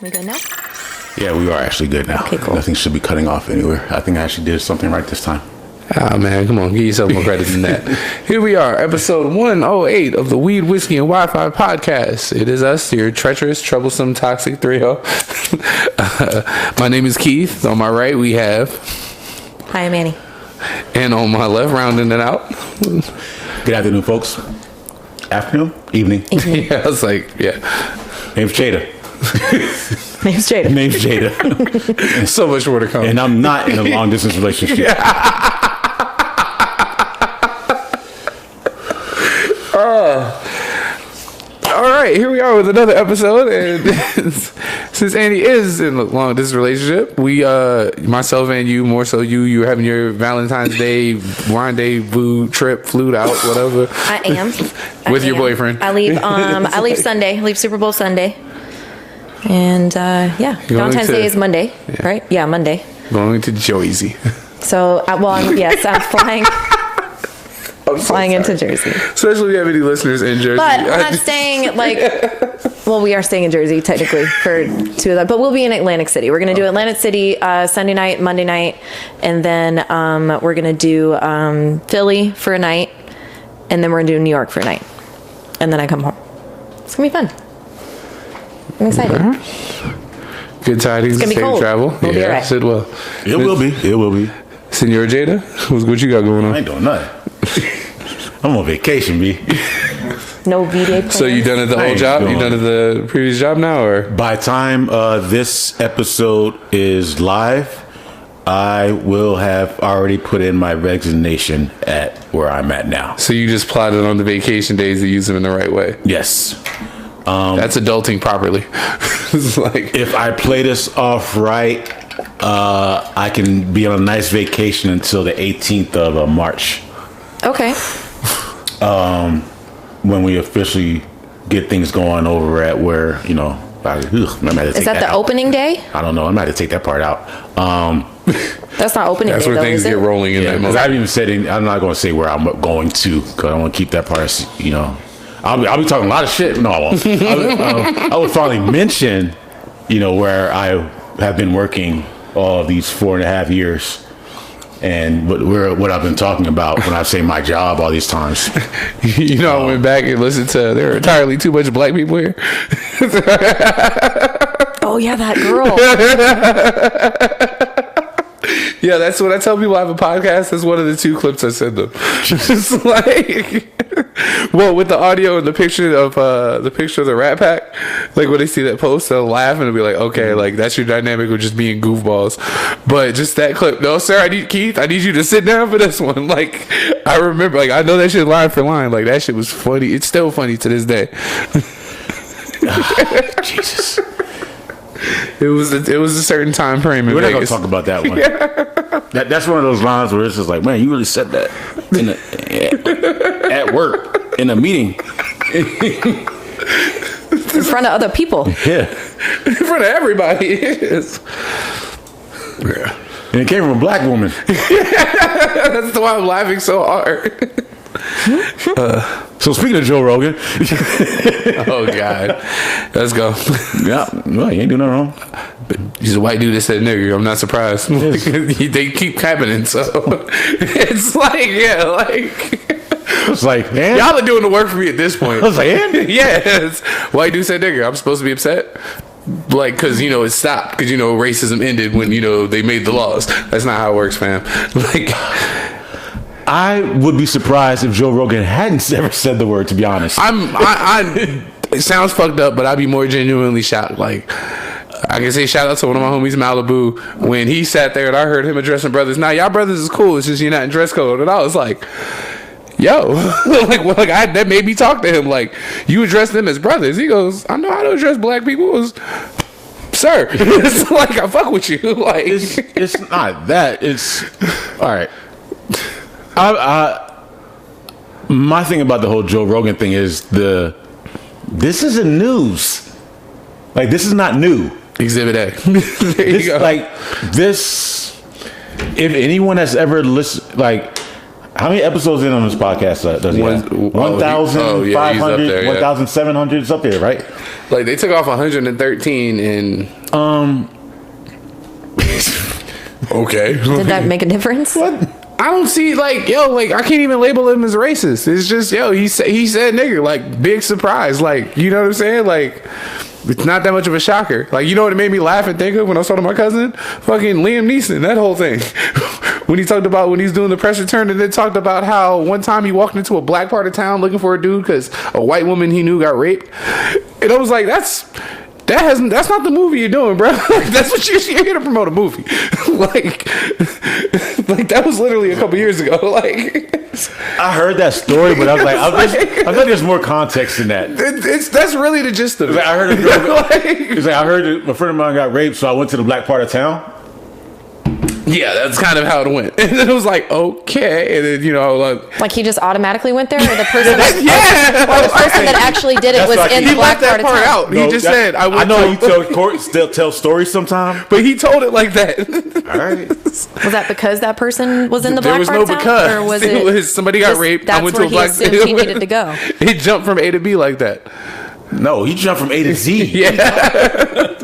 We good now? Yeah, we are actually good now. Okay, cool. Nothing should be cutting off anywhere. I think I actually did something right this time. Ah, man, come on. Give yourself more credit than that. Here we are, episode 108 of the Weed, Whiskey, and Wi-Fi podcast. It is us, your treacherous, troublesome, toxic trio. My name is Keith. On my right, we have... Hi, I'm Annie. And on my left, rounding it out... Good afternoon, folks. Afternoon? Evening. Yeah, I was like, yeah. Name's Jada. Name's Jada. Name's Jada. So much more to come. And I'm not in a long-distance relationship. All right, here we are with another episode, and since Annie is in a long distance relationship, we, myself and you, more so you're having your Valentine's Day rendezvous trip, flew out, whatever. I am. With your boyfriend. I leave. I leave Sunday. I leave Super Bowl Sunday. And yeah, Valentine's Day is Monday, right? Yeah, Monday. Going to Jersey. So, I'm flying. Flying into Jersey. Especially if you have any listeners in Jersey. But we're not staying we are staying in Jersey technically for 2 of them. But we'll be in Atlantic City. We're going to do Atlantic City Sunday night, Monday night. And then we're going to do Philly for a night. And then we're going to do New York for a night. And then I come home. It's going to be fun. I'm excited. Mm-hmm. Good tidings. It's going to be cold. Travel. We'll be all right. It will. It will be. It will be. Senor Jada, what you got going on? I ain't doing nothing. I'm on vacation, B. No V-Day plans. So you done at the old job? You done at the previous job now, or? By the time this episode is live, I will have already put in my resignation at where I'm at now. So you just plotted on the vacation days to use them in the right way? Yes. That's adulting properly. It's like, if I play this off right, I can be on a nice vacation until the 18th of March. Okay. When we officially get things going over at where, I might have to Is take that the out. Opening day? I don't know. I might have to take that part out. That's not opening that's day, where though, things is it? get rolling in that Because moment. I haven't even said I'm not going to say where I'm going to, because I want to keep that part, I'll be talking a lot of shit. No, I won't. I would finally mention, where I have been working all of these 4.5 years. And what I've been talking about when I say my job all these times. I went back and listened to, there are entirely too much black people here. Oh, yeah, that girl. Yeah, that's what I tell people I have a podcast. That's one of the 2 clips I send them. Just with the audio and the picture of the Rat Pack, like when they see that post, they'll laugh and they'll be like, okay, like that's your dynamic of just being goofballs. But just that clip, no, sir, I need you to sit down for this one. Like, I remember, I know that shit line for line. Like, that shit was funny. It's still funny to this day. Jesus. It was a certain time frame in We're not going Vegas. to talk about that one. That's one of those lines where it's just like, man, you really said that at work, in a meeting. In front of other people. Yeah. In front of everybody. Yes. Yeah. And it came from a black woman. That's why I'm laughing so hard. So speaking of Joe Rogan. Oh, God. Let's go. Yeah. Well, you ain't doing nothing wrong. He's a white dude that said nigger. I'm not surprised. They keep happening, so it's It's like, man. y'all are doing the work for me at this point. I was like, and? Yes. White dude said nigger. I'm supposed to be upset? Because, it stopped. Because, racism ended when, they made the laws. That's not how it works, fam. I would be surprised if Joe Rogan hadn't ever said the word, to be honest. It sounds fucked up, but I'd be more genuinely shocked. Like, I can say shout out to one of my homies, Malibu, when he sat there and I heard him addressing brothers. Now, y'all brothers is cool. It's just you're not in dress code. And I was like, yo, that made me talk to him. Like, you address them as brothers. He goes, I know how to address black people as sir. It's like, I fuck with you. Like, it's not that. It's all right. My thing about the whole Joe Rogan thing is this isn't news. Like, this is not new. Exhibit A. There you go. Like, this, if anyone has ever listened, like, how many episodes in on this podcast does he have? 1,500, 1,700, it's up there, right? Like, they took off 113 and... Okay. Did that make a difference? What? I don't see, like, yo, like, I can't even label him as racist. It's just, yo, he said nigger, like, big surprise. Like, you know what I'm saying? Like, it's not that much of a shocker. Like, you know what it made me laugh and think of when I was talking to my cousin? Fucking Liam Neeson, that whole thing. When he talked about when he's doing the press return, and then talked about how one time he walked into a black part of town looking for a dude because a white woman he knew got raped. And I was like, that's not the movie you're doing, bro. Like, that's what you're here to promote a movie. like that was literally a couple years ago. Like, I heard that story, but I was like, I thought there's more context in that. That's really the gist of it. Like, I heard I heard a friend of mine got raped, so I went to the black part of town. Yeah, that's kind of how it went. And then it was like, okay. And then, you know, like he just automatically went there, or the person the person that actually did it was in the black part of town. Out. No, he just said, I know you still tell stories sometimes, but he told it like that. All right. Was that because that person was in the there black was part no of town? because Or was it somebody got raped? That's I went where to a black he assumed he needed to go. He jumped from A to B like that. No, he jumped from A to Z. Yeah.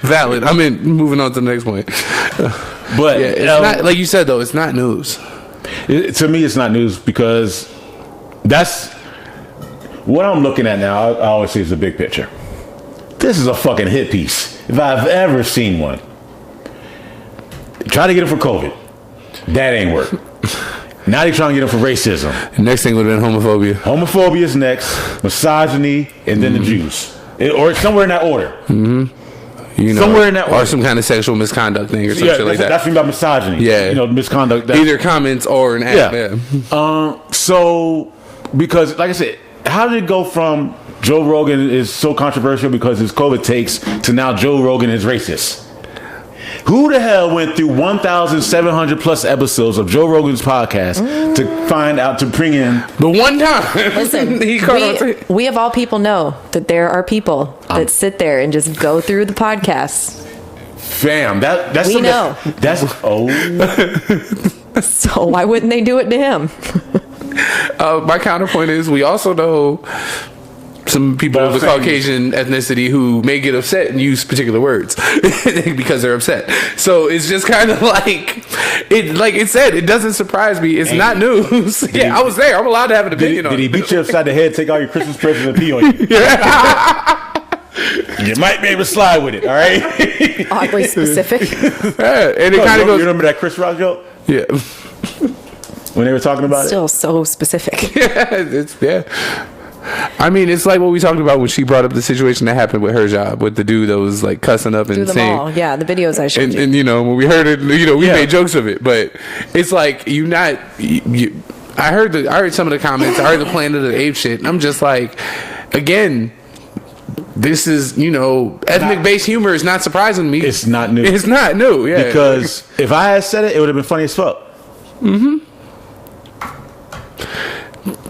Valid. I mean, moving on to the next point. But yeah, it's not, like you said, though, it's not news. To me, it's not news because that's what I'm looking at now. I always say it's the big picture. This is a fucking hit piece, if I've ever seen one. Try to get it for COVID. That ain't work. Now they're trying to get it for racism. The next thing would have been homophobia. Homophobia is next, misogyny, and then the Jews. Or somewhere in that order. Mm-hmm. You know, somewhere in that order. Or some kind of sexual misconduct thing or something like that. That's about misogyny. Yeah. You know, misconduct. Either comments or an act. Yeah. So, because, like I said, how did it go from Joe Rogan is so controversial because his COVID takes to now Joe Rogan is racist? Who the hell went through 1,700 plus episodes of Joe Rogan's podcast to find out to bring in the one time? Listen, we of all people know that there are people that sit there and just go through the podcast. Fam, that's we know. That's So why wouldn't they do it to him? My counterpoint is we also know some people of the Caucasian ethnicity who may get upset and use particular words because they're upset. So it's just kind of like it said, it doesn't surprise me. It's not news. I was there. I'm allowed to have an opinion on it. Did he beat you upside the head, take all your Christmas presents and pee on you? You might be able to slide with it, all right? Oddly specific. Yeah, and it kind of goes. You remember that Chris Rock joke? Yeah. When they were talking about Still so specific. Yeah, I mean, it's like what we talked about when she brought up the situation that happened with her job with the dude that was like cussing up and saying, all. Yeah, the videos I showed you. And you know, when we heard it, you know, we made jokes of it, but it's like I heard some of the comments, I heard the Planet of the Apes shit, and I'm just like, again, this is, you know, ethnic based humor is not surprising me. It's not new. It's not new, yeah. Because if I had said it, it would have been funny as fuck. Mm-hmm.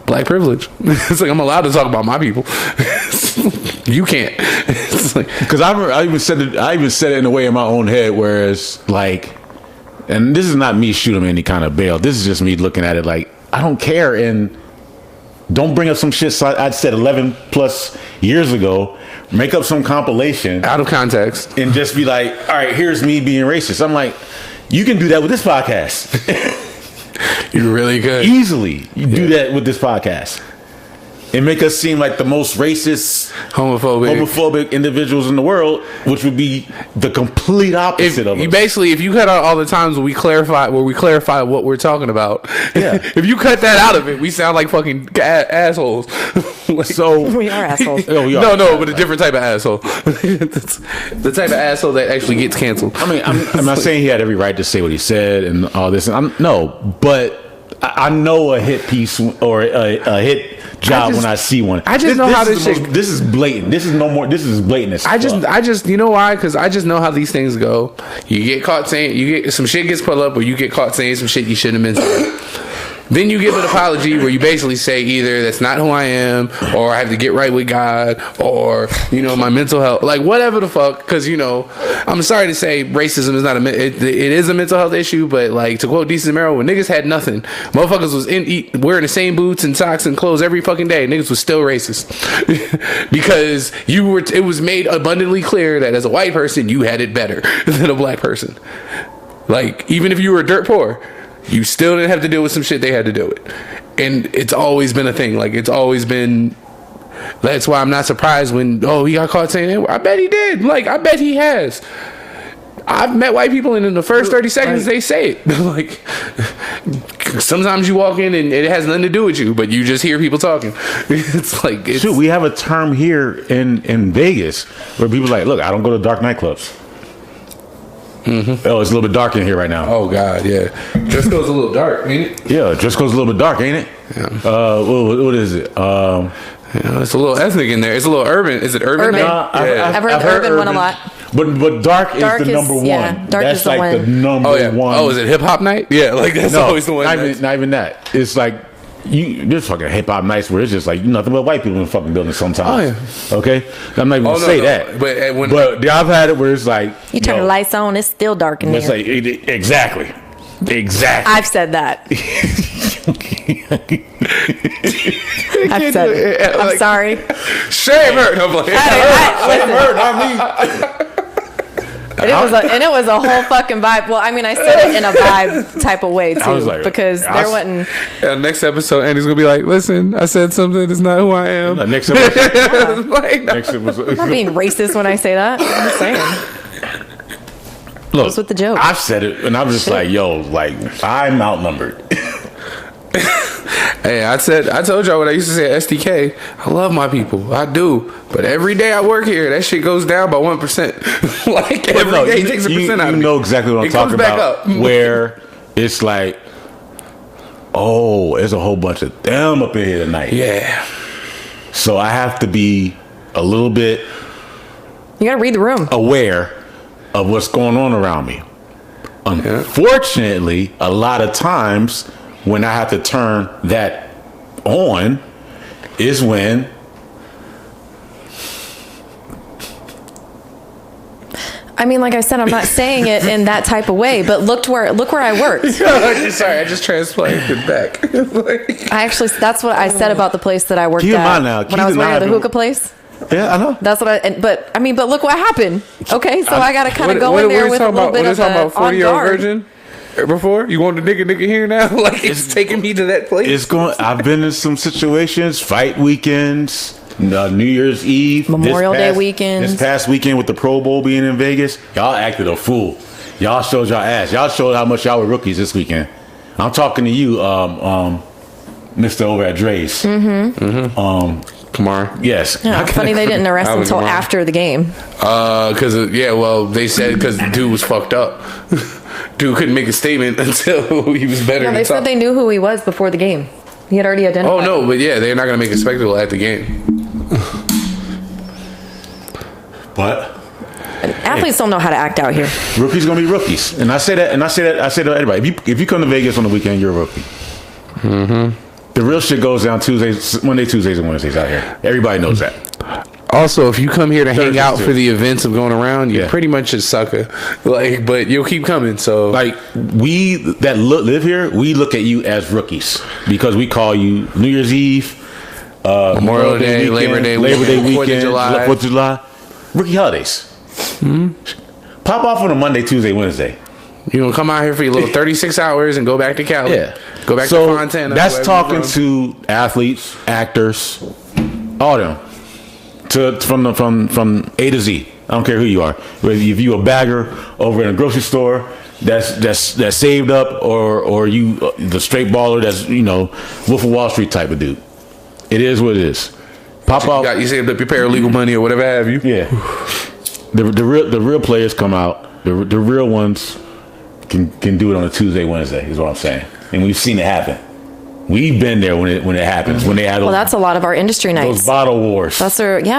Black privilege. It's like I'm allowed to talk about my people. You can't. It's like, because I even said it in a way in my own head, whereas like, and this is not me shooting any kind of bail. This is just me looking at it like I don't care and don't bring up some shit I said 11 plus years ago. Make up some compilation out of context and just be like, all right, here's me being racist. I'm like, you can do that with this podcast. You're really good. Easily. You do that with this podcast. And make us seem like the most racist, homophobic individuals in the world, which would be the complete opposite of us. Basically, if you cut out all the times when we clarify what we're talking about, if you cut that out of it, we sound like fucking assholes. So we are assholes. No, but a different type of asshole. The type of asshole that actually gets canceled. I mean, I'm not saying he had every right to say what he said and all this. But I know a hit piece or a hit job when I see one. I just know how this shit. This is blatant. This is no more. This is blatant as fuck. I just, you know why? Because I just know how these things go. You get caught saying, some shit gets put up, or you get caught saying some shit you shouldn't have been saying. Then you give an apology where you basically say either that's not who I am, or I have to get right with God, or my mental health, like whatever the fuck. Because I'm sorry to say, racism is not it is a mental health issue, but like to quote Decent Mero, when niggas had nothing, motherfuckers was wearing the same boots and socks and clothes every fucking day, niggas was still racist because it was made abundantly clear that as a white person you had it better than a black person. Like, even if you were dirt poor, you still didn't have to deal with some shit they had to deal with. And it's always been a thing. Like, it's always been... That's why I'm not surprised when, he got caught saying it. I bet he did. Like, I bet he has. I've met white people, and in the first 30 seconds, they say it. Like, sometimes you walk in, and it has nothing to do with you, but you just hear people talking. It's like... Shoot, we have a term here in Vegas where people are like, look, I don't go to dark nightclubs. Mm-hmm. Oh, it's a little bit dark in here right now. Oh God, yeah. Driscoll's a little dark, ain't it? Yeah, Driscoll's a little bit dark, ain't it? Yeah. What is it? It's a little ethnic in there. It's a little urban. Is it urban? Yeah. I've heard urban one a lot. But dark is the number one. Yeah, dark that's is the like one. the number one. Oh, is it hip hop night? Yeah, like that's always the one. Not even that. It's like there's fucking hip hop nights where it's just like nothing but white people in the fucking building sometimes. Oh, yeah. Okay, I'm not even gonna say that. But I've had it where it's like you turn the lights on, it's still dark in there. It's like exactly. I've said that. I've said it. I'm sorry. Shame hurt. I'm like, listen. Hurt, not me. And it was a whole fucking vibe. Well, I mean, I said it in a vibe type of way too, because there wasn't. Next episode, Andy's gonna be like, "Listen, I said something that's not who I am." Next episode, I'm not being racist when I say that. I'm just saying. Look, what's with the joke? I've said it, and I'm just like, yo, like I'm outnumbered. Hey, I told y'all what I used to say at SDK. I love my people, I do. But every day I work here, that shit goes down by 1%. Like every day takes a percent out of me. You know exactly what I'm talking about. Where it's like, oh, there's a whole bunch of them up in here tonight. Yeah. So I have to be a little bit. You gotta read the room. Aware of what's going on around me. Unfortunately, a lot of times when I have to turn that on is when I mean, like I said, I'm not saying it in that type of way, but look where I work. Sorry, I just transplanted back. That's what I said about the place that I worked at when I was working at the hookah place. Yeah, I know. That's what but look what happened. Okay, so I got to kind of go in there with a little bit of a 40-year-old virgin. Before you want the nigga here now, like it's taking me to that place. I've been in some situations, fight weekends, New Year's Eve, Memorial Day weekends. This past weekend with the Pro Bowl being in Vegas, y'all acted a fool. Y'all showed y'all ass. Y'all showed how much y'all were rookies this weekend. I'm talking to you, Mr. over at Dre's. Kamar. Yes. Yeah, funny they didn't arrest him until after the game. They said because the dude was fucked up. Dude couldn't make a statement until he was better. No, they said they knew who he was before the game. He had already identified. Oh no, but yeah, they're not gonna make a spectacle at the game. But athletes don't know how to act out here. Rookies gonna be rookies, and I say that to everybody. If you come to Vegas on the weekend, you're a rookie. Mm-hmm. The real shit goes down Monday, Tuesdays, and Wednesdays out here. Everybody knows that. Also, if you come here to hang out for the events of going around, you're pretty much a sucker. Like, but you'll keep coming. So, like, we that live here, we look at you as rookies because we call you New Year's Eve, Memorial Day, weekend, Labor Day weekend, 4th of July, rookie holidays. Mm-hmm. Pop off on a Monday, Tuesday, Wednesday. You gonna come out here for your little 36 hours and go back to Cali? Yeah, go back to Fontana. That's talking to athletes, actors, all them. From A to Z. I don't care who you are. If you a bagger over in a grocery store that's saved up, or you the straight baller that's Wolf of Wall Street type of dude. It is what it is. Pop off. You saved up your paralegal money or whatever have you. Yeah. The real players come out. The real ones can do it on a Tuesday, Wednesday. Is what I'm saying, and we've seen it happen. We've been there when it happens. When they had that's a lot of our industry nights. Those bottle wars. But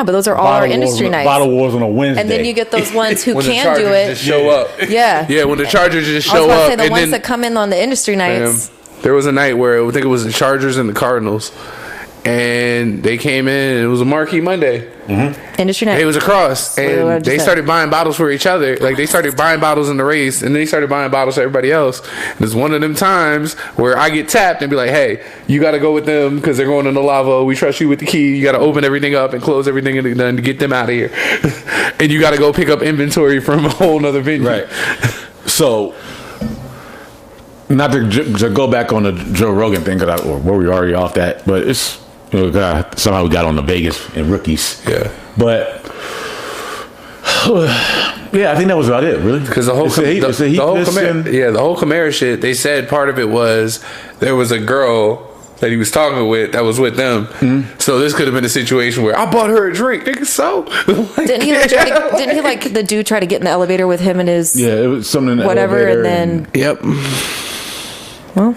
those are all our industry nights. Bottle wars on a Wednesday. And then you get those ones who can do it. Just show up. Yeah. Yeah, when the Chargers just show up. I was about to say the ones that come in on the industry nights. There was a night where I think it was the Chargers and the Cardinals, and they came in, and it was a marquee Monday. Industry night. It was across, and they started buying bottles for each other. Like, they started buying bottles in the race, and then they started buying bottles for everybody else. And it's one of them times where I get tapped and be like, hey, you got to go with them because they're going in the lava. We trust you with the key. You got to open everything up and close everything and done to get them out of here. And you got to go pick up inventory from a whole nother venue. Right. So, not to go back on the Joe Rogan thing, or where we already off that, but it's, somehow we got on the Vegas and rookies. Yeah. But yeah, I think that was about it, really. Because the whole Kamara shit, they said part of it was there was a girl that he was talking with that was with them. So this could have been a situation where I bought her a drink. Nigga, so like, didn't he like the dude try to get in the elevator with him and his it was something in the whatever, elevator and then yep. Well,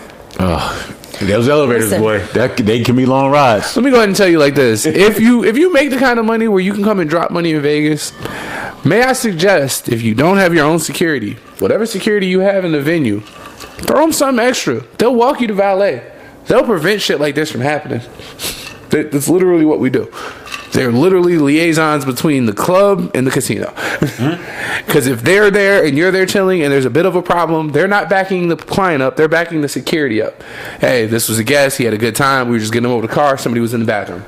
those elevators, listen. boy, they can be long rides. Let me go ahead and tell you like this: if you make the kind of money where you can come and drop money in Vegas, may I suggest, if you don't have your own security, whatever security you have in the venue, throw them something extra. They'll walk you to valet. They'll prevent shit like this from happening. That's literally what we do. They're literally liaisons between the club and the casino. Because if they're there and you're there chilling and there's a bit of a problem, they're not backing the client up. They're backing the security up. Hey, this was a guest. He had a good time. We were just getting him over the car. Somebody was in the bathroom.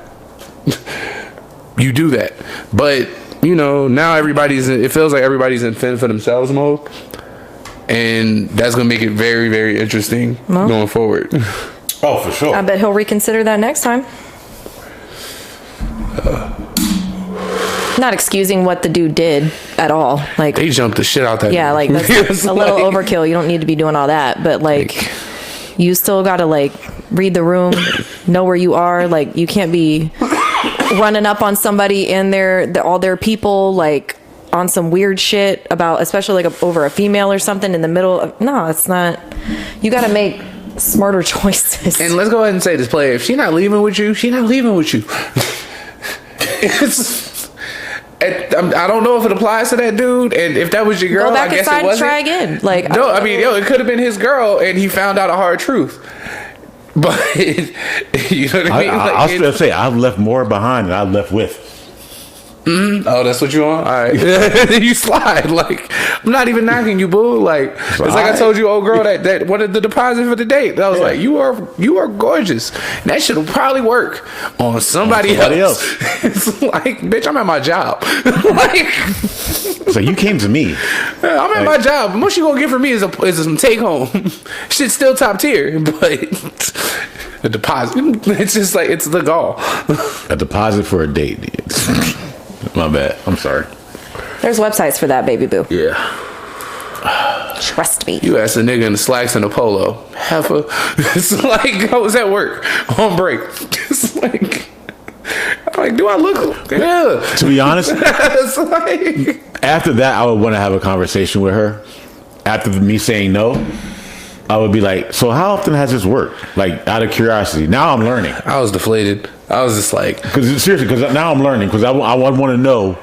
You do that. But, now it feels like everybody's in fend for themselves mode. And that's going to make it very, very interesting going forward. Oh, for sure. I bet he'll reconsider that next time. Not excusing what the dude did at all. Like, they jumped the shit out that. Yeah, like that's a little overkill. You don't need to be doing all that, but like you still got to like read the room, know where you are. Like, you can't be running up on somebody and all their people like on some weird shit about, especially like over a female or something in the middle of. No, it's not. You got to make smarter choices. And let's go ahead and say this, player, if she's not leaving with you, she's not leaving with you. I don't know if it applies to that dude, and if that was your girl, go back I guess inside it wasn't. and try again. Like, no, I mean, it could have been his girl, and he found out a hard truth. But you know what I mean? I'll still say I've left more behind than I left with. Oh, that's what you want? All right. You slide. Like, I'm not even knocking you, boo. Like, it's like I told you, old girl, that wanted the deposit for the date. I was like, you are gorgeous. And that shit will probably work on somebody else. It's like, bitch, I'm at my job. Like, so you came to me. I'm at my job. The most you gonna get from me is some take home. Shit's still top tier, but the deposit, it's just like, it's the gall. A deposit for a date. My bad. I'm sorry. there's websites for that, baby boo. Yeah. Trust me. You ask a nigga in the slacks and a polo. It's like, how was that work? On break. It's like, I'm like, do I look? Yeah. To be honest, It's like, after that, I would want to have a conversation with her. After me saying no, I would be like, so how often has this worked? Like, out of curiosity. Now I'm learning. I was deflated. I was just like, Seriously, because now I'm learning. Because I want to know,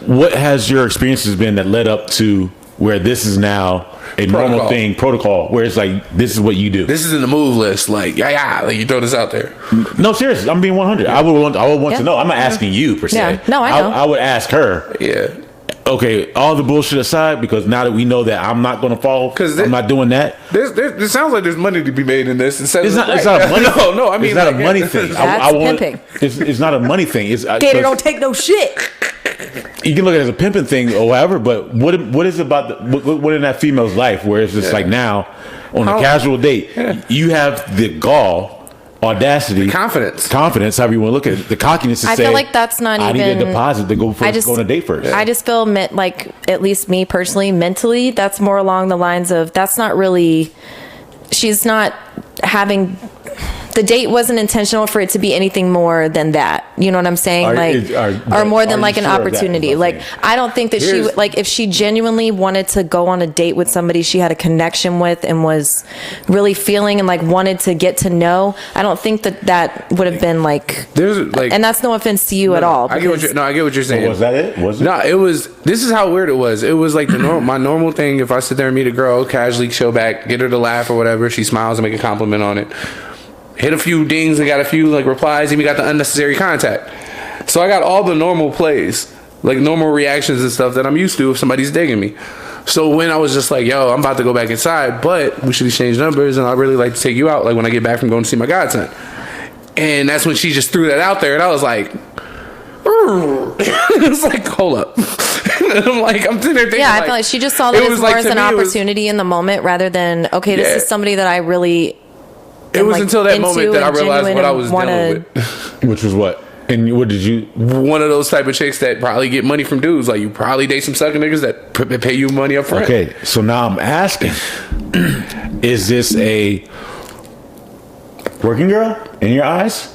what has your experiences been that led up to where this is now a normal thing, protocol, where it's like, this is what you do. this is in the move list. Like, like you throw this out there. No, seriously, I'm being 100. I would want to know. I'm not asking you per se. Yeah. No, I know. I would ask her. Yeah. Okay, all the bullshit aside, because now that we know that I'm not going to fall, I'm not doing that. It sounds like there's money to be made in this. It's not a money. No, I mean, it's not a money thing. That's pimping. It's not a money thing. It's Gator don't take no shit. You can look at it as a pimping thing or whatever, but what is it about what in that female's life where it's just like now on a casual date, you have the gall, audacity, confidence, however you want to look at it, the cockiness to say, I feel like that's not I even. need a deposit to go on a date first. I just feel like, at least me personally, mentally, that's more along the lines of, that's not really. She's not having the date wasn't intentional for it to be anything more than that. You know what I'm saying? Or more than like an opportunity. Like, I don't think that she would, like, if she genuinely wanted to go on a date with somebody she had a connection with and was really feeling and like wanted to get to know, I don't think that would have been like, and that's no offense to you at all. I get what you're saying. So was that it? Was it? No, it was. This is how weird it was. It was like my normal thing. If I sit there and meet a girl, casually chill back, get her to laugh or whatever, she smiles and make a compliment on it. Hit a few dings and got a few like replies, even got the unnecessary contact. So I got all the normal plays, like normal reactions and stuff that I'm used to if somebody's digging me. So when I was just like, yo, I'm about to go back inside, but we should exchange numbers and I'd really like to take you out, like when I get back from going to see my godson. And that's when she just threw that out there and I was like, it's like, hold up. I'm like, I'm sitting there thinking, I feel like she just saw that as more as an opportunity in the moment rather than, okay, this is somebody that I really. It was until that moment that I realized what I was dealing with. Which was what? And what did you? One of those type of chicks that probably get money from dudes. Like, you probably date some sucking niggas that pay you money up front. Okay, so now I'm asking, is this a working girl in your eyes?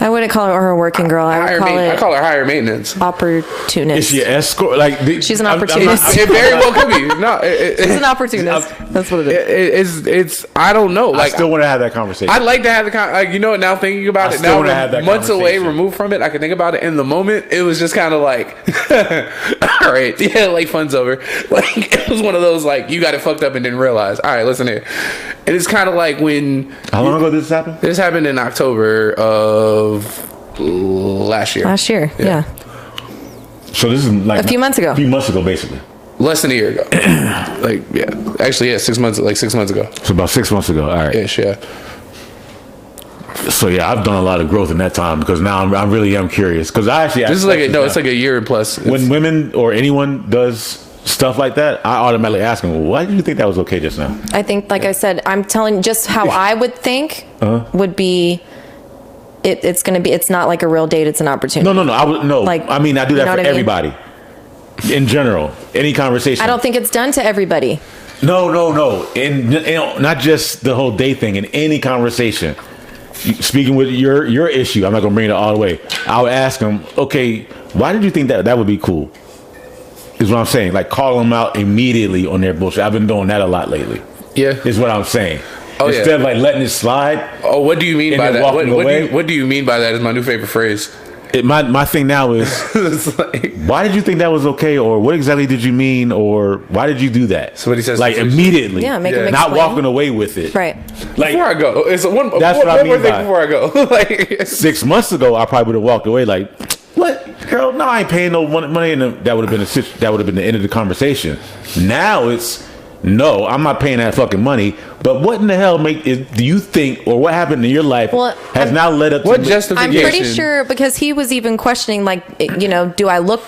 I wouldn't call her a working girl. I call her higher maintenance. Opportunist. Is she an escort? Like she's an opportunist. It very well could be. No, she's an opportunist. That's what it is. It's. I don't know. Like, I still want to have that conversation. I'd like to have the like, you know what? Now thinking about it, now months away, removed from it, I can think about it. In the moment, it was just kind of like, all right, yeah, like fun's over. Like, it was one of those like you got it fucked up and didn't realize. All right, listen here, and it's kind of like when. How long ago did this happen? This happened in October of last year. Yeah. So this is like a few months ago. Basically. Less than a year ago. Like, yeah. Actually, yeah, 6 months. Like 6 months ago. So about 6 months ago. All right. Ish, yeah. So yeah, I've done a lot of growth in that time because now I really am curious because I actually. This is like it's like a year plus. When women or anyone does stuff like that, I automatically ask them, well, why did you think that was okay just now? I think, like I said, I'm telling just how I would think would be. It's not like a real date. It's an opportunity. No. I mean, I do that for everybody. In general, any conversation. I don't think it's done to everybody. No. And not just the whole date thing. In any conversation, speaking with your issue, I'm not gonna bring it all the way. I would ask them, okay, why did you think that would be cool? Is what I'm saying. Like, call them out immediately on their bullshit. I've been doing that a lot lately. Yeah, is what I'm saying. Instead of like letting it slide. Oh, what do you mean by that? What do you mean by that? Is my new favorite phrase. My thing now is, like, why did you think that was okay, or what exactly did you mean, or why did you do that? So what he says, like immediately, make him not explain. walking away with it. Right. Like, before I go, it's one more thing before I go. Like 6 months ago, I probably would have walked away like, what, girl? No, I ain't paying no money, and that would have been the end of the conversation. Now it's. No, I'm not paying that fucking money. But what in the hell do you think, or what happened in your life has now led up to what justification? I'm pretty sure because he was even questioning, like, do I look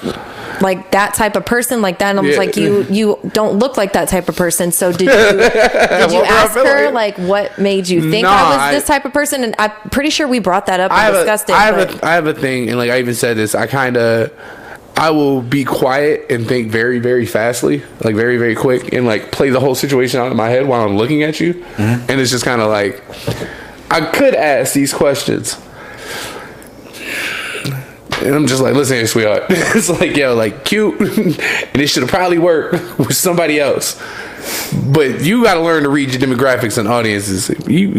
like that type of person like that? And I was like, you don't look like that type of person. So did you ask her like what made you think I was this type of person? And I'm pretty sure we brought that up and discussed it. I have a thing, and like I even said this. I will be quiet and think very, very fastly, like very, very quick, and like play the whole situation out in my head while I'm looking at you. Mm-hmm. And it's just kind of like, I could ask these questions. And I'm just like, listen here, sweetheart. It's like, yo, like, cute. And it should have probably worked with somebody else. But you got to learn to read your demographics and audiences. I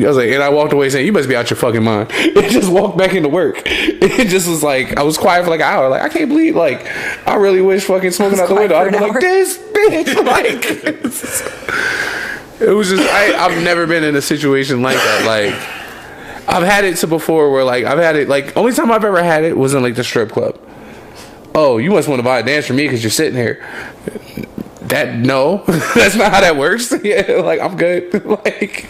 was like, and I walked away saying, you must be out your fucking mind. It just walked back into work. It just was like, I was quiet for like an hour. Like, I can't believe, like, I really wish fucking smoking out the window. I'd be like, this bitch. Like, it was just, I've never been in a situation like that. Like, I've had it to before where, like, only time I've ever had it was in, like, the strip club. Oh, you must want to buy a dance for me because you're sitting here. No, that's not how that works. Yeah, like, I'm good. Like,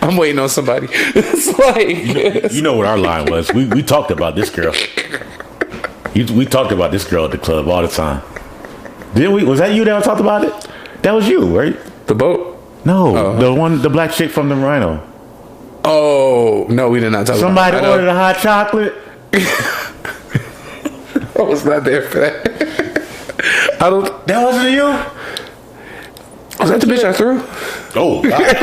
I'm waiting on somebody. It's like, you know what our line was. We talked about this girl. We talked about this girl at the club all the time. Didn't we? Was that you that talked about it? That was you, right? The boat? No, the black chick from the Rhino. Oh no, we did not talk. Somebody ordered a hot chocolate. I was not there for that. That wasn't you. Was that the bitch I threw? Oh, God.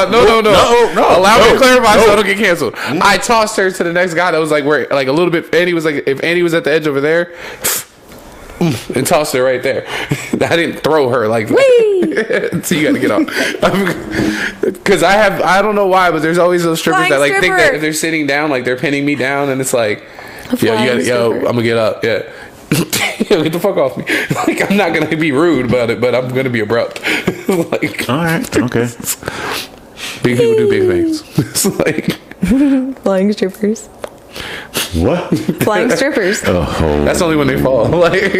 No. Allow me to clarify so I don't get canceled. I tossed her to the next guy that was like where, like a little bit. Andy was like, if Andy was at the edge over there, and tossed her right there. I didn't throw her like that. So you got to get off. Because I don't know why, but there's always those strippers Flying that like think stripper. that they're sitting down, like they're pinning me down, and it's like, flying stripper. I'm gonna get up. Yeah. Yo, get the fuck off me. Like, I'm not gonna be rude about it, but I'm gonna be abrupt. Like, all right, okay. Big people do big things. It's like Flying strippers. What? Flying strippers. Oh, that's only when they fall. Like,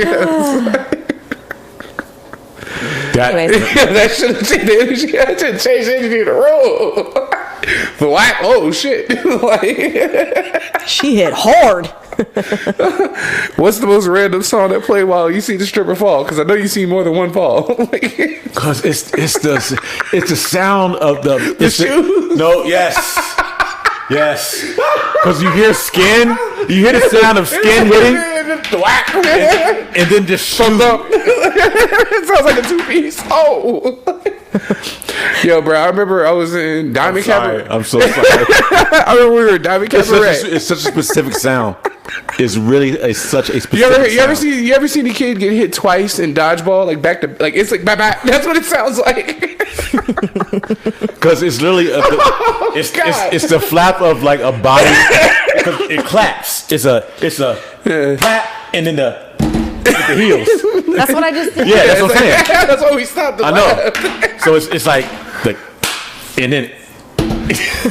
that. Anyways. that should have changed the energy. That should have changed the energy of the room. But why? Oh shit! Like, She hit hard. what's the most random song that played while you see the stripper fall? Because I know you see more than one fall. Because it's the sound of the shoes? No, yes. Because you hear skin, you hear the sound of skin hitting, and then just shoot up. It sounds like a 2-piece. Oh, yo, bro! I remember I was in Diamond Cabaret. I'm so sorry. I remember we were in Diamond Cabaret. It's such a specific sound. It's really such a specific. You ever seen a kid get hit twice in dodgeball, like back to like it's like back? That's what it sounds like. Because it's literally it's the flap of like a body. Because it claps. It's a clap and then the heels. That's what I just did. Yeah, that's what I'm saying. That's why we stopped. The I know. So it's like the and then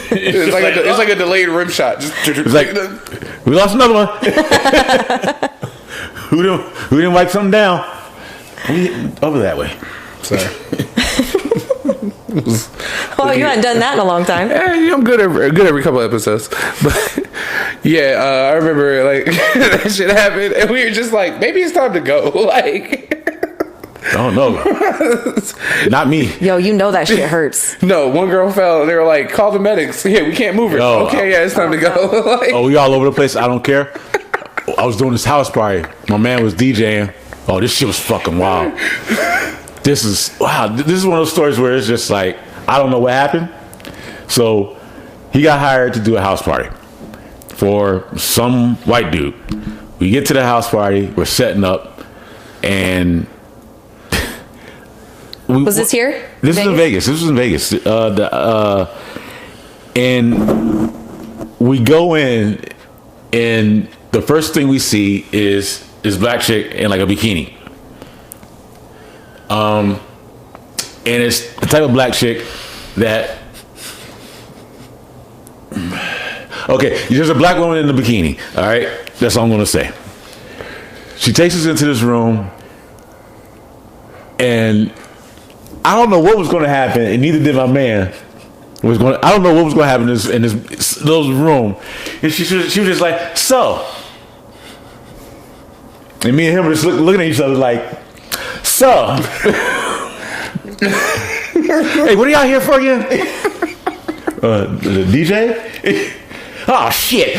it's like a delayed rim shot. It's like we lost another one. Who didn't wipe something down? Over that way. Sorry. Oh, you haven't done that in a long time. Yeah, I'm good every couple episodes. But yeah, I remember like that shit happened, and we were just like, maybe it's time to go. Like, I don't know. Not me. Yo, you know that shit hurts. no, one girl fell, and they were like, call the medics. Yeah, we can't move her. Yo, okay, yeah, it's time to go. Like, Oh, we all over the place. I don't care. I was doing this house party. My man was DJing. Oh, this shit was fucking wild. This is one of those stories where it's just like, I don't know what happened. So he got hired to do a house party for some white dude. We get to the house party, we're setting up, and Was this here? This was in Vegas. This was in Vegas. And we go in, and the first thing we see is black chick in like a bikini. And it's the type of black chick that. Okay, there's a black woman in the bikini. All right, that's all I'm gonna say. She takes us into this room, and I don't know what was going to happen, and neither did my man. I don't know what was going to happen in this little room, and she was just like, so. And me and him were just looking at each other like, so. Hey, what are y'all here for again? The DJ? Oh shit!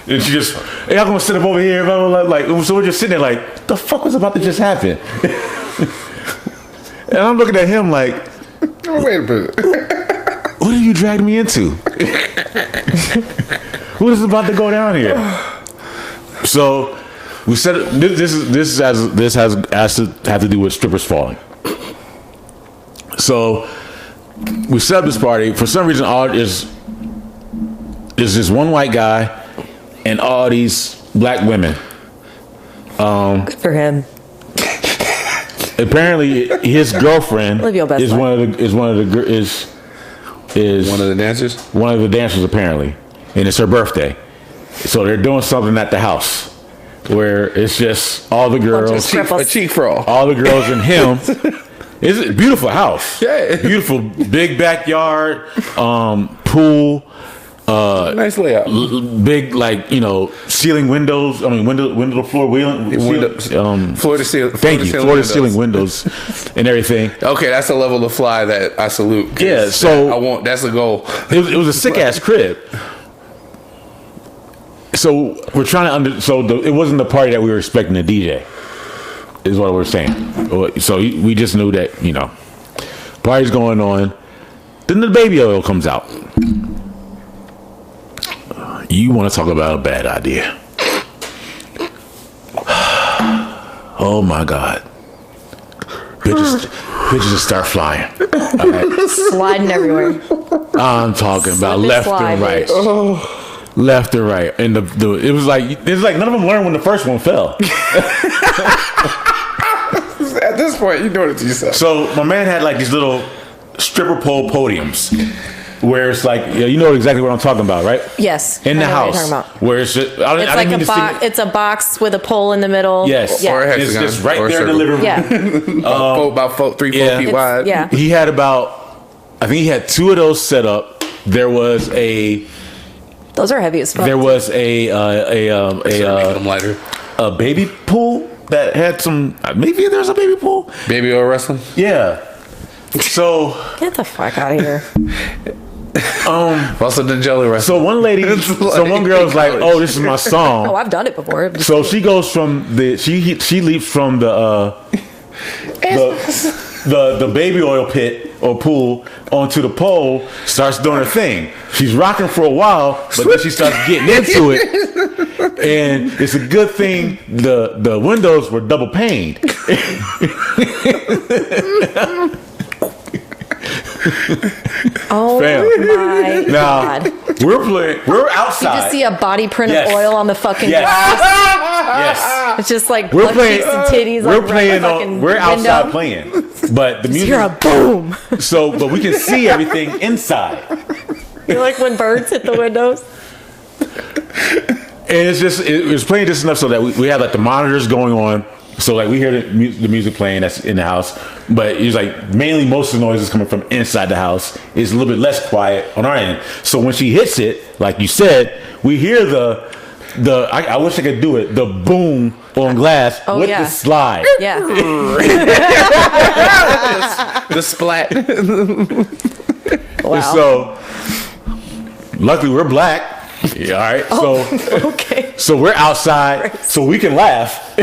And she just, hey, y'all gonna sit up over here? Like, so we're just sitting there like, what the fuck was about to just happen? And I'm looking at him like, oh, wait a minute. What have you dragged me into? What is about to go down here? So we said this has to have to do with strippers falling. So we set up this party. For some reason, there's this one white guy and all these black women. Good for him. Apparently, his girlfriend Live your best is life. one of the dancers. One of the dancers apparently, and it's her birthday. So they're doing something at the house where it's just all the girls, A cheek froll. all the girls and him. It's a beautiful house. Yeah. Beautiful big backyard, pool. Nice layout. Big ceiling windows. I mean window to floor Floor to ceiling. Thank you. Floor to ceiling windows and everything. Okay, that's a level of fly that I salute. Yeah, so that's the goal. It was a sick ass crib. So we're trying to it wasn't the party that we were expecting to DJ. is what we're saying. So we just knew that, party's going on. Then the baby oil comes out. You want to talk about a bad idea. Oh my God. Bitches just start flying. All right. Sliding everywhere. I'm talking about left and right. Left and right. And it was like none of them learned when the first one fell. At this point, you're doing it to yourself. So my man had like these little stripper pole podiums where it's like, you know exactly what I'm talking about, right? Yes. In the I know what house. you're talking about. Where it's just, It's like a box. It's a box with a pole in the middle. Yes. Yeah. Or a It's hexagon. just right Or a there in the circle. living room. Yeah. About 3-4 Yeah. feet wide. Yeah. He had I think he had 2 of those set up. There was Those are heavy as fuck. a Make them lighter. a baby pool that had some. Maybe there's a baby pool. Baby oil wrestling. Yeah. So Get the fuck out of here. Also the jelly wrestling. so one lady, so one girl was like, "Oh, this is my song." Oh, I've done it before. So she goes from she leaps from the baby oil pit or pool onto the pole, starts doing her thing. She's rocking for a while, but then she starts getting into it. And it's a good thing the windows were double paned. Oh Fam. my Now God. we're outside. You just see a body print Yes. of oil on the fucking Yes. glass. Yes. It's just like We're butt playing. cheeks and titties. We're like, playing right on. We're outside playing, but the music. You're a boom. But we can see everything inside, You're like when birds hit the windows. and it was playing just enough so that we had like the monitors going on, so like we hear the music playing that's in the house, but it's like mainly most of the noise is coming from inside the house. It's a little bit less quiet on our end. So when she hits it, like you said, we hear I wish I could do it, the boom on glass with yeah. the slide. Yeah. The splat. Wow. So luckily we're black. Yeah, all right. So Okay. so we're outside, so we can laugh.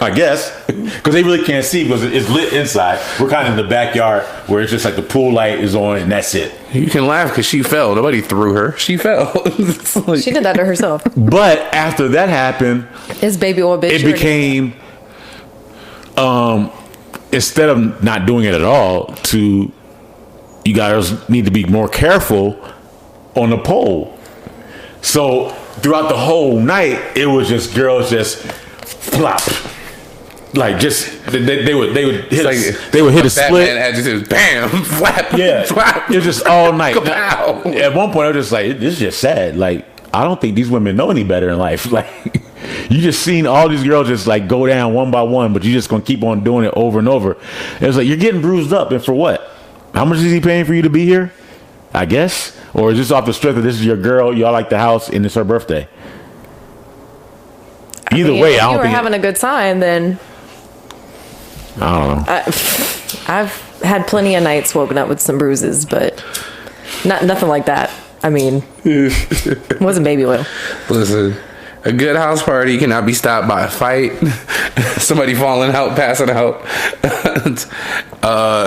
I guess because they really can't see because it's lit inside. We're kind of in the backyard where it's just like the pool light is on and that's it. You can laugh because she fell. Nobody threw her. She fell. It's like- She did that to herself. But after that happened, It's baby oil bitch. it became instead of not doing it at all, you guys need to be more careful on the pole. So throughout the whole night, it was just girls just flop. Like just they would hit like they would hit a Batman split. adjectives. Bam. Flap. Yeah, Flap. it was just all night. Kapow. At one point, I was just like, "This is just sad." Like, I don't think these women know any better in life. Like, you just seen all these girls just like go down one by one, but you just gonna keep on doing it over and over. And it's like you're getting bruised up, and for what? How much is he paying for you to be here? I guess, or is this off the strength of this is your girl? Y'all like the house, and it's her birthday. Either way, If I you don't were think. having a good time, then I don't know. I've had plenty of nights woken up with some bruises, but nothing like that. I mean, it wasn't baby oil. Listen, a good house party cannot be stopped by a fight, somebody falling out, passing out.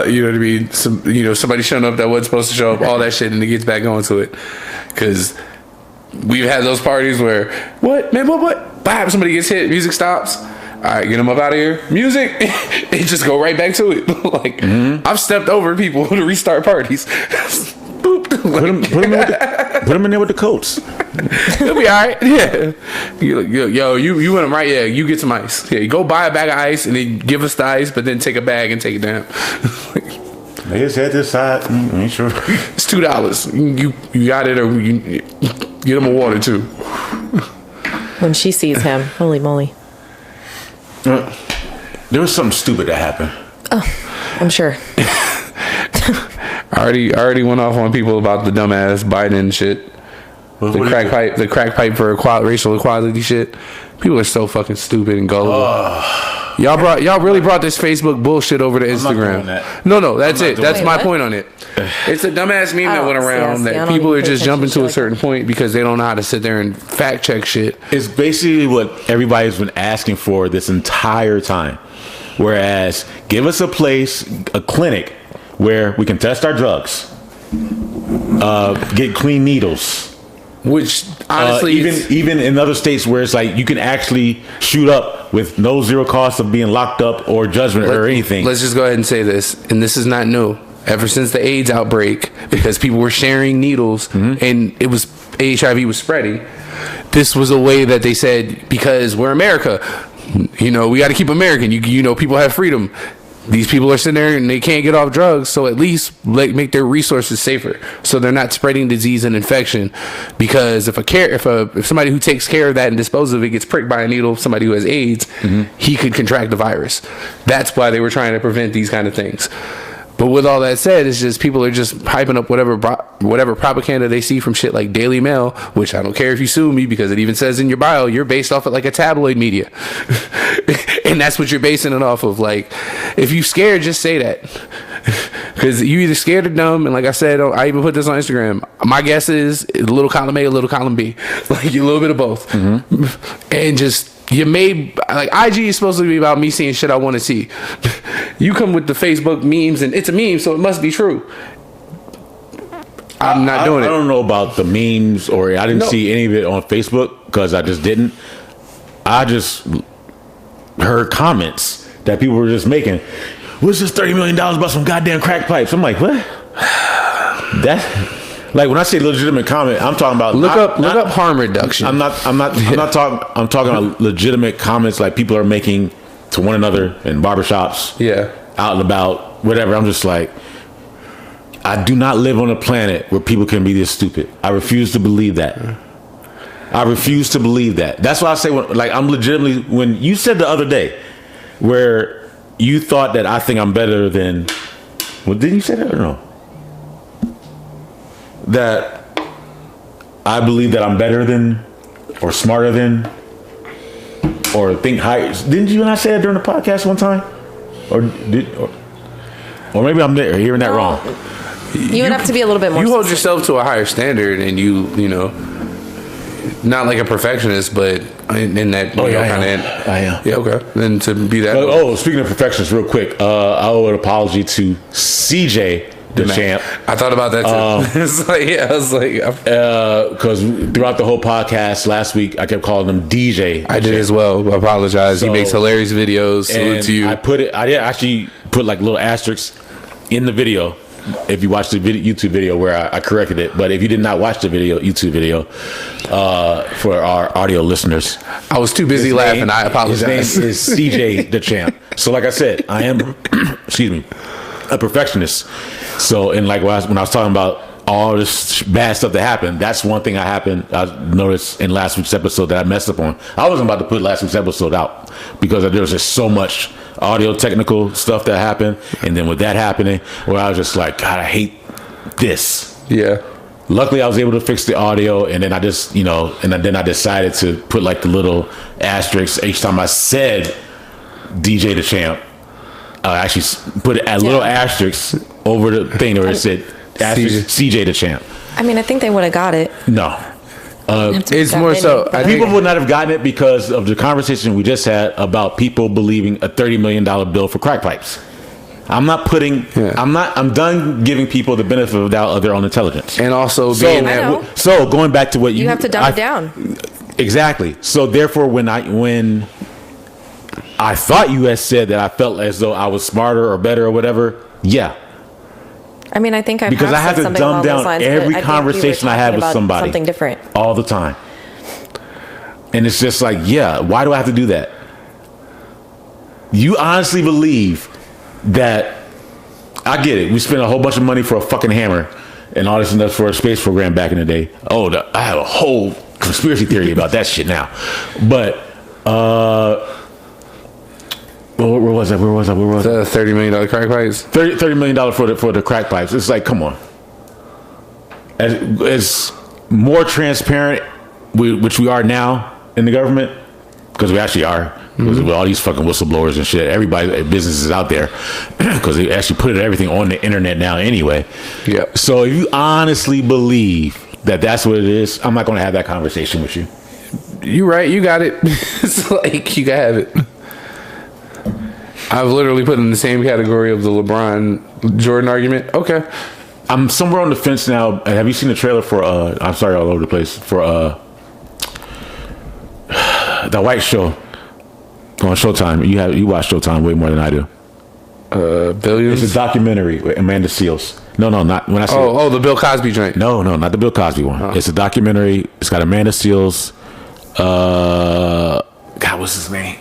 You know what I mean? Somebody showing up that wasn't supposed to show up, all that shit, and it gets back onto it. Because we've had those parties where, what? Bam, somebody gets hit, music stops. All right, get them up out of here. Music, it just go right back to it. Like, I've stepped over people to restart parties. Boop. Put them in there with the coats. It'll be all right. Yeah. Yo, you want them right? Yeah, you get some ice. Yeah, you go buy a bag of ice and then give us the ice, but then take a bag and take it down. They just had this side. Ain't sure. It's $2. You got it, or you get them a water too. When she sees him, holy moly. There was something stupid that happened. I'm sure. I already went off on people about the dumbass Biden shit. The crack pipe for racial equality shit. People are so fucking stupid and gullible. Y'all really brought this Facebook bullshit over to Instagram. No, that's it. That's my point on it. It's a dumbass meme that went around that people are just jumping to a certain point because they don't know how to sit there and fact check shit. It's basically what everybody's been asking for this entire time. Whereas, give us a place, a clinic, where we can test our drugs, get clean needles. Which honestly, even in other states where it's like you can actually shoot up with no zero cost of being locked up or judgment or anything. Let's just go ahead and say this, and this is not new. Ever since the AIDS outbreak, because people were sharing needles and it was HIV was spreading, this was a way that they said, because we're America, we got to keep American. People have freedom. These people are sitting there and they can't get off drugs, so at least make their resources safer, so they're not spreading disease and infection. Because if somebody who takes care of that and disposes of it gets pricked by a needle, somebody who has AIDS, he could contract the virus. That's why they were trying to prevent these kind of things. But with all that said, it's just people are just hyping up whatever propaganda they see from shit like Daily Mail, which I don't care if you sue me because it even says in your bio you're based off of like a tabloid media. And that's what you're basing it off of. Like, if you scared, just say that. Because you either scared or dumb. And like I said, I even put this on Instagram. My guess is a little column A, a little column B. Like, a little bit of both. And just... IG is supposed to be about me seeing shit I want to see. You come with the Facebook memes and it's a meme, so it must be true. I'm not doing it. I don't know about the memes, or I didn't see any of it on Facebook because I just didn't. I just heard comments that people were just making. What's this $30 million about some goddamn crack pipes? I'm like, what? Like, when I say legitimate comment, I'm talking about look up harm reduction. I'm not talking. I'm talking about legitimate comments like people are making to one another in barbershops. Yeah, out and about, whatever. I'm just like, I do not live on a planet where people can be this stupid. I refuse to believe that. I refuse to believe that. That's why I say, I'm legitimately. When you said the other day, where you thought that I think I'm better than. Well, didn't you say that or no? That I believe that I'm better than, or smarter than, or think higher. Didn't you not say that during the podcast one time? Or maybe I'm hearing that wrong. You would have to be a little bit more. You hold yourself to a higher standard, and you not like a perfectionist, but in that I am. Yeah, okay. Then to be that. Speaking of perfectionists, real quick, I owe an apology to CJ. The champ. I thought about that too. It's like, I was like, because throughout the whole podcast last week, I kept calling him DJ. I did as well. I apologize. He makes hilarious videos. Salute to you. I did actually put like little asterisks in the video. If you watch the YouTube video where I corrected it, but if you did not watch the YouTube video, for our audio listeners, I was too busy laughing. I apologize. His name is CJ the champ. So, like I said, I am, excuse me, a perfectionist. So, and like when I was talking about all this bad stuff that happened, that's one thing I noticed in last week's episode that I messed up on. I wasn't about to put last week's episode out because there was just so much audio technical stuff that happened, and then with that happening, where I was just like, God, I hate this. Yeah. Luckily, I was able to fix the audio, and then I just, then I decided to put like the little asterisks each time I said DJ the champ. Actually put a little asterisk over the thing where it said CJ the champ. I mean, I think they would have got it. No. It's more so. People would not have gotten it because of the conversation we just had about people believing a $30 million bill for crack pipes. I'm done giving people the benefit of the doubt of their own intelligence. And also so going back to what you have to dumb it down. Exactly. So therefore, when I thought you had said that I felt as though I was smarter or better or whatever. Yeah. I mean, I think I have to dumb down every conversation I have with somebody. Something different all the time. And it's just like, yeah, why do I have to do that? You honestly believe that I get it. We spent a whole bunch of money for a fucking hammer and all this and that for a space program back in the day. I have a whole conspiracy theory about that shit now. But where was I? The $30 million crack pipes. $30 million for the crack pipes. It's like, come on. As more transparent, which we are now in the government, because we actually are. With all these fucking whistleblowers and shit, everybody, businesses out there, because they actually put everything on the internet now anyway. Yeah. So if you honestly believe that that's what it is, I'm not going to have that conversation with you. You right, you got it. It's like, you can have it. I've literally put in the same category of the LeBron Jordan argument. Okay. I'm somewhere on the fence now. Have you seen the trailer for, I'm sorry, all over the place, for the White Show on Showtime? You watch Showtime way more than I do. Billions? It's a documentary with Amanda Seales. No, not when I say the Bill Cosby joint. No, not the Bill Cosby one. It's a documentary. It's got Amanda Seales. God, what's his name?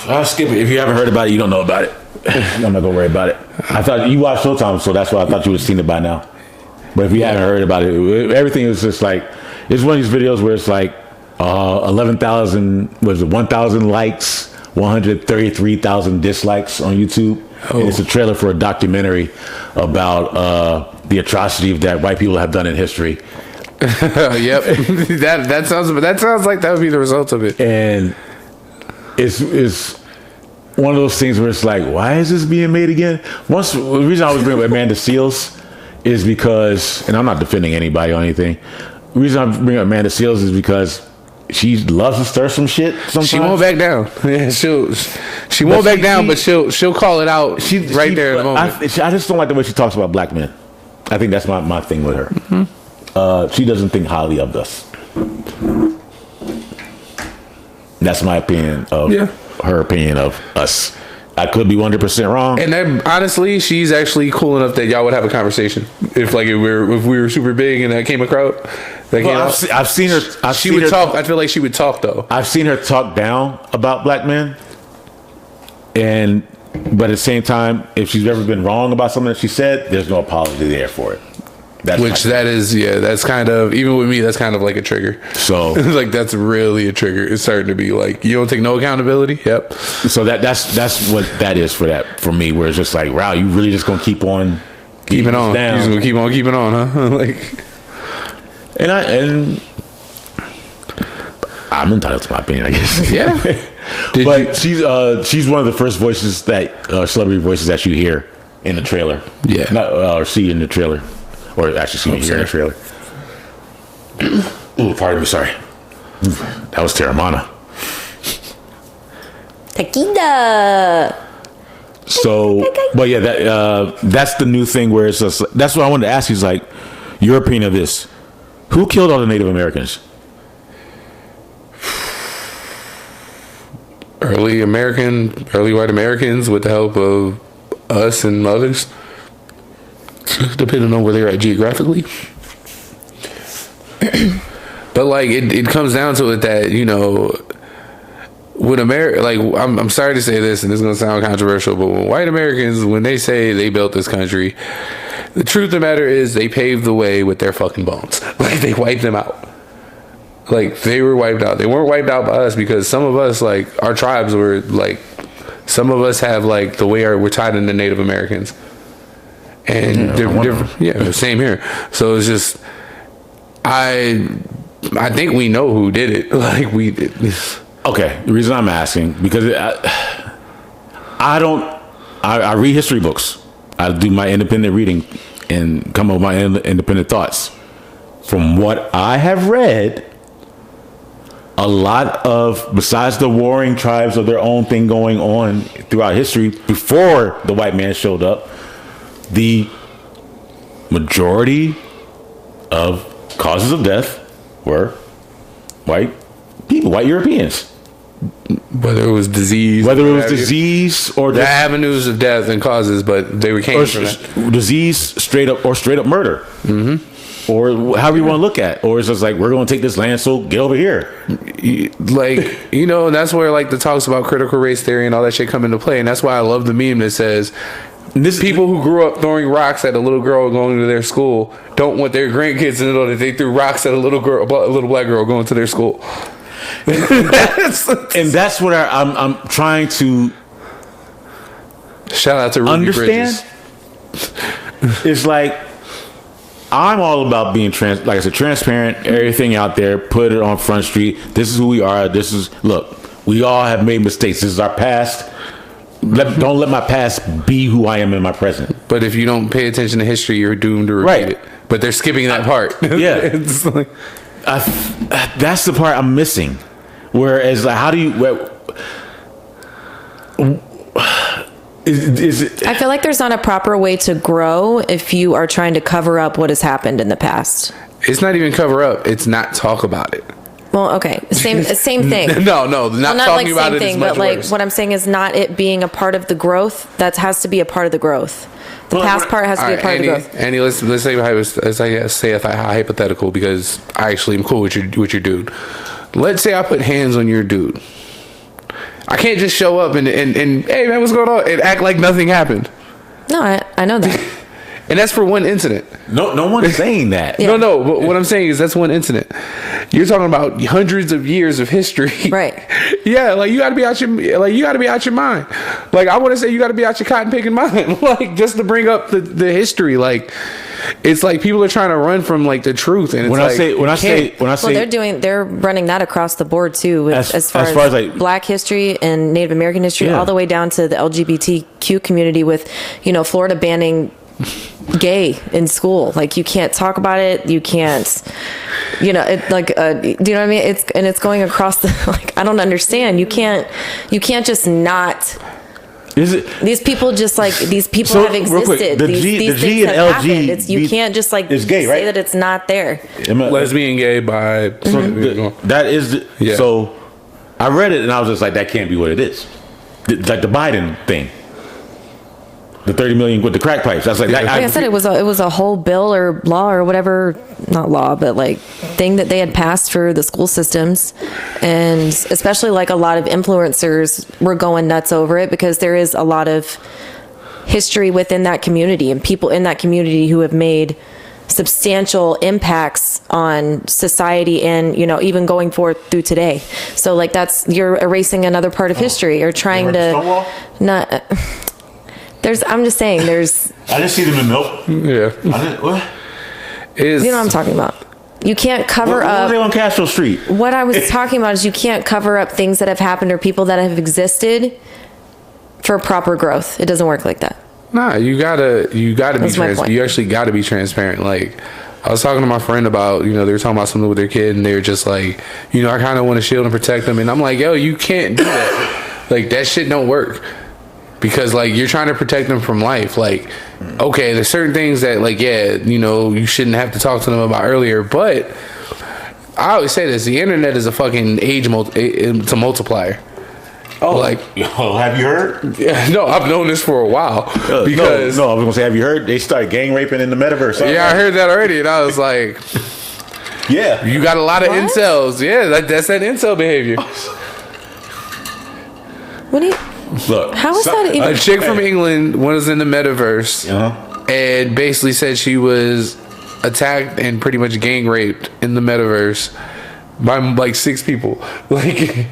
I'll skip it. If you haven't heard about it, you don't know about it. I'm not gonna worry about it. I thought you watched Showtime, so that's why I thought you would have seen it by now. But if you haven't heard about it, everything is just like, it's one of these videos where it's like 11,000, was it 1,000 likes, 133,000 dislikes on YouTube. And it's a trailer for a documentary about the atrocity that white people have done in history. Yep. that sounds like that would be the result of it. And it's one of those things where it's like, why is this being made again? The reason I was bringing up Amanda Seales is because, and I'm not defending anybody or anything, the reason I'm bringing up Amanda Seales is because she loves to stir some shit sometimes. She won't back down. Yeah, she won't back down, but she'll call it out there in the moment. I just don't like the way she talks about black men. I think that's my thing with her. Mm-hmm. She doesn't think highly of us. That's my opinion of her opinion of us. I could be 100% wrong. And then honestly, she's actually cool enough that y'all would have a conversation. If we were super big and that came across. I've seen her. She would talk. I feel like she would talk though. I've seen her talk down about black men, but at the same time, if she's ever been wrong about something that she said, there's no apology there for it. That's kind of, even with me, that's kind of like a trigger. So like, that's really a trigger. It's starting to be like, you don't take no accountability. Yep. So that's what that is for me, where it's just like, wow, you really just gonna keep on keeping on down. You're just gonna keep on keeping on, huh? Like, and I'm entitled to my opinion, I guess. Yeah. But she's one of the first voices celebrity voices that you hear in the trailer. Yeah. Or see in the trailer. Or actually, hear in the trailer. Ooh, pardon me, sorry. That was Terramana. Tequila. So, but yeah, that's the new thing where it's just, that's what I wanted to ask you, is like, your opinion of this. Who killed all the Native Americans? Early white Americans with the help of us and others. Depending on where they're at geographically. But like, it comes down to it that, you know, when I'm sorry to say this, and this is going to sound controversial, but when white Americans, when they say they built this country, the truth of the matter is they paved the way with their fucking bones. Like, they wiped them out. Like, they were wiped out. They weren't wiped out by us, because some of us, like, our tribes were like, some of us have like the way we're tied into Native Americans. And they're same here. So it's just, I think we know who did it. Like, we did. Okay, the reason I'm asking, because I read history books. I do my independent reading and come up with my independent thoughts. From what I have read, a lot of, besides the warring tribes of their own thing going on throughout history before the white man showed up, the majority of causes of death were white people, white Europeans. Whether it was disease, or the avenues of death and causes, but they came from that. Disease, straight up murder, or however you want to look at it. Or it's just like, we're going to take this land, so get over here. Like, you know, that's where like the talks about critical race theory and all that shit come into play, and that's why I love the meme that says, people who grew up throwing rocks at a little girl going to their school don't want their grandkids to know that they threw rocks at a little black girl going to their school. And that's what I'm trying to shout out to Ruby understand. Bridges. It's like, I'm all about being like I said, transparent. Everything out there, put it on Front Street. This is who we are. Look. We all have made mistakes. This is our past. Don't let my past be who I am in my present. But if you don't pay attention to history, you're doomed to repeat it. But they're skipping that part. Yeah, it's like, that's the part I'm missing. Whereas, like, how do you? Is it? I feel like there's not a proper way to grow if you are trying to cover up what has happened in the past. it's not even cover up. It's not talk about it. Well, okay, same thing. No, not talking like about same it thing, is much but like worse. what I'm saying is not it being a part of the growth. That has to be a part of the growth. The past part has to be a part of the growth. Andy, let's say a hypothetical, because I actually am cool with your dude. Let's say I put hands on your dude. I can't just show up and hey man, what's going on, and act like nothing happened. No, I know that. And that's for one incident. No one's saying that. Yeah. No. But what I'm saying is that's one incident. You're talking about hundreds of years of history, Right? Yeah, like you got to be out your mind. Like I want to say you got to be out your cotton picking mind, like just to bring up the history. Like it's like people are trying to run from like the truth. And it's When I say, Well, they're running that across the board too, with, as far as like Black history and Native American history, Yeah. all the way down to the LGBTQ community, with Florida banning gay in school. Like you can't talk about it. You can't, it like, do you know what I mean? It's going across the, like, I don't understand. You can't just not. is it? These people just like these people So, have real quick, existed. the These G things and have LG happened. You can't just like is gay, say right? that it's not there. lesbian, gay, bi. That is Yeah. So I read it and I was just like, that can't be what it is. Like the Biden thing, the 30 million with the crack pipes. That's like that. Like I said, it was a whole bill or law or whatever, not law, but like thing that they had passed for the school systems, and especially like a lot of influencers were going nuts over it, because there is a lot of history within that community and people in that community who have made substantial impacts on society and even going forth through today. So like you're erasing another part of history or trying to not. I'm just saying there's. I just see them in milk. Yeah. What? You know what I'm talking about. You can't cover What up. were they on Castro Street? What I was talking about is you can't cover up things that have happened or people that have existed for proper growth. It doesn't work like that. Nah, you gotta be That's my transparent. point. You actually gotta be transparent. Like, I was talking to my friend about, they were talking about something with their kid, and they were just like, I kind of want to shield and protect them, and I'm like, yo, you can't do that. Like, that shit don't work, because like you're trying to protect them from life. Like, okay, there's certain things that like, you shouldn't have to talk to them about earlier, but I always say this: the internet is a fucking it's a multiplier. Oh, Like, have you heard? yeah, no, I've known this for a while because no, I was gonna say, have you heard? They started gang raping in the metaverse. yeah, I heard that already, and I was like, Yeah, you got a lot of What? incels. Yeah, that's that incel behavior. What do you? look. How is that even? A chick from England was in the metaverse and basically said she was attacked and pretty much gang raped in the metaverse by like 6 people. Like,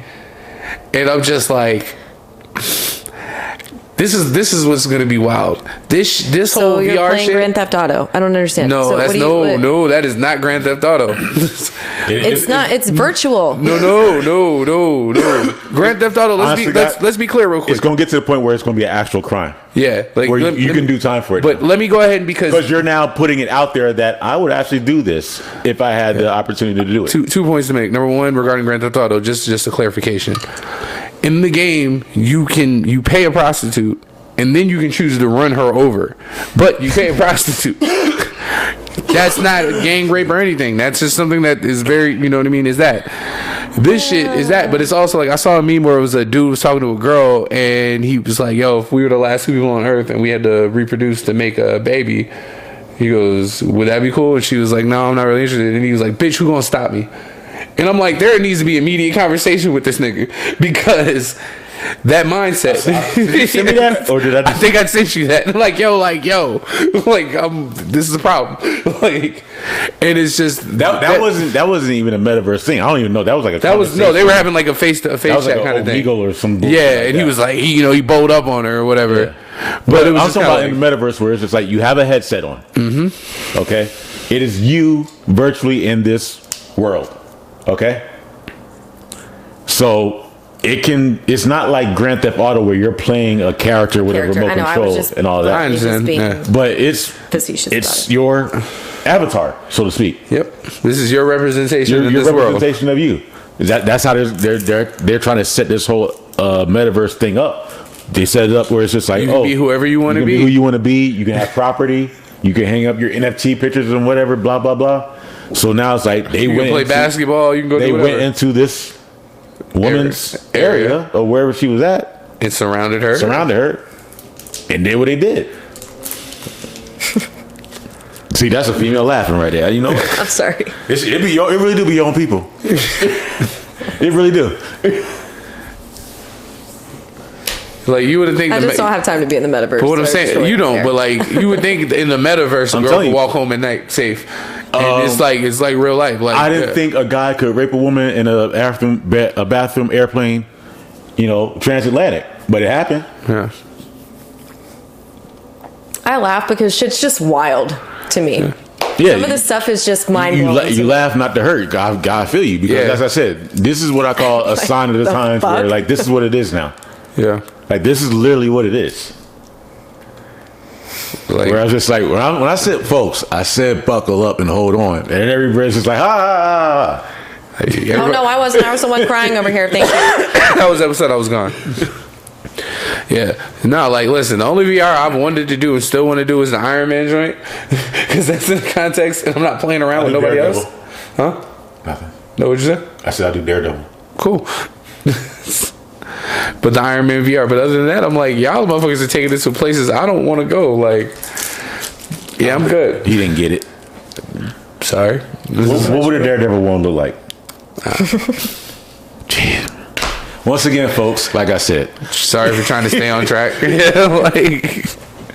and I'm just like, this is what's gonna be wild. This So whole you're VR playing shit. Grand Theft Auto. I don't understand. No, So that's what do you- what- no, that is not Grand Theft Auto. It's not. It's virtual. No. Grand Theft Auto. Honestly, Let's be clear real quick. It's gonna get to the point where it's gonna be an actual crime, Yeah, like where you can do time for it. But let me go ahead because you're now putting it out there that I would actually do this if I had the opportunity to do it. two points to make. Number one, regarding Grand Theft Auto, just a clarification. In the game, you pay a prostitute, and then you can choose to run her over, but you pay a prostitute. That's not gang rape or anything. That's just something that is very, you know what I mean, is that. This shit is that, but it's also like, I saw a meme where it was a dude was talking to a girl, and he was like, yo, if we were the last 2 people on Earth and we had to reproduce to make a baby, he goes, would that be cool? And she was like, no, I'm not really interested. And he was like, bitch, who gonna stop me? And I'm like, there needs to be immediate conversation with this nigga, because that mindset. Did you send me that, or did I? I think I sent you that. Like, yo, this is a problem. Like, and it's just That wasn't even a metaverse thing. I don't even know. That was like a that was no. They were having like a face to face that was chat like kind of thing. Omegle or some bullshit Yeah, like and he that. was like, he bowled up on her or whatever. Yeah. But it was I'm just talking kinda about in the metaverse where it's just like you have a headset on. Mm-hmm. Okay. It is you virtually in this world. Okay? So it's not like Grand Theft Auto where you're playing a character with a remote control and all that. I understand. But it's facetious. It's your avatar, so to speak. Yep. This is your representation in your this representation world. of you. That's how they're trying to set this whole metaverse thing up. They set it up where it's just like, you can be whoever you want to be. Who you want to be. You can have property. You can hang up your NFT pictures and whatever. Blah blah blah. So now it's like you can play basketball. You can go. They do whatever. went into this woman's area or wherever she was at. It surrounded her. And did what they did. See, that's a female laughing right there. You know what? I'm sorry. It really do be your own people. It really do. Like you would think. I just don't have time to be in the metaverse. But what I'm saying, you don't. But like you would think in the metaverse, a girl could walk home at night safe. And it's like real life. Like I didn't think a guy could rape a woman in a bathroom airplane, transatlantic, but it happened. Yeah. I laugh because shit's just wild to me. Yeah. Some of this stuff is just mind-blowing. You laugh not to hurt. God feel you because, as I said, this is what I call a sign of the times where like this is what it is now. Yeah. Like this is literally what it is. Like, where I was just like, when I said, folks, I said buckle up and hold on. And everybody's just like, ah. Oh, no, I wasn't. I was the one crying over here. Thank you. That was the episode I was gone. Yeah. No, like, listen, the only VR I've wanted to do and still want to do is the Iron Man joint. Because that's in the context, and I'm not playing around with nobody else. Huh? Nothing. No, what'd you say? I said I do Daredevil. Cool. But the Iron Man VR. But other than that, I'm like, y'all motherfuckers are taking this to places I don't want to go. Like, yeah, I'm good. He didn't get it. Sorry. What would a Daredevil one look like? Jeez. Once again, folks, like I said. Sorry for trying to stay on track. Yeah, like.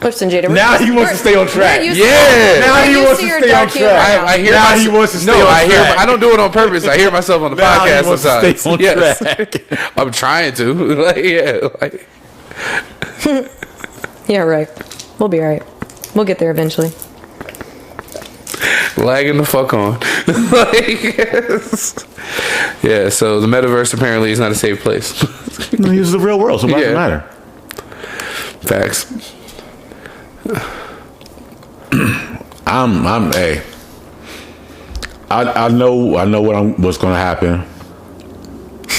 Listen, Jada. Now he wants to stay on track. Yeah. Now he wants to stay on track. I hear now he wants to stay on track. I don't do it on purpose. I hear myself on the podcast sometimes. Stay on track. I'm trying to. Like, yeah. Like. Yeah, right. We'll be all right. We'll get there eventually. Lagging the fuck on. Like, yeah, so the metaverse apparently is not a safe place. No, this is the real world, so why does it matter? Facts. I know what's gonna happen.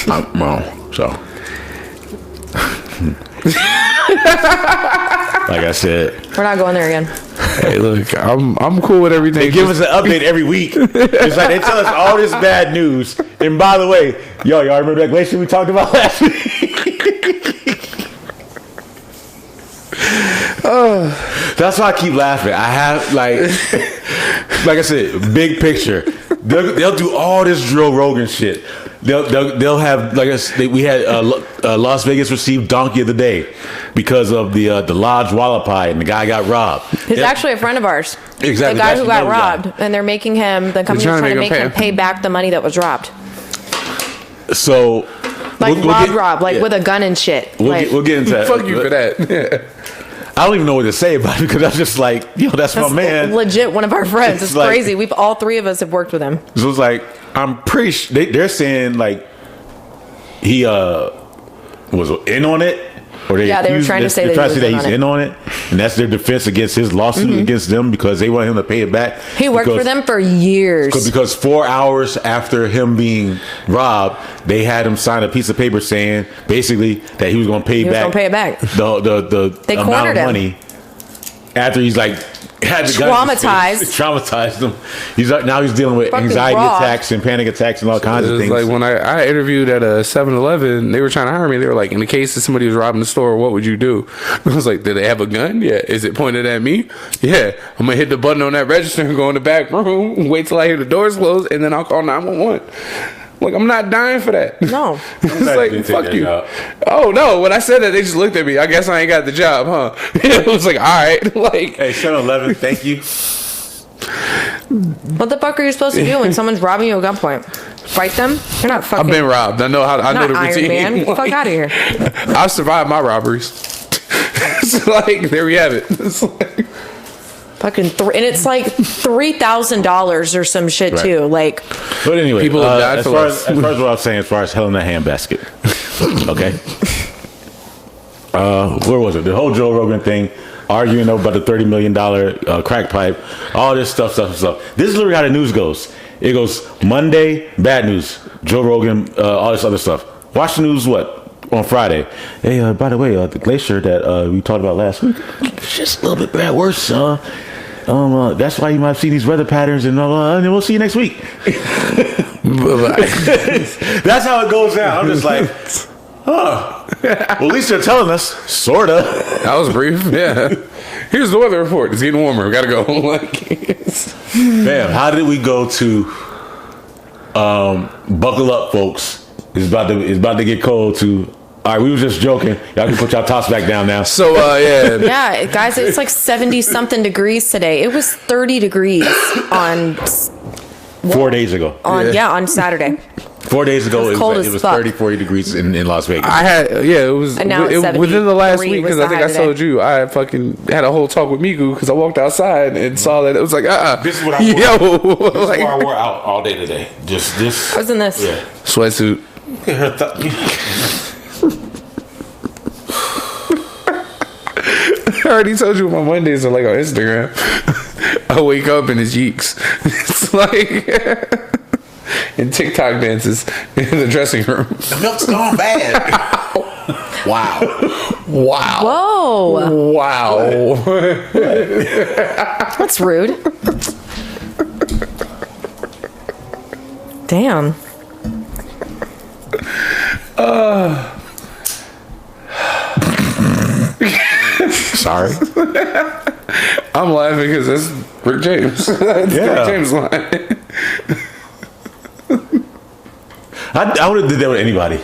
I'm wrong, so like I said, we're not going there again. Hey, look, I'm cool with everything. They give us an update every week. It's like they tell us all this bad news. And by the way, y'all remember that glacier we talked about last week? That's why I keep laughing. I have like I said, big picture. They'll do all this Joe Rogan shit. They'll have like we had Las Vegas received Donkey of the Day because of the Lodge Wallapai and the guy got robbed. He's actually a friend of ours. Exactly. The guy who got robbed, and they're making him. The company's trying to make him pay back the money that was robbed. So. Like rob, with a gun and shit. We'll get into that. Fuck you for that. Yeah. I don't even know what to say about it because I'm just like, that's my man. Legit, one of our friends. It's like, crazy. All three of us have worked with him. So it's like, I'm pretty sure they're saying like he was in on it. Or they were trying to say that he's in on it, and that's their defense against his lawsuit against them because they want him to pay it back. He worked for them for years. Because 4 hours after him being robbed, they had him sign a piece of paper saying basically that he was going to pay back. The amount of money after he's like had the traumatized him. Now he's dealing with anxiety attacks and panic attacks and all kinds of things. Like when I interviewed at a 7-Eleven, they were trying to hire me. They were like, in the case that somebody was robbing the store, what would you do? I was like, do they have a gun? Yeah. Is it pointed at me? Yeah. I'm gonna hit the button on that register and go in the back room, wait till I hear the doors close, and then I'll call 911. Like, I'm not dying for that. No. It's like, fuck you. Oh, no. When I said that, they just looked at me. I guess I ain't got the job, huh? It was like, all right. Like, hey, 7-Eleven, thank you. What the fuck are you supposed to do when someone's robbing you at gunpoint? Fight them? You're not fucking... I've been robbed. I know the routine. Iron Man. Fuck out of here. I've survived my robberies. It's like, there we have it. It's like... Fucking and it's like $3,000 or some shit Right. too. Like, But anyway, People have died as for far less. as what I was saying, as far as Hell in a Handbasket. Okay. Where was it? The whole Joe Rogan thing, arguing about the $30 million crack pipe, all this stuff. This is literally how the news goes. It goes Monday, bad news. Joe Rogan, all this other stuff. Watch the news, on Friday. Hey, by the way, the glacier that we talked about last week, it's just a little bit bad, worse. That's why you might see these weather patterns, and then we'll see you next week. That's how it goes down. I'm just like, well, at least they're telling us, sorta. That was brief. Yeah. Here's the weather report. It's getting warmer. We gotta go. Bam, how did we go to buckle up, folks? It's about to get cold to. All right, we was just joking. Y'all can put y'all tops back down now. So yeah. yeah, guys, it's like 70 something degrees today. It was 30 degrees on 4 days ago. on Saturday. 4 days ago, It's cold it as was fuck. 30, 40 degrees in Las Vegas. It was And now it's within the last 73 week, because was I the think high I told today. you I fucking had a whole talk with Migu because I walked outside and saw that it was like This is what I wore. yo This is like, what I wore out all day today. Just this. I was in this. Yeah. sweatsuit. I already told you what my Mondays are like on Instagram. I wake up and it's yeeks. It's like and TikTok dances in the dressing room. The milk's gone bad. Wow. Wow. Whoa, Wow. that's rude. Damn. Sorry. I'm laughing because that's Rick James. That's Yeah. Rick James line. I would have did that with anybody.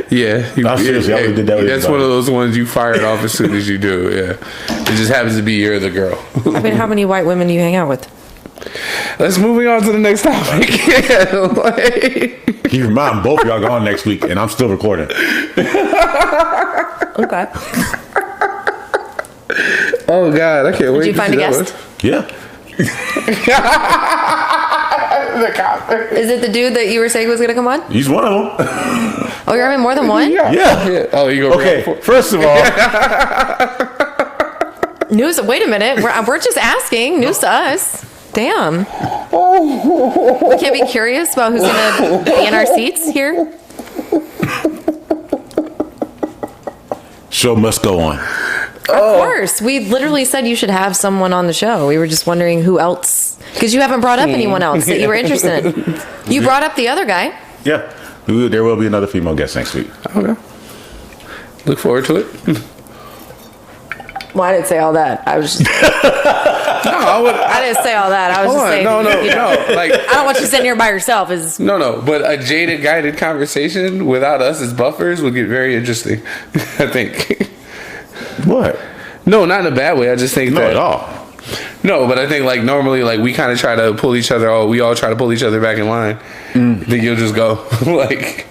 Yeah. Seriously, I would've did that with That's anybody. one of those ones you fired off as soon as you do. Yeah. It just happens to be you're the girl. I mean, how many white women do you hang out with? Let's moving on to the next topic. Yeah, like, Keep in mind, both of y'all gone next week, and I'm still recording. Okay. oh God, I can't wait. Did you to find see a that guest? Yeah. Is it the dude that you were saying was gonna come on? He's one of them. Oh, you're having more than one? Yeah. Yeah. Oh, you go. Okay, first of all, News. Wait a minute. We're just asking. News to us. Damn. We can't be curious about who's gonna be in our seats here. show must go on. Of course. We literally said you should have someone on the show. We were just wondering who else, because you haven't brought up anyone else that you were interested in. You brought up the other guy. Yeah, there will be another female guest next week. Okay. Look forward to it. Well, I didn't say all that. I was just, I didn't say all that. I was just saying. No. Like, I don't want you sitting here by yourself. no. But a Jada guided conversation without us as buffers would get very interesting. I think. What? No, not in a bad way. I just think No, that at all. No, but I think like normally like we kind of try to pull each other. We all try to pull each other back in line. I think you'll just go like.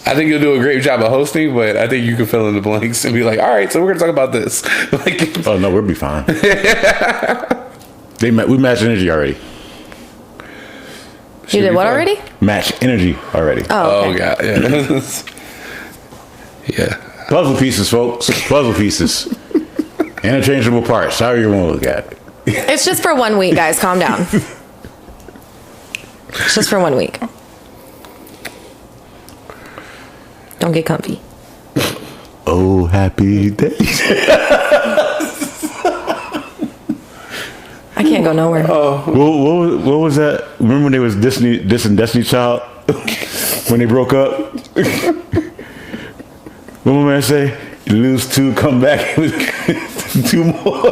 I think you'll do a great job of hosting, but I think you can fill in the blanks and be like, all right, so we're gonna talk about this. Like, Oh no, we'll be fine. We matched energy already. You did be what fun. already? Match energy already. Oh, oh okay. god, yeah, yeah. Puzzle pieces, folks. Puzzle pieces. Interchangeable parts. However you want to look at it. It's just for 1 week, guys. Calm down. It's just for 1 week. Don't get comfy. Oh, happy days. I can't go nowhere. What was that? Remember when they was dissing Destiny Child when they broke up? What my man say? You lose two, come back with two more.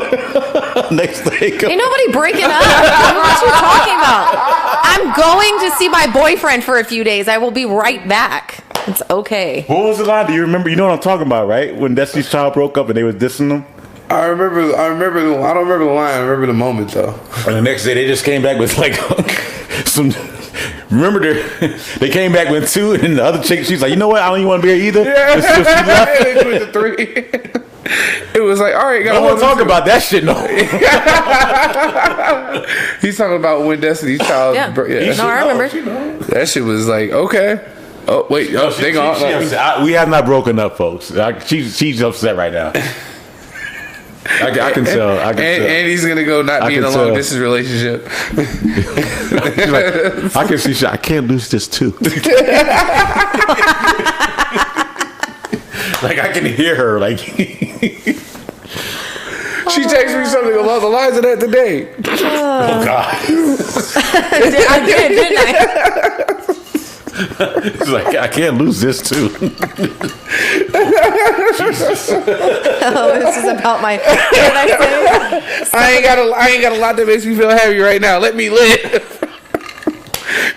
Next thing. Ain't nobody breaking up. I don't know what you're talking about. I'm going to see my boyfriend for a few days. I will be right back. It's okay. What was the line? Do you remember? You know what I'm talking about, right? When Destiny's Child broke up and they was dissing them. I remember. I don't remember the line. I remember the moment though. And the next day they just came back with like some. Remember they came back with two, and the other chick she's like, you know what? I don't even want to be here either. Yeah, So she left. they do it to three. It was like, all right, I don't want to talk about that shit. No. He's talking about when Destiny's Child. Yeah. No, I remember. That shit was like, okay. Oh wait, they gone. We have not broken up, folks. She's upset right now. I can tell. And he's gonna go not be in a long distance relationship. Like, I can see. I can't lose this too. Like I can hear her. Like she texted me something along the lines of that today. Oh God. I did, didn't I? It's like I can't lose this too. Oh, this is about my. What did I say? I ain't got a lot that makes me feel happy right now. Let me live.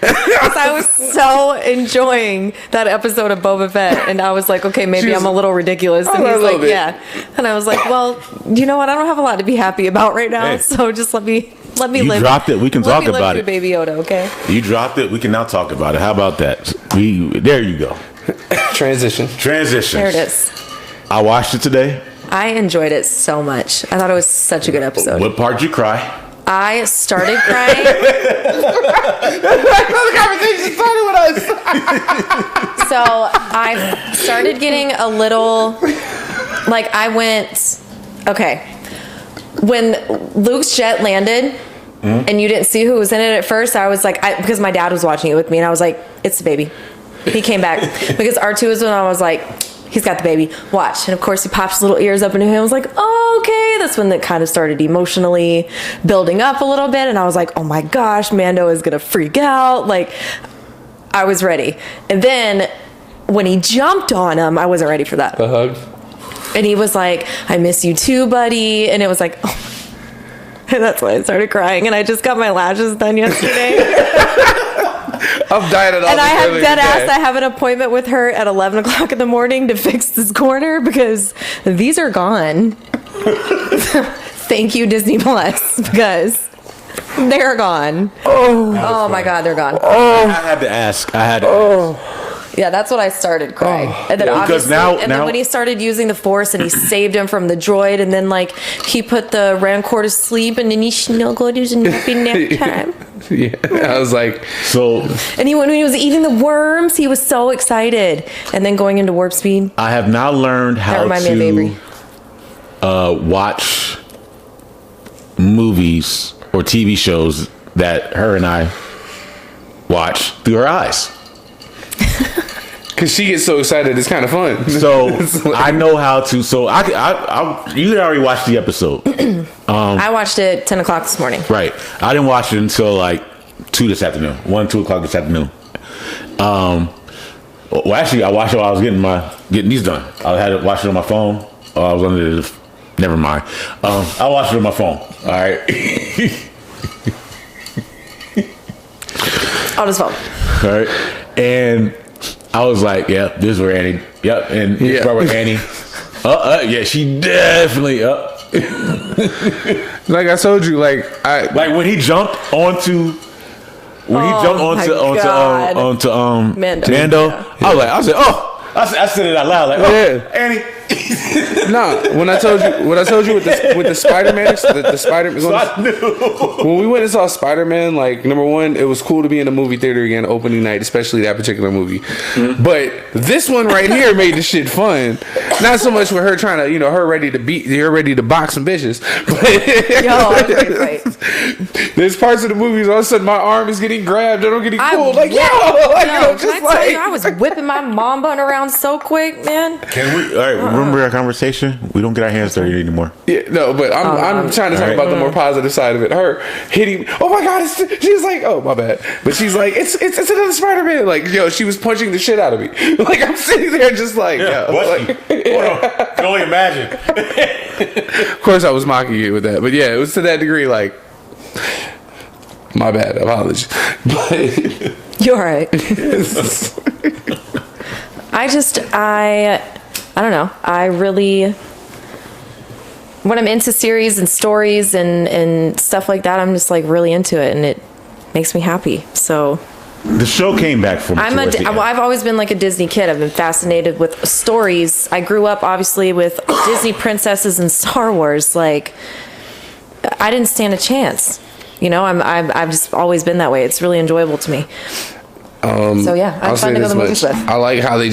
Because I was so enjoying that episode of Boba Fett, and I was like, okay, maybe I'm a little ridiculous. And he's like, yeah. And I was like, well, you know what? I don't have a lot to be happy about right now, so just let me live. You dropped it. We can talk about it. Baby Yoda, okay? You dropped it. We can now talk about it. How about that? There you go. Transition. There it is. I watched it today. I enjoyed it so much. I thought it was such a good episode. What part did you cry? I started crying. The conversation started with us. So I started getting a little, like I went, okay. When Luke's jet landed and you didn't see who was in it at first, I was like, because my dad was watching it with me, and I was like, it's the baby. He came back. Because R2 was when I was like, he's got the baby. Watch. And of course he pops his little ears up into him. I was like, oh, okay. That's when it kind of started emotionally building up a little bit. And I was like, oh my gosh, Mando is going to freak out. Like, I was ready. And then when he jumped on him, I wasn't ready for that. The hug. And he was like, I miss you too, buddy. And it was like, oh. And that's why I started crying. And I just got my lashes done yesterday. I'm dying at all. And I have dead ass. I have an appointment with her at 11 o'clock in the morning to fix this corner because these are gone. Thank you, Disney Plus, because they're gone. Oh my God, they're gone. I had to ask. Yeah, that's what I started crying. And then obviously, then when he started using the Force and he saved him from the droid, and then like he put the Rancor to sleep, and then he snuggled his nappy nap time. Yeah, I was like, so. And when he was eating the worms, he was so excited. And then going into warp speed. I have now learned how to watch movies or TV shows that her and I watch through her eyes. Because she gets so excited, it's kind of fun. So I know how to. So you had already watched the episode. I watched it 10 o'clock this morning. Right. I didn't watch it until like 2 o'clock this afternoon. Well, actually, I watched it while I was getting these done. I had to watch it on my phone. I was under the. Never mind. I watched it on my phone. All right. On his phone. All right. And I was like, yeah, this is where Annie. Yep. And this is where Annie. Yeah, she definitely like I told you, like when he jumped onto Mando. I said, I said it out loud, like, Annie. No, when I told you with the Spider-Man, the Spider-Man. So I knew. When we went and saw Spider-Man, like, number one, it was cool to be in a movie theater again, opening night, especially that particular movie. Mm-hmm. But this one right here made the shit fun. Not so much with her trying to, her ready to box some bitches. But there's parts of the movies, all of a sudden my arm is getting grabbed and I'm getting pulled. Like, I was whipping my mom bun around so quick, man. Can we? All right, remember our conversation? We don't get our hands dirty anymore. Yeah, no, but I'm trying to talk about the more positive side of it. Her hitting. Oh my God! She's like, oh my bad, but she's like, it's another Spider-Man. Like, she was punching the shit out of me. Like, I'm sitting there just like, can only imagine. Of course, I was mocking you with that, but yeah, it was to that degree. Like, my bad, apologies. But you're all right. I don't know. I really, when I'm into series and stories and stuff like that, I'm just like really into it, and it makes me happy. So The show came back for me. I've always been like a Disney kid. I've been fascinated with stories. I grew up obviously with Disney princesses and Star Wars. Like, I didn't stand a chance. You know, I've just always been that way. It's really enjoyable to me. So yeah, I'm fun to go to the movies with. I like how they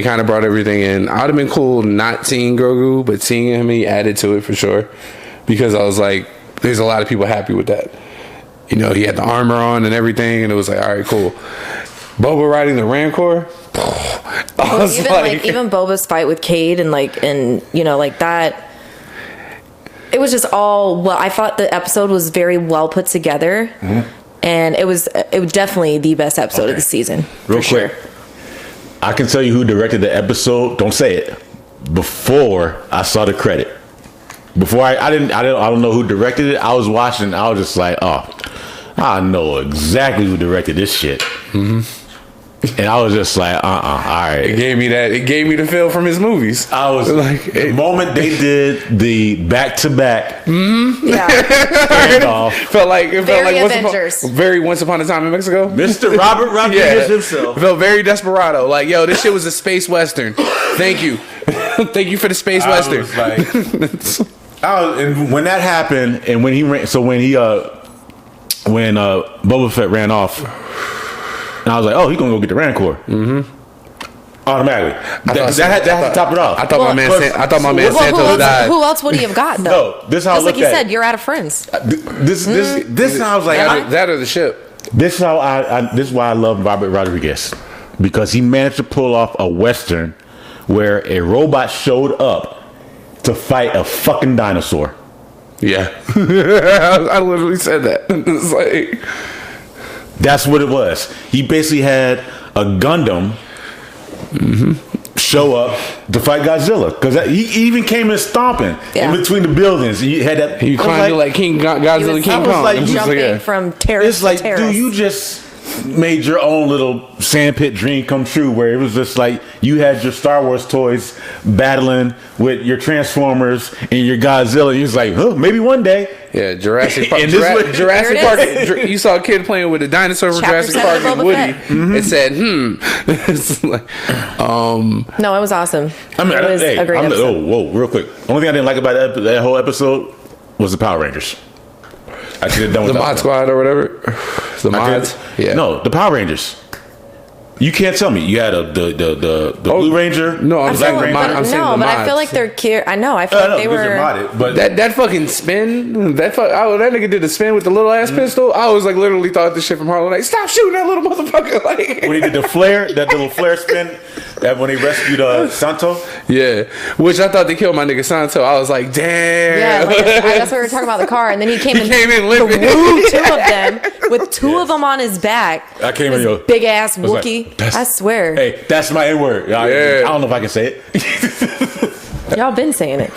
kind of brought everything in. I'd have been cool not seeing Grogu, but seeing him, he added to it for sure. Because I was like, there's a lot of people happy with that. You know, he had the armor on and everything, and it was like, all right, cool. Boba riding the Rancor. Even Boba's fight with Cade and you know, like that. It was just all well. I thought the episode was very well put together, and it was definitely the best episode of the season. Real quick, sure. I can tell you who directed the episode. Don't say it. Before I saw the credit, before I don't know who directed it. I was watching. I was just like, oh, I know exactly who directed this shit. Mm-hmm. And I was just like, all right. It gave me the feel from his movies. I was like, the moment they did the back-to-back, felt like Avengers. Once Upon a Time in Mexico. Mr. Robert Rodriguez himself. Felt very Desperado. Like, yo, this shit was a space western. Thank you. Thank you for the space western. Was like, and when that happened, and when Boba Fett ran off, and I was like, oh, he's going to go get the Rancor. Mm-hmm. Automatically. That had to top it off. I thought my man Santos died. Who else would he have gotten, though? No, this is how I looked like you said, you're out of friends. This is how I was like... That or the ship. This is how this is why I love Robert Rodriguez. Because he managed to pull off a Western where a robot showed up to fight a fucking dinosaur. Yeah. I literally said that. It's like... That's what it was. He basically had a Gundam show up to fight Godzilla because he even came in stomping in between the buildings. He had that. He climbed like King Godzilla, King Kong. Like jumping from terrace to terrace. Dude, you just made your own little sandpit dream come true where it was just like you had your Star Wars toys battling with your Transformers and your Godzilla. You was like, maybe one day. Yeah, Jurassic Park. Jurassic Park. You saw a kid playing with a dinosaur from Jurassic Park and Woody. It said, It's like, no, it was awesome. I mean, it was a great episode. Whoa, real quick. Only thing I didn't like about that whole episode was the Power Rangers. I should have done with the Mod Squad or whatever. The mods. Yeah. No, the Power Rangers. You can't tell me you had the Blue Ranger. No, I'm saying the mods. I feel like they're cute. I know. I feel like they were modded, but that fucking spin. That nigga did the spin with the little ass pistol. I was like literally thought this shit from Harlem. Like, stop shooting that little motherfucker. Like when he did the flare, that little flare spin. That when he rescued Santo. Yeah, which I thought they killed my nigga Santo. I was like, damn. Yeah, that's what we were talking about the car, and then he came in limping. Two of them with two of them on his back. I came in big ass Wookiee. Like, I swear. Hey, that's my N word. I don't know if I can say it. Y'all been saying it.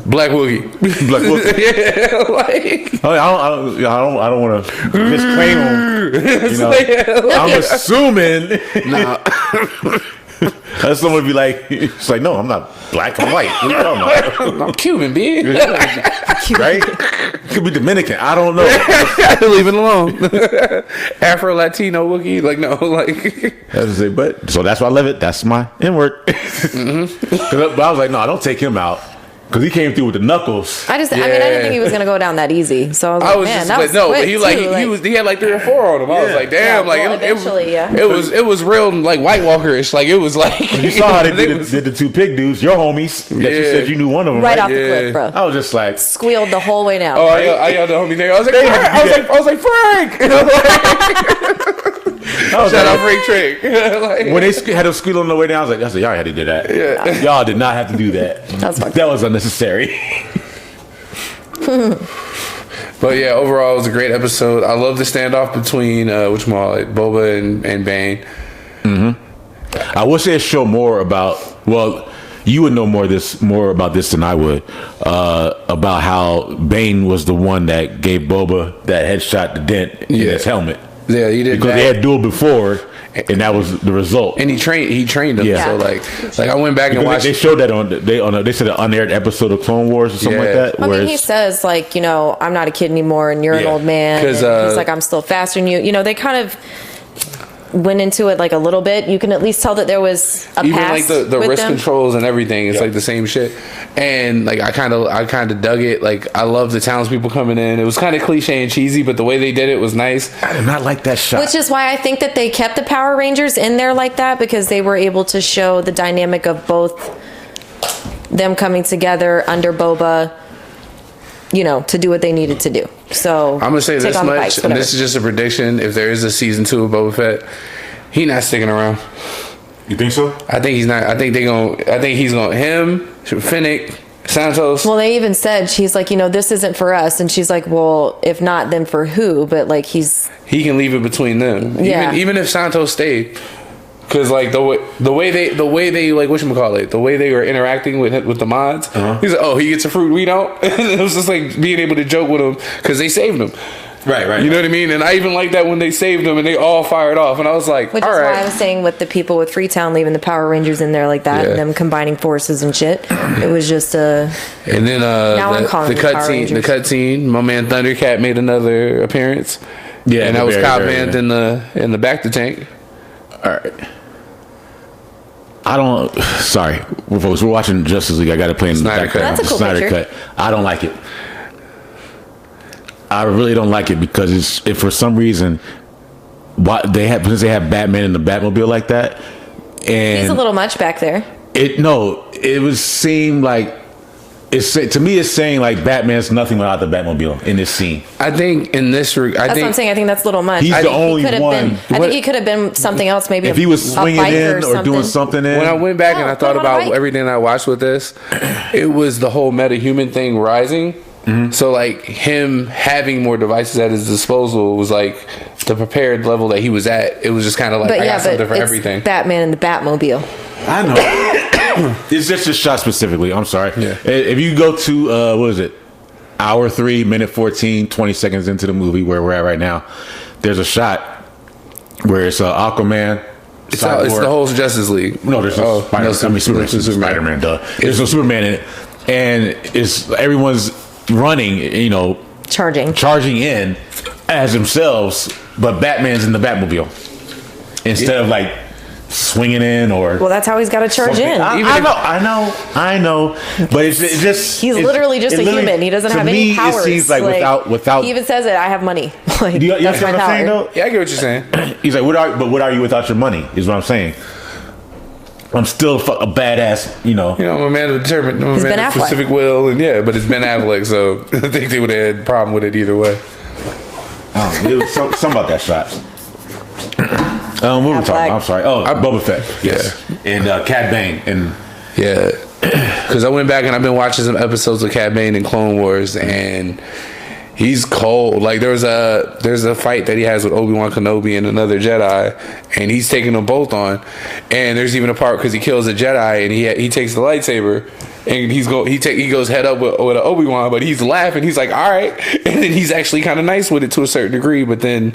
Black Wookiee. Black Wookiee. Yeah, like. I don't want to misclaim him. You know, I'm assuming. Nah. That's someone would be like, it's like, no, I'm not black, I'm white. What are you talking about? I'm Cuban, B. Right? Could be Dominican. I don't know. Leave it alone. Afro Latino Wookiee, like no, like. That's it. But so that's why I love it. That's my N word. But I was like, no, I don't take him out. Because he came through with the knuckles. I didn't think he was gonna go down that easy. So I was like, but he had like 3 or 4 on him. I was like, damn, it was real like White Walker-ish. Like it was like you saw how they did the 2 pig dudes, your homies. That you said you knew one of them. Right off the cliff, bro. I was just like squealed the whole way down. Oh, I yelled the homie name. I was like Frank. Shout out Frank Trick. When they had him squeal on the way down, I was like, y'all had to do that. Yeah. Y'all did not have to do that. That was unnecessary. But yeah, overall it was a great episode. I love the standoff between Boba and Bane. Mm-hmm. I wish they'd show more about. Well, you would know more about this than I would. About how Bane was the one that gave Boba that headshot, the dent in his helmet. Yeah, he did because they had dueled before, and that was the result. And he trained them. Yeah. So like I went back and watched. They showed that they said an unaired episode of Clone Wars or something like that. I mean, he says like, I'm not a kid anymore, and you're an old man. Because he's like, I'm still faster than you. They kind of went into it like a little bit. You can at least tell that there was a even past like the with wrist them. controls and everything. It's like the same shit. And like I kind of dug it. Like I love the townspeople coming in. It was kind of cliche and cheesy, but the way they did it was nice. I did not like that shot. Which is why I think that they kept the Power Rangers in there like that, because they were able to show the dynamic of both them coming together under Boba, to do what they needed to do. So I'm gonna say this much, bikes, and this is just a prediction. If there is a season 2 of Boba Fett, he not sticking around. You think so? I think he's not. I think he's going him, Finnick, Santos. Well, they even said, she's like, this isn't for us, and she's like, well, if not, then for who? But like he can leave it between them. Yeah. Even if Santos stayed. Because like the way they like whatchamacallit, the way they were interacting with the mods, he's like, oh, he gets a fruit, we don't. And it was just like being able to joke with him because they saved him. Right. You know what I mean? And I even like that when they saved him and they all fired off, and I was like, which all is right. why I was saying with the people with Freetown leaving the Power Rangers in there like that, and them combining forces and shit. It was just a. And then now I'm calling the cutscene. My man Thundercat made another appearance. Yeah, and that was Cobb Vanth in the back to tank. All right. Sorry, folks. We're watching Justice League. I got to play in the background. That's a cool Snyder picture. Cut. I don't like it. I really don't like it because if for some reason, since they have Batman in the Batmobile like that, and he's a little much back there. It seemed like to me it's saying like Batman's nothing without the Batmobile in this scene. I think in this, That's what I'm saying. I think that's a little much. He's the only one. I think he could have been something else. Maybe if he was swinging in or doing something in. When I went back and I thought about everything I watched with this, it was the whole metahuman thing rising. Mm-hmm. So like him having more devices at his disposal was like the prepared level that he was at. It was just kind of like I got something for everything. Batman in the Batmobile. I know. It's just a shot specifically. I'm sorry. Yeah. If you go to what is it? Hour 3, minute 14, 20 seconds into the movie where we're at right now, there's a shot where it's Aquaman. It's the whole Justice League. No, there's no Spider-Man. Duh. There's no Superman in it, and it's everyone's running. Charging in as themselves, but Batman's in the Batmobile instead of like swinging in or. Well, that's how he's got to charge in. I know, but it's just he's literally just a human. He doesn't have any powers. It seems like without. He even says it. I have money. Like, you that's my power. saying, though? Yeah, I get what you're saying. He's like, what are you without your money? Is what I'm saying. I'm still a badass, I'm a man of determined, I'm a man of specific will, and but it's Ben Affleck, so I think they would have had a problem with it either way. It was something about that shot. What were we talking? I'm sorry. Boba Fett. Yes. And Cad Bane and because I went back and I've been watching some episodes of Cad Bane and Clone Wars, and he's cold. Like there's a fight that he has with Obi-Wan Kenobi and another Jedi, and he's taking them both on. And there's even a part because he kills a Jedi and he takes the lightsaber and he goes head up with an Obi-Wan, but he's laughing. He's like, all right, and then he's actually kind of nice with it to a certain degree, but then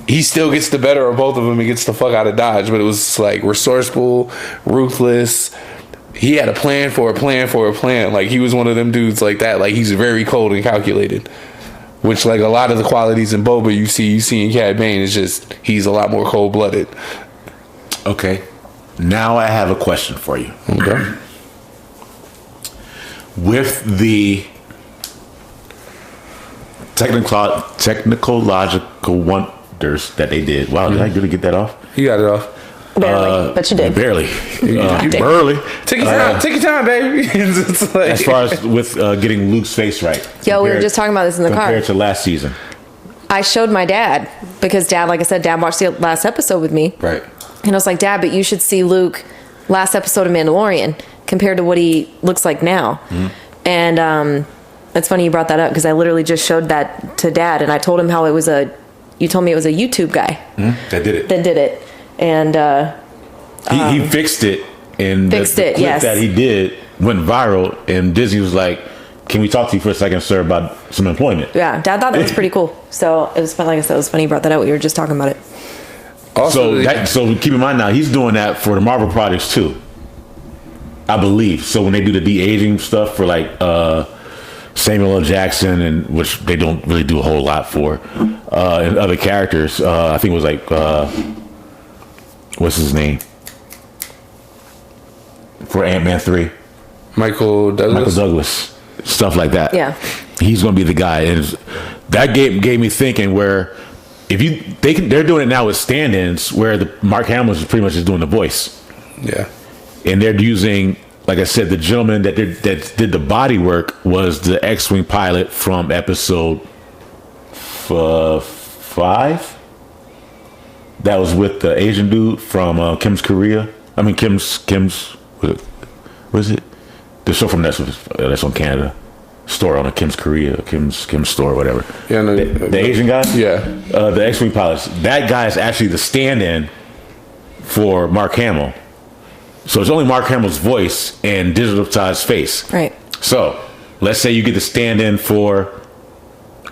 he still gets the better of both of them and gets the fuck out of Dodge. But it was like resourceful, ruthless. He had a plan for a plan for a plan. Like he was one of them dudes like that. Like he's very cold and calculated. Which like a lot of the qualities in Boba you see in Cad Bane is just he's a lot more cold blooded. Okay. Now I have a question for you. Okay. With the technological wonders that they did. Wow, did I really get that off? You got it off. Barely, but you did. Barely. Barely. Take your time, baby. It's like, as far as with getting Luke's face right. Yo, we were just talking about this in the car. Compared to last season. I showed my dad, because Dad, like I said, Dad watched the last episode with me. Right. And I was like, Dad, but you should see Luke last episode of Mandalorian compared to what he looks like now. Mm-hmm. And it's funny you brought that up, because I literally just showed that to Dad, and I told him how you told me it was a YouTube guy. Mm-hmm. That did it. And he fixed it, and the clip that he did went viral, and Disney was like, can we talk to you for a second, sir, about some employment? Yeah, Dad thought that was pretty cool. So it was fun. Like I said, it was funny you brought that up. We were just talking about it. Also, So keep in mind now, he's doing that for the Marvel projects too, I believe. So when they do the de-aging stuff for like Samuel L. Jackson, and which they don't really do a whole lot for, and other characters, I think it was like what's his name for Ant-Man 3? Michael Douglas, stuff like that. Yeah, he's going to be the guy, and that gave me thinking. Where they're doing it now with stand-ins, where the Mark Hamill is pretty much just doing the voice. Yeah, and they're using, like I said, the gentleman that did the body work was the X-wing pilot from episode 5. That was with the Asian dude from Kim's Korea. I mean Kim's. What is it? The show from that's on Canada. Store on a Kim's Korea, Kim's store, whatever. Yeah, no, the Asian guy. Yeah, the X-wing pilots. That guy is actually the stand-in for Mark Hamill. So it's only Mark Hamill's voice and digitalized face. Right. So let's say you get the stand-in for,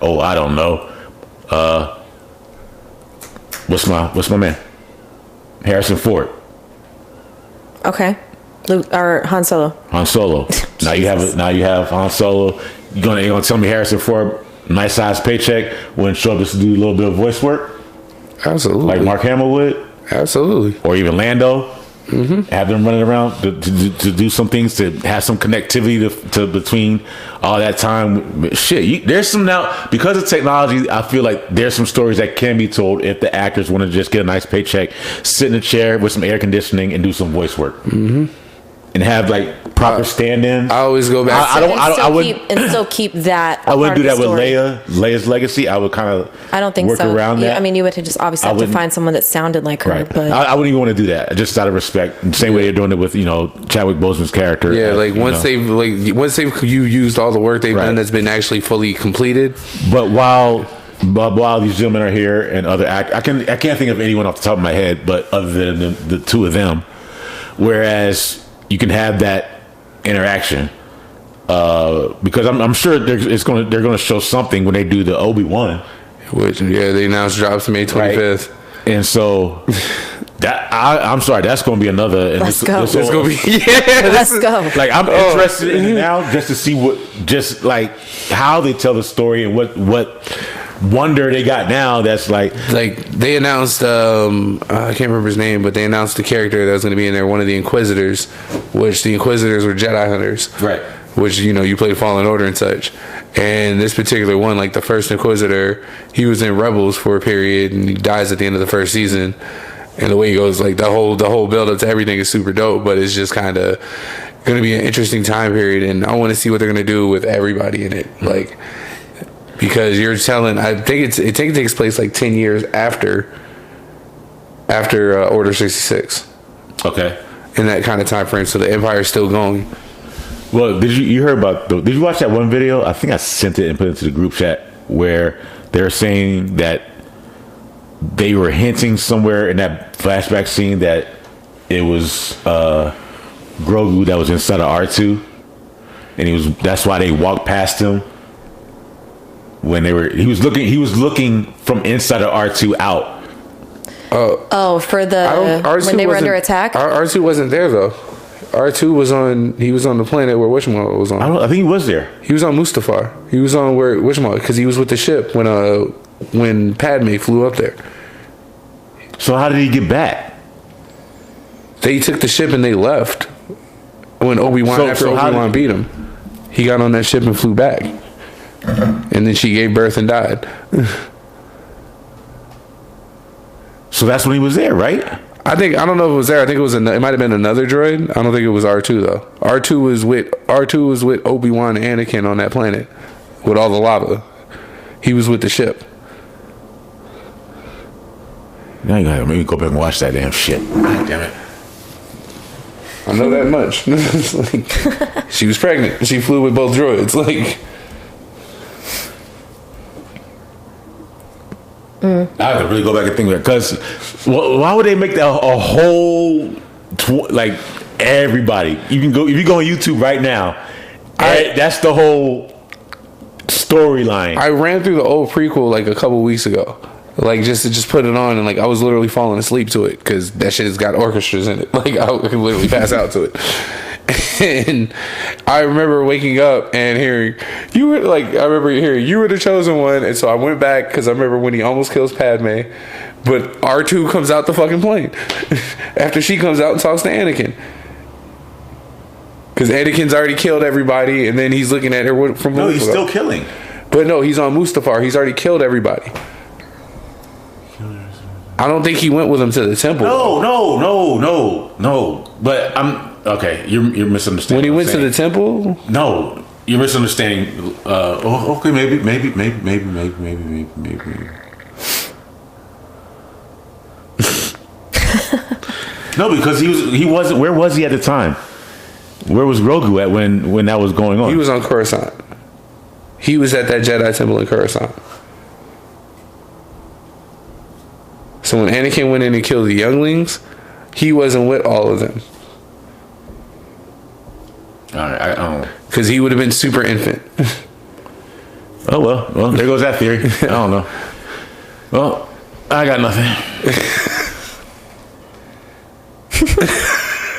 I don't know, what's my man? Harrison Ford. Okay. Luke or Han Solo. Han Solo. Now you have Han Solo. You're gonna tell me Harrison Ford, nice size paycheck, wouldn't show up just to do a little bit of voice work? Absolutely. Like Mark Hamill would? Absolutely. Or even Lando? Mm-hmm. Have them running around to do some things, to have some connectivity to between all that time. Shit, there's some now, because of technology, I feel like there's some stories that can be told if the actors want to just get a nice paycheck, sit in a chair with some air conditioning and do some voice work. Mm-hmm. And have like proper stand-ins. I always go back. I wouldn't keep that. I wouldn't do that with Leia's legacy. I would kind of. I don't think work so. around that. I mean, you would just obviously have to find someone that sounded like her. Right. But I wouldn't even want to do that, just out of respect. Same way they're doing it with Chadwick Boseman's character. Yeah, once they've used all the work they've done that's been actually fully completed. But while these gentlemen are here and other I can't think of anyone off the top of my head, but other than the two of them, whereas you can have that interaction because I'm sure they're going to show something when they do the Obi-Wan, which they announced drops May 25th, right? And so that I'm sorry, that's going to be another. Let's go. It's going to be let's go. Like I'm interested in it now just to see how they tell the story and what wonder they got now. That's like they announced I can't remember his name, but they announced the character that was going to be in there, one of the Inquisitors, which the Inquisitors were Jedi hunters, right? Which you played Fallen Order and such. And this particular one, like the first Inquisitor, he was in Rebels for a period and he dies at the end of the first season. And the way he goes, like the whole build up to everything is super dope, but it's just kind of going to be an interesting time period, and I want to see what they're going to do with everybody in it, like. Because I think it takes place like 10 years after Order 66. Okay. In that kind of time frame, so the Empire's still going. Well, did you watch that one video? I think I sent it and put it into the group chat where they're saying that they were hinting somewhere in that flashback scene that it was Grogu that was inside of R2, and that's why they walked past him. When he was looking from inside of R2 out. For when they were under attack? R2 wasn't there though. R2 was on the planet where whatchamacallit was on. I think he was there. He was on Mustafar. He was on where whatchamacallit, because he was with the ship when Padme flew up there. So how did he get back? They took the ship and they left. When Obi-Wan beat him, he got on that ship and flew back. And then she gave birth and died. So that's when he was there, right? I don't know if it was there. I think it might have been another droid. I don't think it was R2 though. R2 was with Obi-Wan and Anakin on that planet with all the lava. He was with the ship. Now you gotta maybe go back and watch that damn shit. God damn it. I know that much. She was pregnant. She flew with both droids. I have to really go back and think of that, because why would they make that a whole everybody? You can go if you go on YouTube right now. That's the whole storyline. I ran through the old prequel like a couple weeks ago, Like just put it on, and like I was literally falling asleep to it because that shit has got orchestras in it. Like I could literally pass out to it. And I remember waking up and hearing you were like, I remember hearing you were the chosen one, and so I went back because I remember when he almost kills Padme, but R2 comes out the fucking plane after she comes out and talks to Anakin. Because Anakin's already killed everybody, and then he's looking at her from. No, he's still killing. But no, he's on Mustafar. He's already killed everybody. I don't think he went with him to the temple. No. But I'm okay. You're misunderstanding. When he went to the temple? No, you're misunderstanding. Okay, maybe. No, because he wasn't. Where was he at the time? Where was Grogu at when that was going on? He was on Coruscant. He was at that Jedi temple in Coruscant. So when Anakin went in and killed the younglings, he wasn't with all of them. All right, I don't. Because he would have been super infant. Oh well, there goes that theory. I don't know. Well, I got nothing.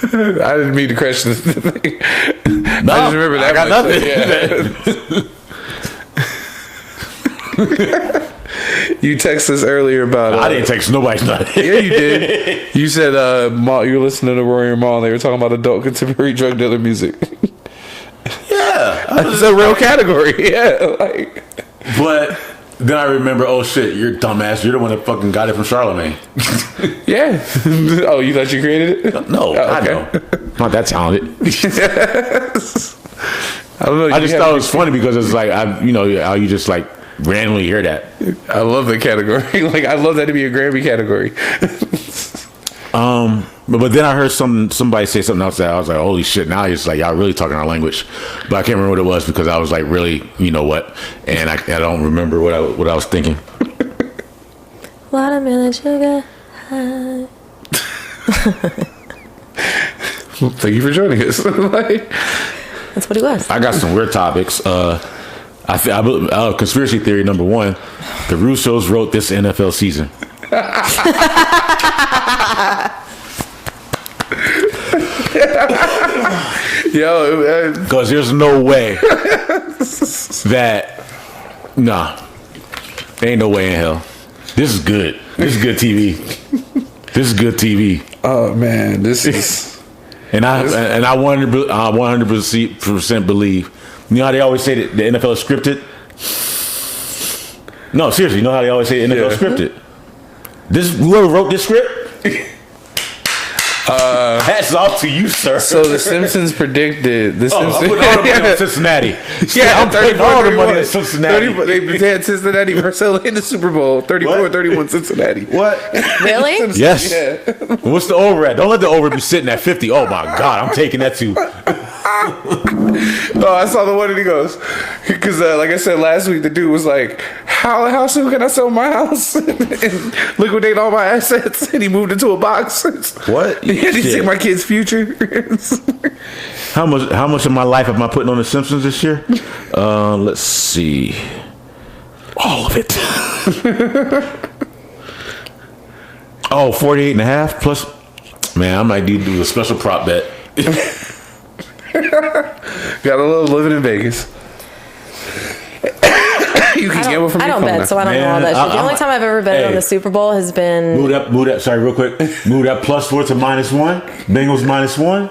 I didn't mean to crash the thing. No, I just remember that. I got nothing. Yeah. You texted us earlier about. I didn't text nobody nothing. Yeah, you you said you were listening to Rory and Maul, and they were talking about adult contemporary drug dealer music. Yeah, That's a real category. Yeah, like. But then I remember, oh shit, you're dumbass. You're the one that fucking got it from Charlemagne. Yeah. Oh, you thought you created it? No, Oh, I know. I'm not that talented. I don't know. I just thought it was funny because it's like how you just like randomly hear that. I love that category. Like I love that to be a Grammy category. But then I heard somebody say something else that I was like, holy shit! Now it's like y'all really talking our language, but I can't remember what it was because I was like really, you know what, and I don't remember what I was thinking. Watermelon sugar high. Thank you for joining us. Like, That's what it was. I got some weird topics. Conspiracy theory number one: the Russos wrote this NFL season. Yo, Because there's no way that ain't no way in hell. This is good. This is good TV. This is good TV. oh man, this is. And I 100% believe. You know how they always say that the NFL is scripted? No, seriously. You know how they always say the NFL is scripted? Whoever wrote this script? Hats off to you, sir. So the Simpsons predicted the I'm Simpsons. putting all the money on Cincinnati. Yeah, I'm putting all the money on Cincinnati. They had Cincinnati Marcelo in the Super Bowl. 34-31 Cincinnati. What? Really? Yes. Yeah. What's the over at? Don't let the over be sitting at 50. Oh my God, I'm taking that too. Oh, I saw the one and he goes, because like I said last week, the dude was like, how soon can I sell my house and liquidate all my assets? And he moved into a box. What? He had to take my kid's future. How much of my life am I putting on The Simpsons this year? Let's see. All of it. 48 and a half plus. Man, I might need to do a special prop bet. Got a little living in Vegas. You can gamble from I your don't phone bet, now. so I don't know all that shit. The only time I've ever betted on the Super Bowl has been. Move that. Sorry, real quick. Move that +4 to -1. Bengals -1.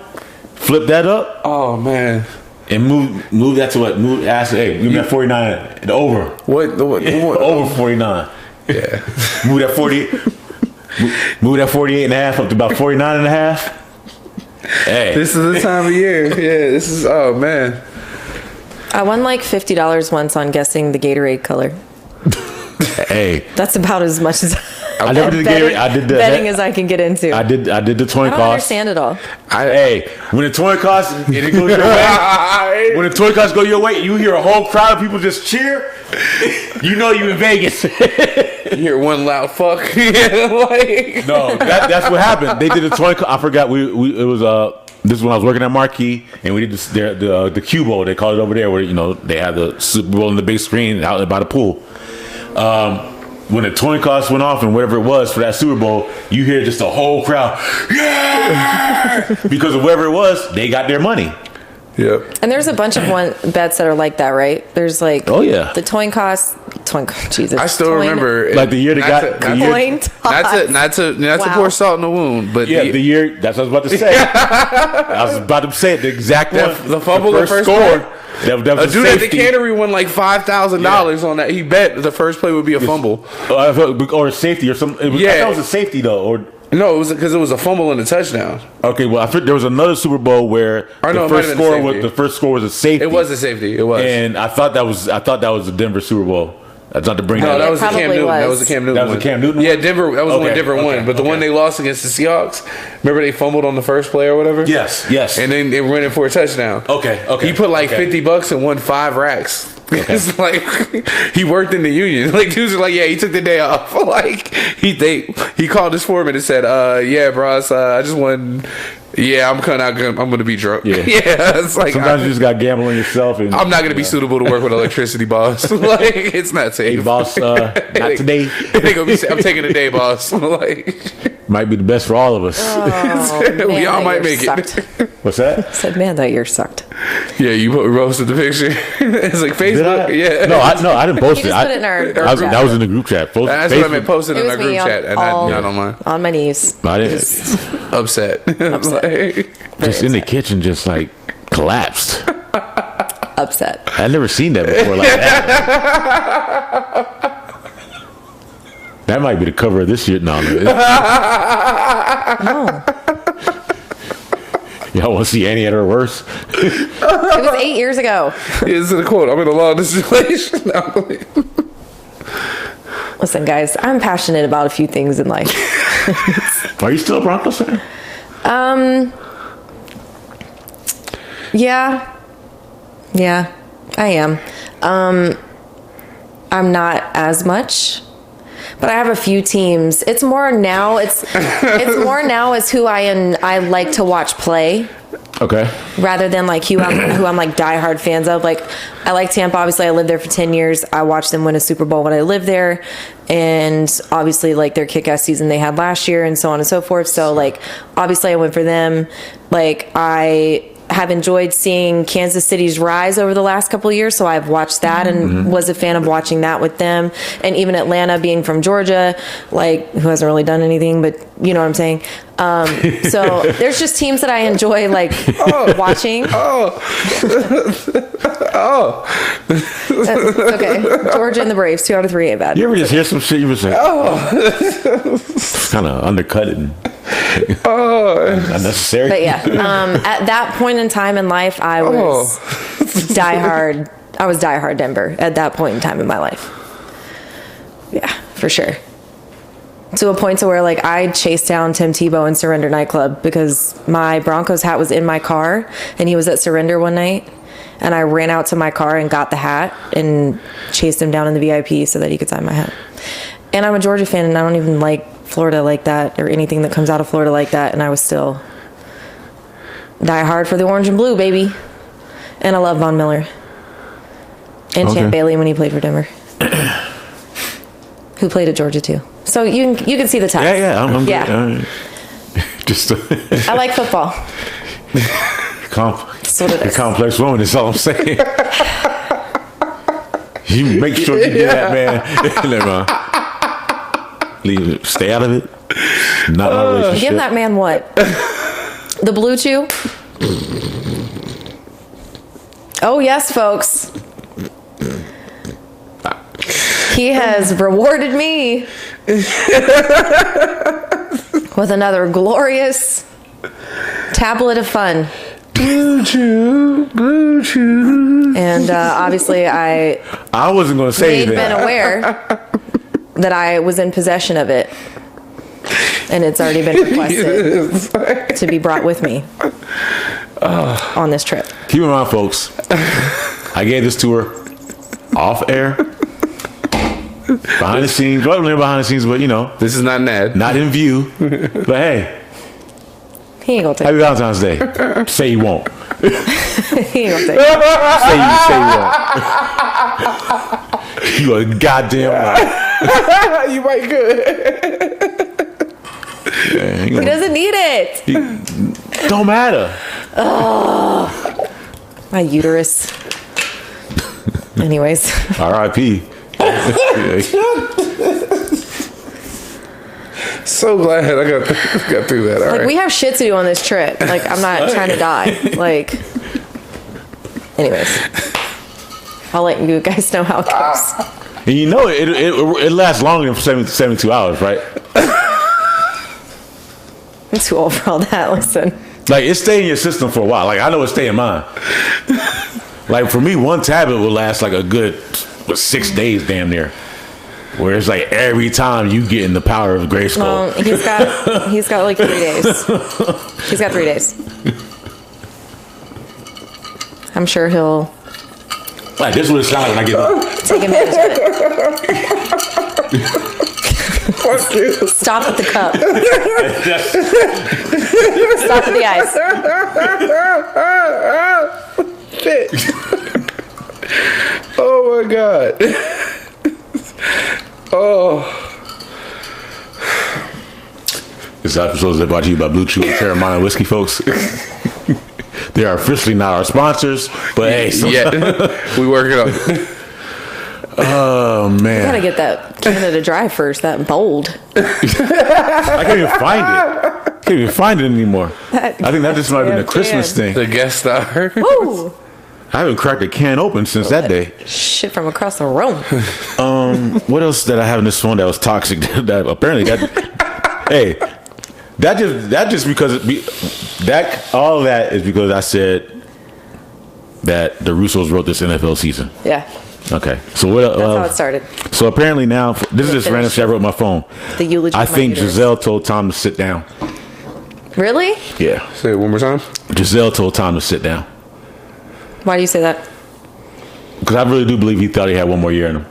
Flip that up. Oh man. And move that to what? Hey, give me that 49. The over. What? Over 49. Yeah. Move that 40. Move that 48 and a half up to about 49 and a half. Hey. This is the time of year. Yeah, this is, oh man. I won like $50 once on guessing the Gatorade color. Hey. That's about as much as I never did the Gatorade. I did the betting as I can get into. I did the coin I don't cost. understand it all. Hey, when the toy costs and it goes your way, when the toy costs go your way, you hear a whole crowd of people just cheer. You know you in Vegas. You hear one loud fuck. Like. No, that's what happened. They did a toy. I forgot. It was this is when I was working at Marquee, and we did the Q Bowl. They call it over there, where they have the Super Bowl on the big screen out by the pool. when the coin toss went off and whatever it was for that Super Bowl, you hear just the whole crowd, yeah, because of whoever it was, they got their money. Yep. And there's a bunch of bets that are like that, right? There's like, oh yeah, the Jesus. I still remember like the year they got the year, not to pour salt in the wound, but the year. That's what I was about to say. I was about to say it. The exact one. The fumble, the first score. That a dude at the cannery won like $5,000 on that. He bet the first play would be a fumble, or a safety, or some. I thought it was a safety though, or. No, it was because it was a fumble and a touchdown. Okay, well, I think there was another Super Bowl where the first score was a safety. It was a safety. It was, and I thought that was the Denver Super Bowl. That's not to bring that. No, that was the Cam Newton. That was the Cam Newton. That was the Cam Newton. Yeah, Denver. That was when Denver won. But the one they lost against the Seahawks, remember they fumbled on the first play or whatever. Yes. And then they ran it for a touchdown. Okay. He put like $50 and won 5 racks. Okay. It's like he worked in the union. Like dudes are like, yeah, he took the day off. Like he called his foreman and said, yeah, bro, I just won. Yeah, I'm gonna be drunk. Yeah, it's like sometimes you just got to gamble on yourself. And I'm not gonna be suitable to work with electricity, boss. Like it's not safe. Hey, boss, not today. They gonna be. I'm taking a day, boss. Like might be the best for all of us. Oh, we all might make sucked. it. What's that? I said, man, that year sucked. Yeah, you roasted the picture. It's like Facebook. Yeah. No, I didn't post it. Just put it in our group chat. That was in the group chat. That's what I meant. Posted in our group chat, and not on mine. On my knees. I didn't. Upset. Just in the kitchen, just like collapsed. Upset. I'd never seen that before like that. That might be the cover of this shit. No. Y'all want to see Annie at her worst? It was 8 years ago. Is it a quote? I'm in a long distillation. Listen, guys, I'm passionate about a few things in life. Are you still a Broncos fan? Yeah, I am. I'm not as much, but I have a few teams. It's more now. It's more now as who I like to watch play. Okay. Rather than like who I'm like diehard fans of. Like I like Tampa. Obviously, I lived there for 10 years. I watched them win a Super Bowl when I lived there, and obviously like their kick-ass season they had last year, and so on and so forth. So like obviously I went for them. Like I have enjoyed seeing Kansas City's rise over the last couple of years, so I've watched that and was a fan of watching that with them. And even Atlanta, being from Georgia, like who hasn't really done anything, but you know what I'm saying. So there's just teams that I enjoy like watching. Okay, Georgia and the Braves, 2 out of 3 ain't bad. You ever just hear some shit you was like, kind of undercut it and unnecessary? But yeah, at that point in time in life, I was diehard. I was diehard Denver at that point in time in my life. Yeah, for sure. To a point to where like I chased down Tim Tebow in Surrender nightclub because my Broncos hat was in my car and he was at Surrender one night, and I ran out to my car and got the hat and chased him down in the VIP so that he could sign my hat. And I'm a Georgia fan, and I don't even like Florida like that or anything that comes out of Florida like that, and I was still die hard for the orange and blue, baby. And I love Von Miller and Champ Bailey when he played for Denver, who played at Georgia too. So you can see the ties. I'm yeah. Just I like football. That's what it is. Complex woman is all I'm saying. You make sure you do that, man. Never mind. Leave it. Stay out of it. Not my relationship. Give that man what? The Blue Chew? Oh yes, folks. He has rewarded me with another glorious tablet of fun. Blue Chew, Blue Chew. And obviously I wasn't going to say been that. aware that I was in possession of it. And it's already been requested to be brought with me on this trip. Keep in mind, folks, I gave this to her off air, behind the scenes. Well, behind the scenes, but you know, this is not an ad, not in view. But hey, he ain't gonna take happy Valentine's Day. Say you won't. He ain't gonna take say you won't. You a goddamn lie. You might could. Yeah, He doesn't need it. don't matter. My uterus. Anyways. R.I.P. So glad I got through that. All Like, right. we have shit to do on this trip. Like, I'm not trying to die. Like, anyways. I'll let you guys know how it goes. And you know it lasts longer than 72 hours, right? I'm too old for all that. Listen. Like, it stay in your system for a while. Like, I know it stay in mine. Like, for me, one tablet will last like a good 6 days, damn near. Where it's like every time you get in the power of Grayskull. Well, he's got like 3 days. He's got 3 days. I'm sure he'll Like, this is what it sounds when I get home. take advantage of it. Stop at the cup. Stop at the ice. Shit. Oh my god. Oh. This episode is brought to you by Blue Chew and Carolina Whiskey, folks. They are officially not our sponsors, but hey, Yeah, we working on it. Oh man, Gotta get that Canada Dry first. That bold. I can't even find it. Can't even find it anymore. I think that just might have been a Christmas thing. The guest star. Woo! I haven't cracked a can open since that day. Shit from across the room. What else did I have in this phone that was toxic? That apparently that. Hey, that just because all of that is because I said that the Russos wrote this NFL season. Yeah. Okay, so what? That's how it started. So apparently now, this is just random shit I wrote on my phone. The eulogy. I of my think uterus. Giselle told Tom to sit down. Really? Yeah, Say it one more time. Giselle told Tom to sit down Why do you say that? because I really do believe he thought he had one more year in him.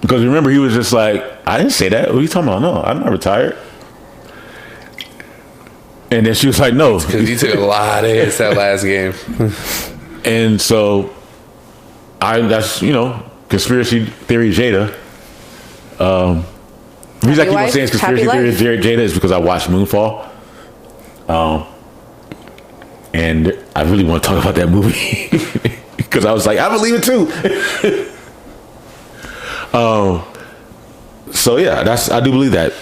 Because remember, he was just like, "I didn't say that. What are you talking about? No, I'm not retired." And then she was like, "No," Because he took a lot of hits that last game. and so that's conspiracy theory Jada. The reason I keep on wife, saying it's conspiracy happy theory Jada is because I watched Moonfall. And I really want to talk about that movie because I was like, I believe it too. So yeah, I do believe that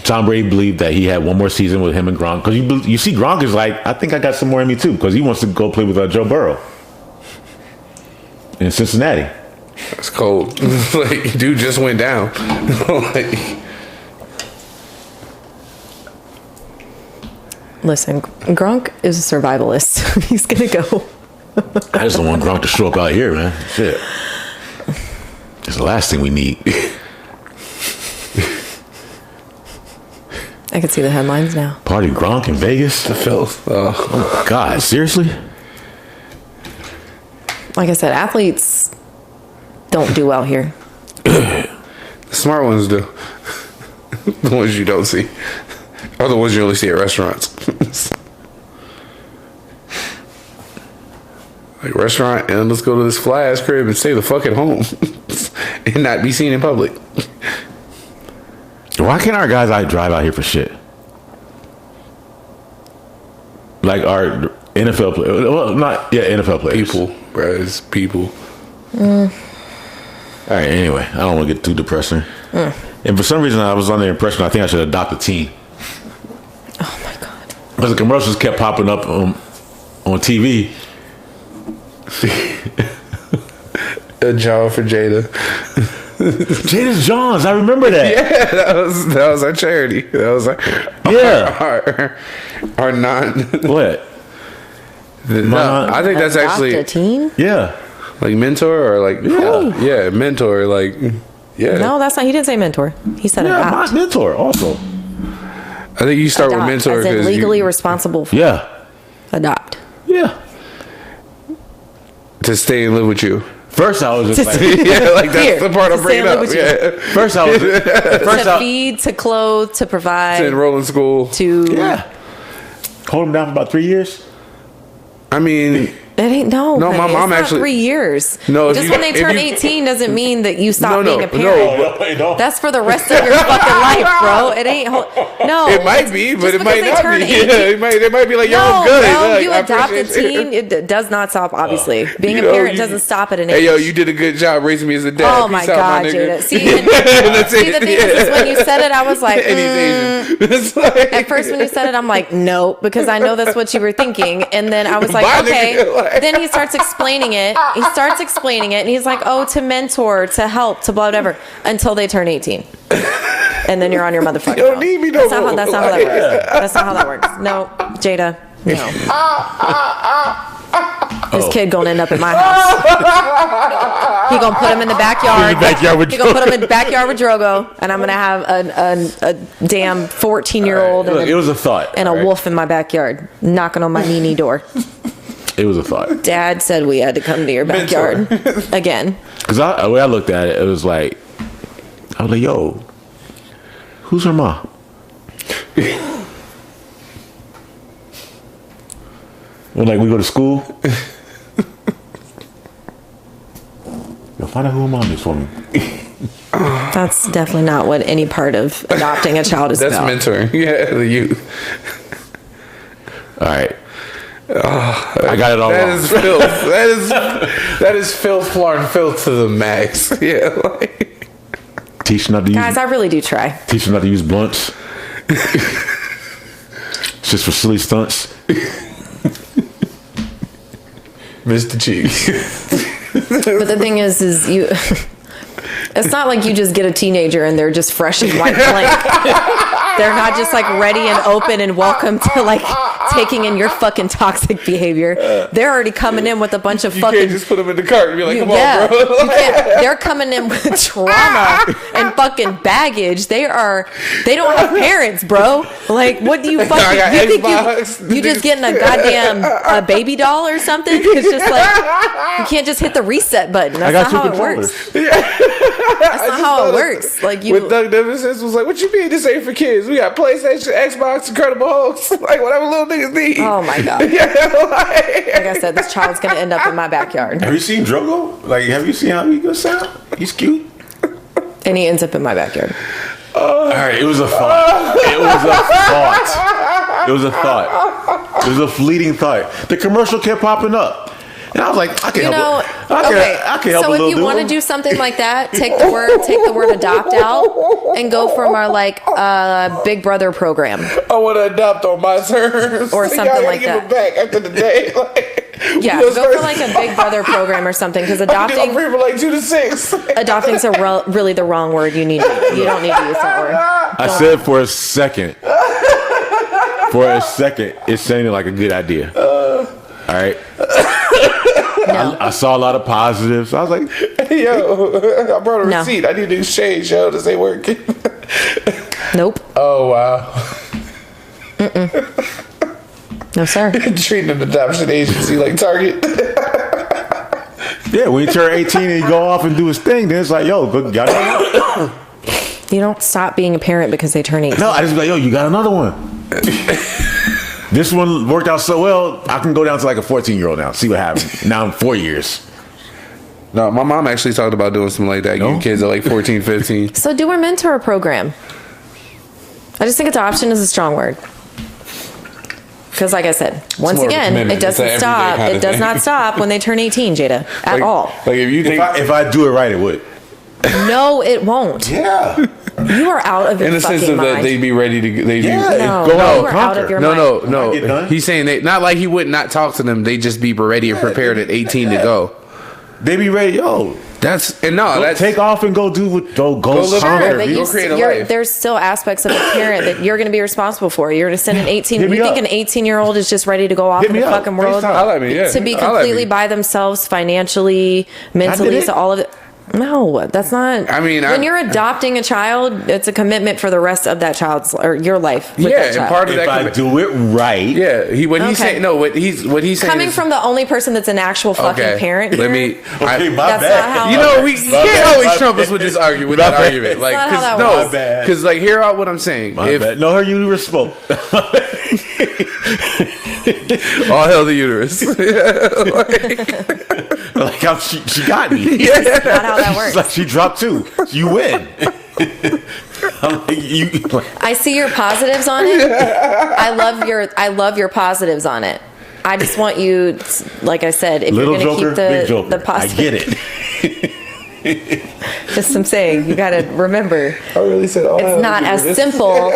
Tom Brady believed that he had one more season with him and Gronk because you see Gronk is like, I think I got some more in me too because he wants to go play with Joe Burrow in Cincinnati. That's cold. Like, dude just went down. Like, Listen, Gronk is a survivalist. He's gonna go. I just don't want Gronk to show up out here, man. Shit, it's the last thing we need. I can see the headlines now. Party Gronk in Vegas. the filth. Oh God, seriously? Like I said, athletes don't do well here. The smart ones do. The ones you don't see. Or the ones you only see at restaurants. Like, restaurant, and let's go to this fly ass crib and stay the fuck at home. And not be seen in public. Why can't our guys drive out here for shit? Like our NFL players. Well, NFL players. People, bruh, it's people. All right, anyway, I don't want to get too depressing. And for some reason, I was under the impression I think I should adopt a team. Oh my god. Because the commercials kept popping up on TV. A job for Jada. Jada's Johns, I remember that. Yeah, that was our charity. That was our non. What? No, I think that's Adopt actually a team? Yeah. like mentor or like mentor like No, that's not. He didn't say mentor. He said Yeah, adopt. my mentor also. I think you start Adopt, with mentor as in because legally responsible for Yeah. adopt. Yeah. to stay and live with you. First, I was just like, Yeah, like that's Here, the part to I'm bringing stay and live up. with you. Yeah, first I was, To feed, to clothe, to provide, to enroll in school. to yeah. Hold him down for about 3 years. I mean, It ain't no. No, my honey, mom it's not actually- 3 years. No, just if when you- they turn if you- 18 doesn't mean that you stop No, being a no, parent. no. That's for the rest of your fucking life, bro. It ain't. No, It might be, but just it might because they not turn be. 18 Yeah, they might be like, yo, No, I'm good. no, Like, you I adopt a appreciate teen. It does not stop, obviously. Being You a know, parent you- doesn't stop at an age. Hey, yo, you did a good job raising me as a dad. Oh my Peace out, God, nigga. Jada. See, the thing is when you said it, I was like, And he's Asian. It's like- At first, when you said it, I'm like, no, because I know that's what you were thinking. And then I was like, Why, okay. nigga? Like- Then he starts explaining it. And he's like, oh, to mentor, to help, to blah, whatever, until they turn 18. And then you're on your motherfucking You don't own. need me no That's not more. that's not how that works. That's not how that works. No, Jada, no. This kid gonna end up in my house. He gonna put him in the backyard. He gonna put him in the backyard with Drogo, and I'm gonna have a damn 14-year-old Look, it was a thought. and a right? wolf in my backyard knocking on my Nene door. It was a thought. Dad said we had to come to your backyard again. Because the way I looked at it, it was like, I was like, yo, who's her mom? When like we go to school, yo, find out who her mom is for me. That's definitely not what any part of adopting a child is That's about. mentoring. Yeah, the youth. All right. I got it all That wrong. is filth. That is filth, Florida filth to the max. Yeah, like. Teach them not to use. Guys, I really do try. Teach them not to use blunts. It's just for silly stunts. Mr. Cheeks. But the thing is you. It's not like you just get a teenager and they're just fresh and white blank. They're not just like ready and open and welcome to like taking in your fucking toxic behavior. They're already coming in with a bunch of You fucking. can't just put them in the cart and be like, come Yeah, on, bro. you can't, they're coming in with trauma and fucking baggage. They don't have parents, bro. Like, what do you I fucking? got You think Xbox. you just getting a goddamn baby doll or something? It's just like you can't just hit the reset button. That's not how it works. That's not how it works. Like you. With Doug Davis was like, what you mean this ain't for kids? We got PlayStation, Xbox, Incredible Hulks, like whatever little niggas need. Oh my God. Yeah, like Like I said, this child's gonna end up in my backyard, Have you seen Drogo? Like, have you seen how he goes sound? He's cute. and he ends up in my backyard. All right, it was a thought. It was a thought. It was a thought. It was a fleeting thought. The commercial kept popping up. And I was like, I can help. I can help so a little if you want to dude. do something like that, take the word adopt out and go from our like Big Brother program. I want to adopt on my terms. Or Y'all something gotta like give that. it back after the day. Like, Yeah, who's go for first? like a Big Brother program or something, because I'm adopting free for like 2 to 6. adopting's really the wrong word. You don't need to use that word. I said for a second, it sounded like a good idea. All right. No. I saw a lot of positives. I was like, Yo, I brought a No. receipt. I need to exchange, yo. This ain't working. Nope. Oh, wow. No, sir. Treating an adoption agency like Target. yeah, when you turn 18 and you go off and do his thing, then it's like, yo, but got another one. You don't stop being a parent because they turn 18. No, I just be like, yo, you got another one. This one worked out so well, I can go down to like a 14-year-old now, see what happens. Now in 4 years. No, my mom actually talked about doing something like that. No? You kids are like 14, 15. So do a mentor program. I just think adoption is a strong word. Because like I said, once more of a again, commitment. it It's an doesn't everyday stop. kind It of does thing. not stop when they turn 18, Jada, at all. Like if you think, If I do it right, it would. No, it won't. Yeah. You are out of your in the fucking sense of mind. that they'd be ready to, they'd Yeah. be, No, Go you out, are out conquer. of your no, mind. no, Get done. no. He's saying they, not like he would not talk to them. They just be ready and prepared at 18 to go. They be ready, yo. That's, and no, Go that's, take off and go do what go live conquer. Sure, But Go create a life. there's still aspects of a parent that you're going to be responsible for. You're going to send an 18. Hit me You think up. an 18-year-old is just ready to go off Hit in me the up. fucking world FaceTime. I like me, yeah. to be I like completely me. by themselves financially, mentally, it. so all of it. No, that's not. I mean, when you're adopting a child, it's a commitment for the rest of that child's or your life. With Yeah, that and child. part of If that. I do it right, Yeah, what he's Okay. saying. No, what he's saying. Coming is, from the only person that's an actual fucking parent. Let here, me. okay, my That's bad. not how- You know, we My can't bad, always my trump us bad. with this argument. With My that bad. argument, like, That's not how that no, works. My bad. because like, hear out what I'm saying. My If bad. No, her uterus spoke. all hell the uterus. Like how she got me. That's not how that It's works. like she dropped two. You win. I'm like, I see your positives on it. I love your positives on it. I just want you, like I said, if little you're going to joker, keep big joker. the I positive. get it. Just I'm saying, you got to remember, I really said all it's not as simple.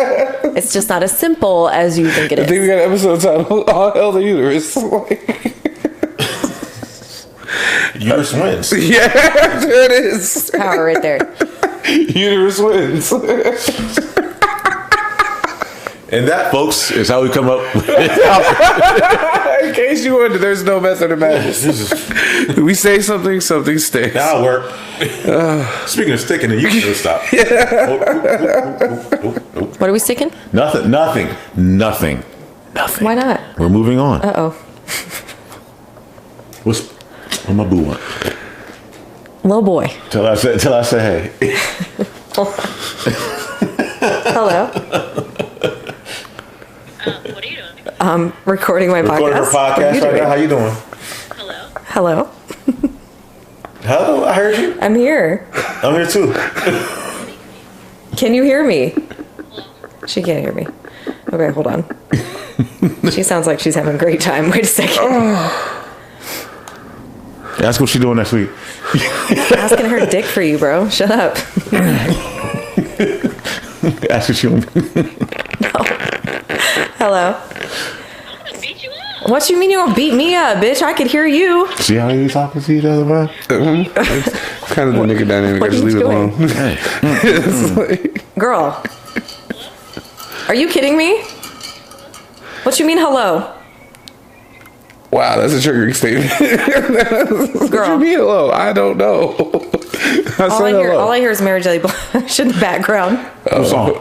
It's just not as simple as you think it I think we is. got an episode titled "All Hell the Uterus." Uterus wins. Yeah, there it is. Power right there. Uterus wins. And that, folks, is how we come up with In case you wonder, there's no method of madness. We say something, something sticks. That'll work. Speaking of sticking, you can stop. What are we sticking? Nothing. Why not? We're moving on. Uh-oh. What my boo want? Little boy. Till I say hey. Hello. What are you doing? Recording my Recording her podcast. What are podcast you right doing? now. How you doing? Hello? Hello. Hello, I heard you. I'm here. I'm here too. Can you hear me? She can't hear me. Okay, hold on. She sounds like she's having a great time. Wait a second. Ask what she doing next week. Asking her dick for you, bro. Shut up. Ask what she want. Hello. I'm gonna beat you up. What you mean you gonna beat me up, bitch? I could hear you. See how you talking to each other, bro? Kind of the nigga dynamic. I what just are leave you it doing? alone. Hey. It's like, Girl. Are you kidding me? What you mean hello? wow, that's a triggering statement. What you Girl. mean hello? I don't know. I All said hello. I hear is Mary J. Blige in the background. What song?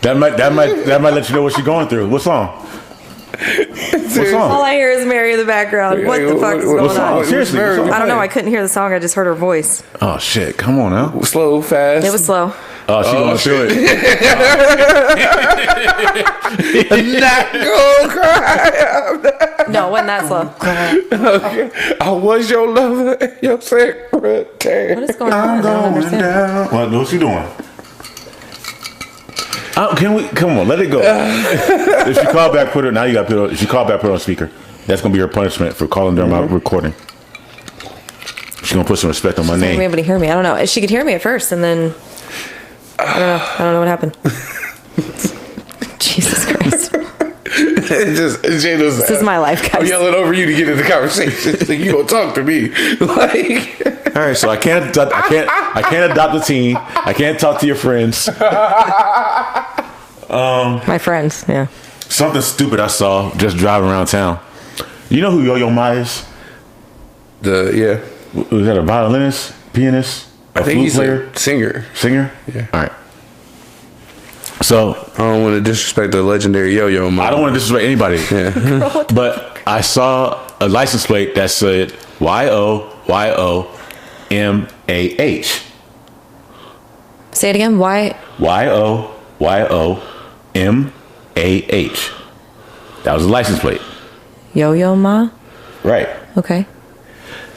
that might let you know what she's going through. What song? What All song? I hear is Mary in the background. What the fuck is going song? on? Seriously, what song? I don't know. I couldn't hear the song. I just heard her voice. Oh shit! Come on now. Slow, fast. It was slow. Oh, she going through it. not go cry. No, it wasn't that slow. Okay. I was your lover, your secretary. What is going on? I don't understand. What's she doing? Can we come on? Let it go. If she call back, put her. Now you got to put her. If she call back, put her on speaker. That's gonna be her punishment for calling during my recording. She's gonna put some respect on my She's not gonna be name. able to hear me. I don't know. She could hear me at first, and then I don't know what happened. Jesus Christ! Jada's This is my life, I'm guys. yelling over you to get in the conversation. Like, you gonna talk to me? Like, All right, so I can't adopt a team. I can't talk to your friends. My friends. Yeah. Something stupid I saw just driving around town. You know who Yo-Yo Ma is? yeah. Was that a violinist, pianist, a I think flute he's player, a singer. singer? Yeah. All right. So I don't want to disrespect the legendary Yo-Yo Ma. I don't want to disrespect anybody, Yeah. but I saw a license plate that said YOYOMAH. Say it again. Why? YOYOMAH. That was a license plate. Yo-Yo Ma. Right. Okay.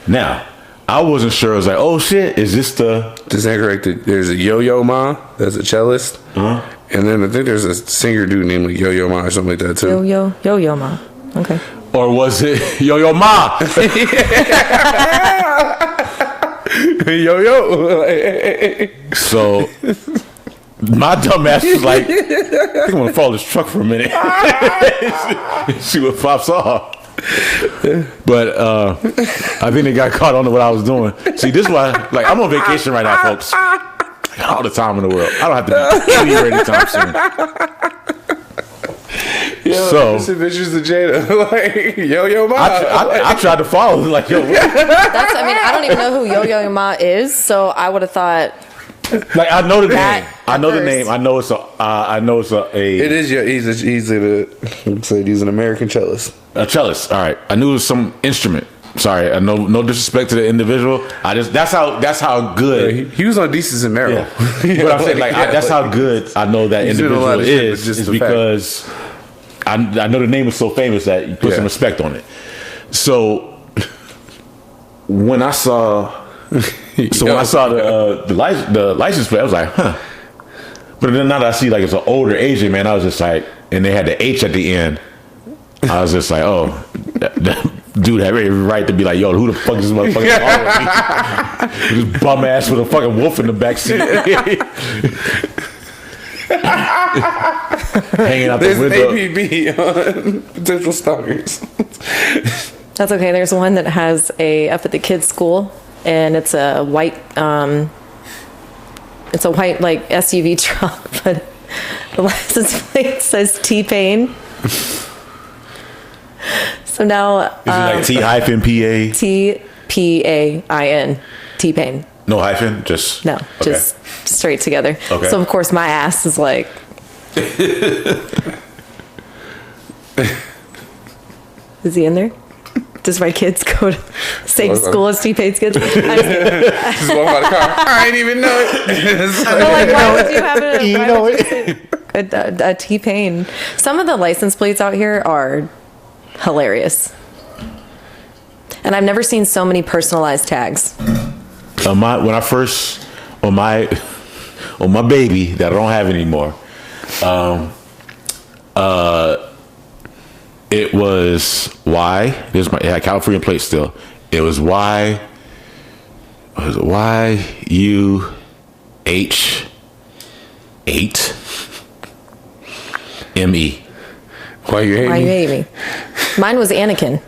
Now, I wasn't sure. I was like, oh shit, is this the... Just that correct. There's a Yo-Yo Ma. That's a cellist. Uh-huh. And then I think there's a singer dude named like Yo-Yo Ma or something like that too. Yo-Yo Ma. Okay. Or was it Yo-Yo Ma? Yo-Yo. So, my dumb ass was like, I think I'm gonna follow this truck for a minute. See what pops off. But I think they got caught on to what I was doing. See, this is why, like, I'm on vacation right now, folks. I got all the time in the world. I don't have to be anywhere anytime soon. So Adventures of Jada, like Yo Ma. I tried to follow, like, yo, That's. I mean, I don't even know who Yo Yo Ma is, so I would have thought. like I know the That name. I know the first. name. I know it's a. It is. He's an American cellist. A cellist. All right. I knew it was some instrument. Sorry. No disrespect to the individual. That's how good. He was on Desus and Meryl. Yeah. But I'm saying that's how good I know that He's doing a lot individual of shit, but just is the because I know the name is so famous that you put some respect on it. So when I saw the license plate, I was like, huh. But then now that I see like it's an older Asian man, I was just like, and they had the H at the end. I was just like, oh, that dude had every right to be like, yo, who the fuck is this motherfucker? This bum ass with a fucking wolf in the back seat. Hanging out There's the an window. APB on potential stalkers. That's okay. There's one that has up at the kids' school, and it's a white like SUV truck, but the license plate says T-Pain. So now Is it like T-PA? T-P-A-I-N, T-Pain. No hyphen? Just No, okay. just straight together. Okay. So of course my ass is like. Is he in there? Does my kids go to same school as T-Pain's kids? Just walk by the car. I ain't even know it. Like, why would you have a T-Pain? Some of the license plates out here are hilarious. And I've never seen so many personalized tags. When I first on my baby that I don't have anymore, it was Y. It had California plate still. It was Y. Was it YUH8 ME. Why you hate Why you me? hate me? Mine was Anakin.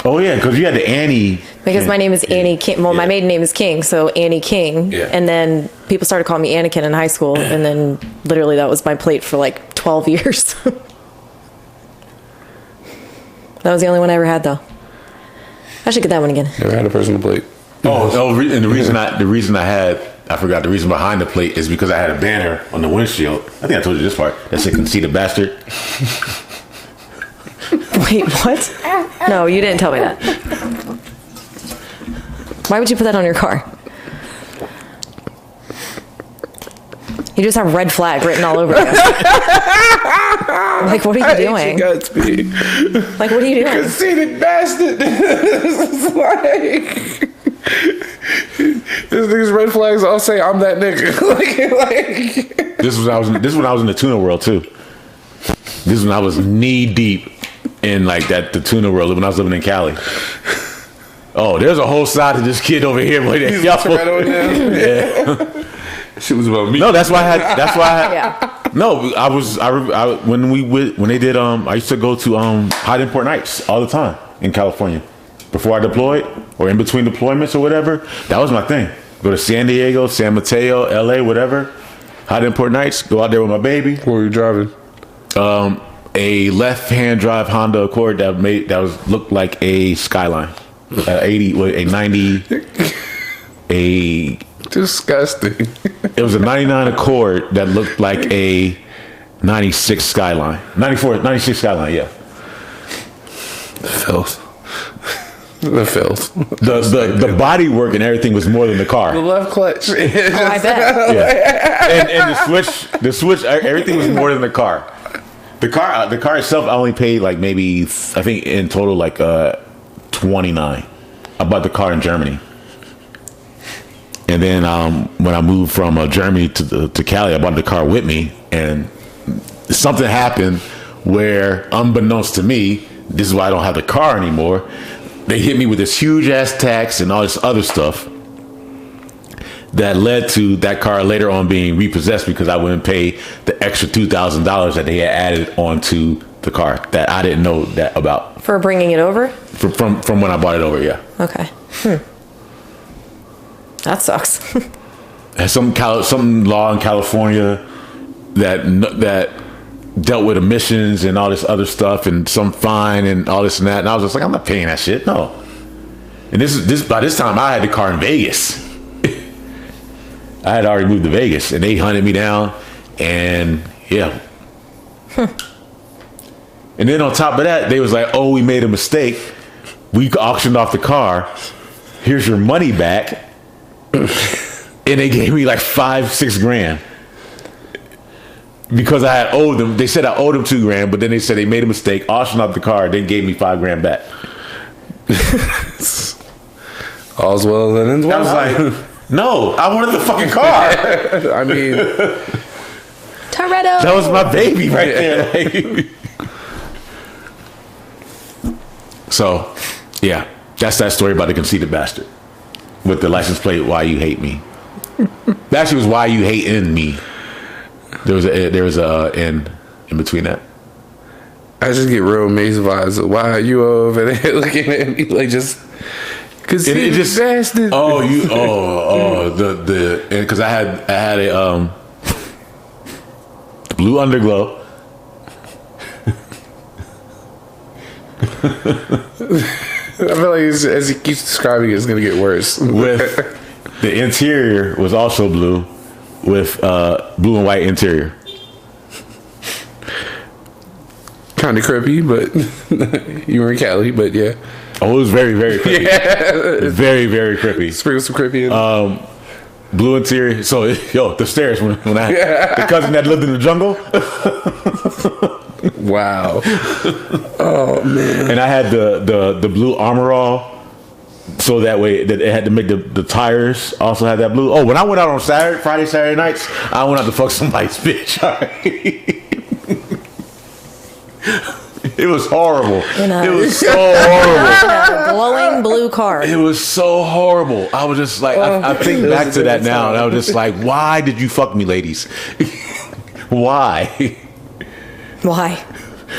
Oh yeah, because you had the Annie. Because my name is Annie King. Well, my maiden name is King, so Annie King. Yeah. And then people started calling me Anakin in high school, and then literally that was my plate for like 12 years. That was the only one I ever had, though. I should get that one again. Never had a personal plate. And the reason I forgot the reason behind the plate is because I had a banner on the windshield. I think I told you this part that said "Conceited Bastard." Wait, what? No, you didn't tell me that. Why would you put that on your car? You just have red flag written all over you. Like, what are you doing? Godspeed. Like, what are you doing? Conceited bastard. This is like this nigga's red flags all say I'm that nigga. like This was when I was in the tuna world too. This is when I was knee deep in like the tuna world when I was living in Cali. Oh, there's a whole side to this kid over here. Boy, he's a Toretto now. Yeah. Shit was about me. No, that's why I had. Yeah. No, when they did. I used to go to high import nights all the time in California before I deployed or in between deployments or whatever. That was my thing. Go to San Diego, San Mateo, LA, whatever. High import nights. Go out there with my baby. What were you driving? A left-hand drive Honda Accord that looked like a Skyline, 90, a. Disgusting. It was a 99 Accord that looked like a 96 Skyline. 96 Skyline, yeah. Filth. The filth. The body work and everything was more than the car. The left clutch. Oh, I bet. Yeah. And the switch, everything was more than the car. The car itself, I only paid like maybe, I think in total like 29. I bought the car in Germany. And then when I moved from Germany to Cali, I brought the car with me, and something happened where, unbeknownst to me, this is why I don't have the car anymore. They hit me with this huge ass tax and all this other stuff that led to that car later on being repossessed because I wouldn't pay the extra $2,000 that they had added onto the car that I didn't know that about. For bringing it over? From when I bought it over, yeah. Okay. That sucks. Some law in California that dealt with emissions and all this other stuff and some fine and all this and that. And I was just like, I'm not paying that shit. No. And by this time I had the car in Vegas. I had already moved to Vegas and they hunted me down and yeah. And then on top of that, they was like, oh, we made a mistake. We auctioned off the car. Here's your money back. And they gave me like $5-6 grand. Because I had owed them. They said I owed them $2 grand, but then they said they made a mistake, auctioned off the car, then gave me $5 grand back. All's well that ends well. I was like, no, I wanted the fucking car. I mean, Toretto. That was my baby right there. So, yeah, that's that story about the conceited bastard with the license plate. Why you hate me? That actually was why you hating me. There was a in between that. I just get real amazed vibes. Why are you over there looking at me like just? Cause it just bastard. Because I had a blue underglow. I feel like as he keeps describing it, it's gonna get worse. With the interior was also blue, with blue and white interior. Kind of creepy, but you were in Cali, but yeah. Oh, it was very, very creepy. Yeah. Very, very creepy. Sprinkle some creepy in. Blue interior. So, the stairs when I the cousin that lived in the jungle. Wow. Oh man. And I had the blue armor all. So that way that it had to make the tires also had that blue. Oh, when I went out on Friday, Saturday nights, I went out to fuck somebody's bitch. All right. It was horrible. It was so horrible. A glowing blue car. It was so horrible. I was just like, I think back to that now, and I was just like, why did you fuck me, ladies? Why? Why?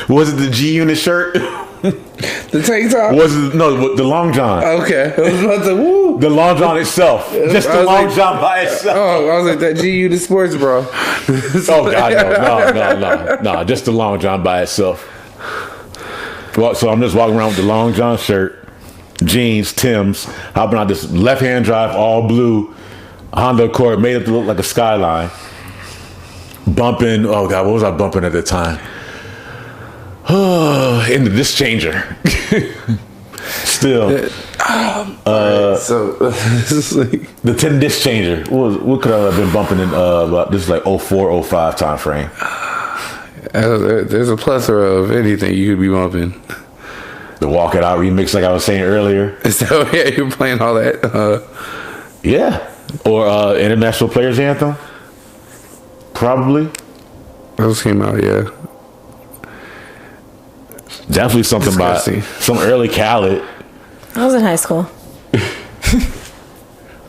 Was it the G Unit shirt? The tank top? Was it the long john? Okay. I was about to woo. The long john itself. Just the long john by itself. Oh, I was like that GU the sports bro. Oh God, no. Just the long john by itself. Well, so I'm just walking around with the long john shirt, jeans, Timbs, hopping out this left-hand drive, all blue Honda Accord, made it to look like a Skyline. Bumping. Oh God, what was I bumping at the time? In the disc changer. Still. So this is like the 10 disc changer. What could I have been bumping in? This is like 04, 05 time frame. There's a plethora of anything you could be bumping. The Walk It Out remix, like I was saying earlier. So yeah, you're playing all that. Yeah, or International Players Anthem. Probably. Those came out, yeah. Definitely something Disgusting. by some early Khaled. I was in high school.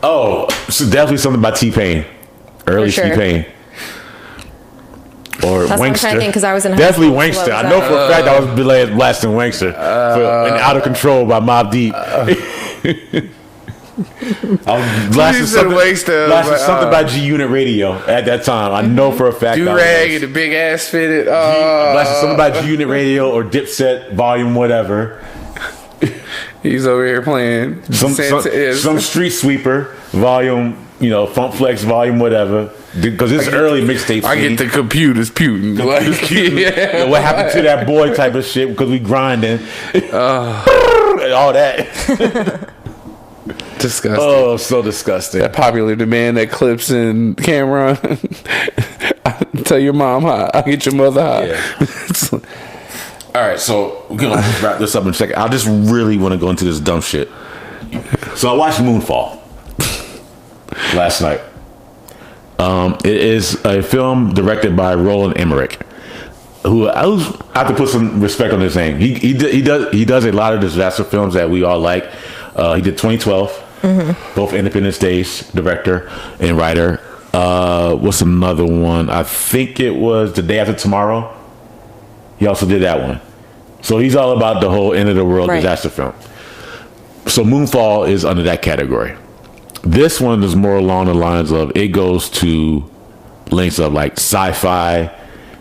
Oh, so definitely something by T-Pain. Early For sure. T-Pain. Or That's what I'm Wankster. trying to think, 'cause I was in high Definitely school, Wankster. so I what know was for a fact I was blasting Wankster and Out of Control by Mobb Deep. I was blasting something by G Unit Radio at that time. I know for a fact. Do-rag and the big ass fitted. Blasting something by G Unit Radio or Dipset Volume whatever. He's over here playing some Street Sweeper Volume, Funk Flex Volume whatever. Because it's early mixtape. I get the computers putin'. Yeah. What happened to that boy type of shit because we grinding. All that. Disgusting. Oh, so disgusting. That popular demand that clips in Cameron. Tell your mom hi. I'll get your mother hi. Yeah. All right, so we're going to wrap this up in a second. I just really want to go into this dumb shit. So I watched Moonfall last night. It is a film directed by Roland Emmerich, who I have to put some respect on his name. He does a lot of disaster films that we all like. He did 2012, both Independence Days, director and writer. What's another one? I think it was The Day After Tomorrow. He also did that one. So he's all about the whole end of the world disaster film. So Moonfall is under that category. This one is more along the lines of it goes to links of like sci-fi.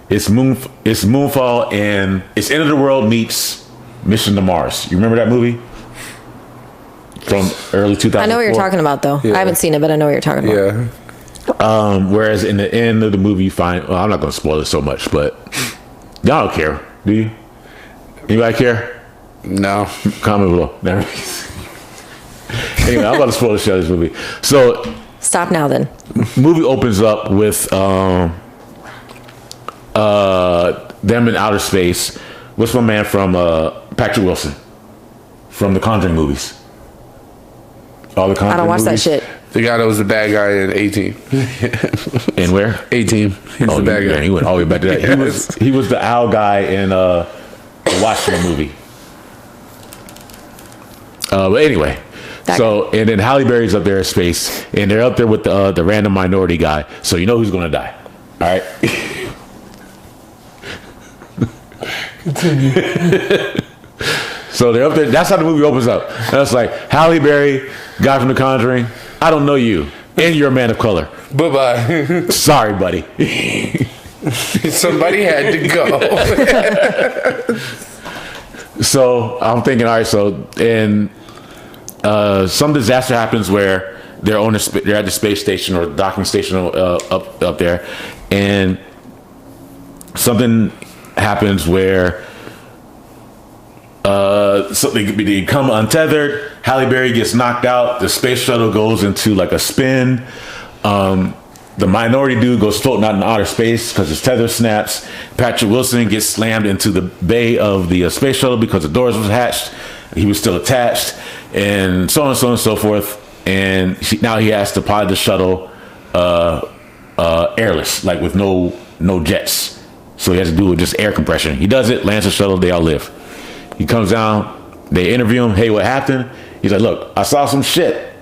It's Moonfall, and it's End of the World meets Mission to Mars. You remember that movie from early 2000? I know what you're talking about, though. Yeah. I haven't seen it, but I know what you're talking about. Yeah. Whereas in the end of the movie, you find, well, I'm not going to spoil it so much, but y'all don't care, do you? Anybody care? No. Comment below. Never. Anyway, I'm about to spoil the shit out of this movie. So, Stop now, then. movie opens up with them in outer space. What's my man from Patrick Wilson from the Conjuring movies? All the Conjuring I don't watch movies? that shit. The guy that was the bad guy in 18. And where? 18. He's the bad guy. Yeah, he went all the way back to that. Yes. He was the owl guy in the Watchmen movie. But anyway, so and then Halle Berry's up there in space, and they're up there with the random minority guy. So you know who's gonna die. All right. So they're up there. That's how the movie opens up. And it's like Halle Berry, guy from The Conjuring. I don't know you, and you're a man of color. Bye-bye. Sorry, buddy. Somebody had to go. So I'm thinking, all right. So and some disaster happens where they're at the space station or docking station up there, and something happens where they come untethered. Halle Berry gets knocked out. The space shuttle goes into like a spin. The minority dude goes floating out in outer space because his tether snaps. Patrick Wilson gets slammed into the bay of the space shuttle because the doors was hatched. He was still attached, and so on and so on and so forth. And now he has to pilot the shuttle airless, like with no jets. So he has to do it with just air compression. He does it, lands the shuttle, they all live. He comes down, they interview him. Hey, what happened? He's like, look, I saw some shit.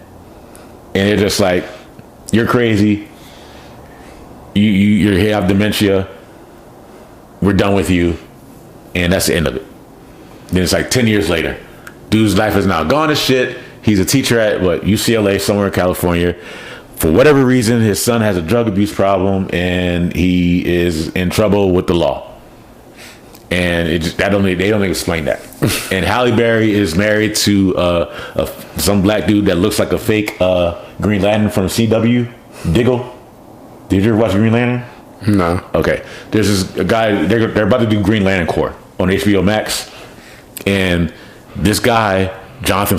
And they're just like, you're crazy. You have dementia. We're done with you. And that's the end of it. Then it's like 10 years later. Dude's life is now gone to shit. He's a teacher at UCLA, somewhere in California. For whatever reason, his son has a drug abuse problem and he is in trouble with the law. And they don't explain that. And Halle Berry is married to some black dude that looks like a fake Green Lantern from CW, Diggle. Did you ever watch Green Lantern? No. Okay. There's this guy, they're about to do Green Lantern Corps on HBO Max. And this guy, Jonathan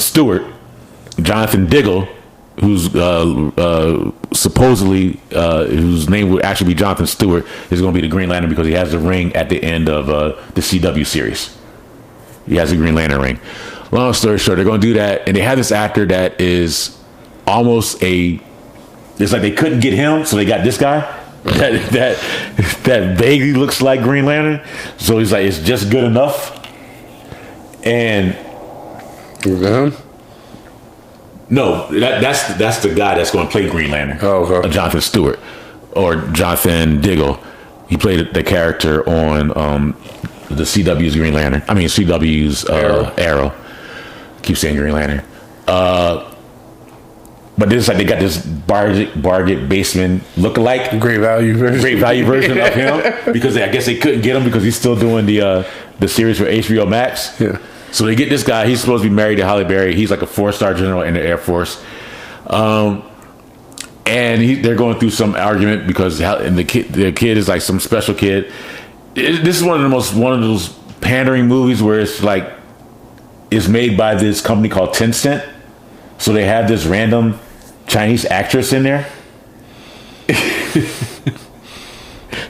Diggle, who's supposedly, whose name would actually be Jonathan Stewart, is going to be the Green Lantern because he has the ring at the end of the CW series. He has a Green Lantern ring. Long story short, they're going to do that. And they have this actor that is almost it's like they couldn't get him, so they got this guy that vaguely looks like Green Lantern. So he's like, it's just good enough. And no, that's the guy that's going to play Green Lantern. Oh, okay. Jonathan Stewart or Jonathan Diggle. He played the character on the CW's Green Lantern. I mean CW's Arrow. Keep saying Green Lantern. But this like they got this Barget Baseman lookalike, Great value version of him because I guess they couldn't get him because he's still doing the series for HBO Max. Yeah. So they get this guy. He's supposed to be married to Halle Berry. He's like a 4-star general in the Air Force. And they're going through some argument because the kid is like some special kid. This is one of those pandering movies where it's like it's made by this company called Tencent. So they have this random Chinese actress in there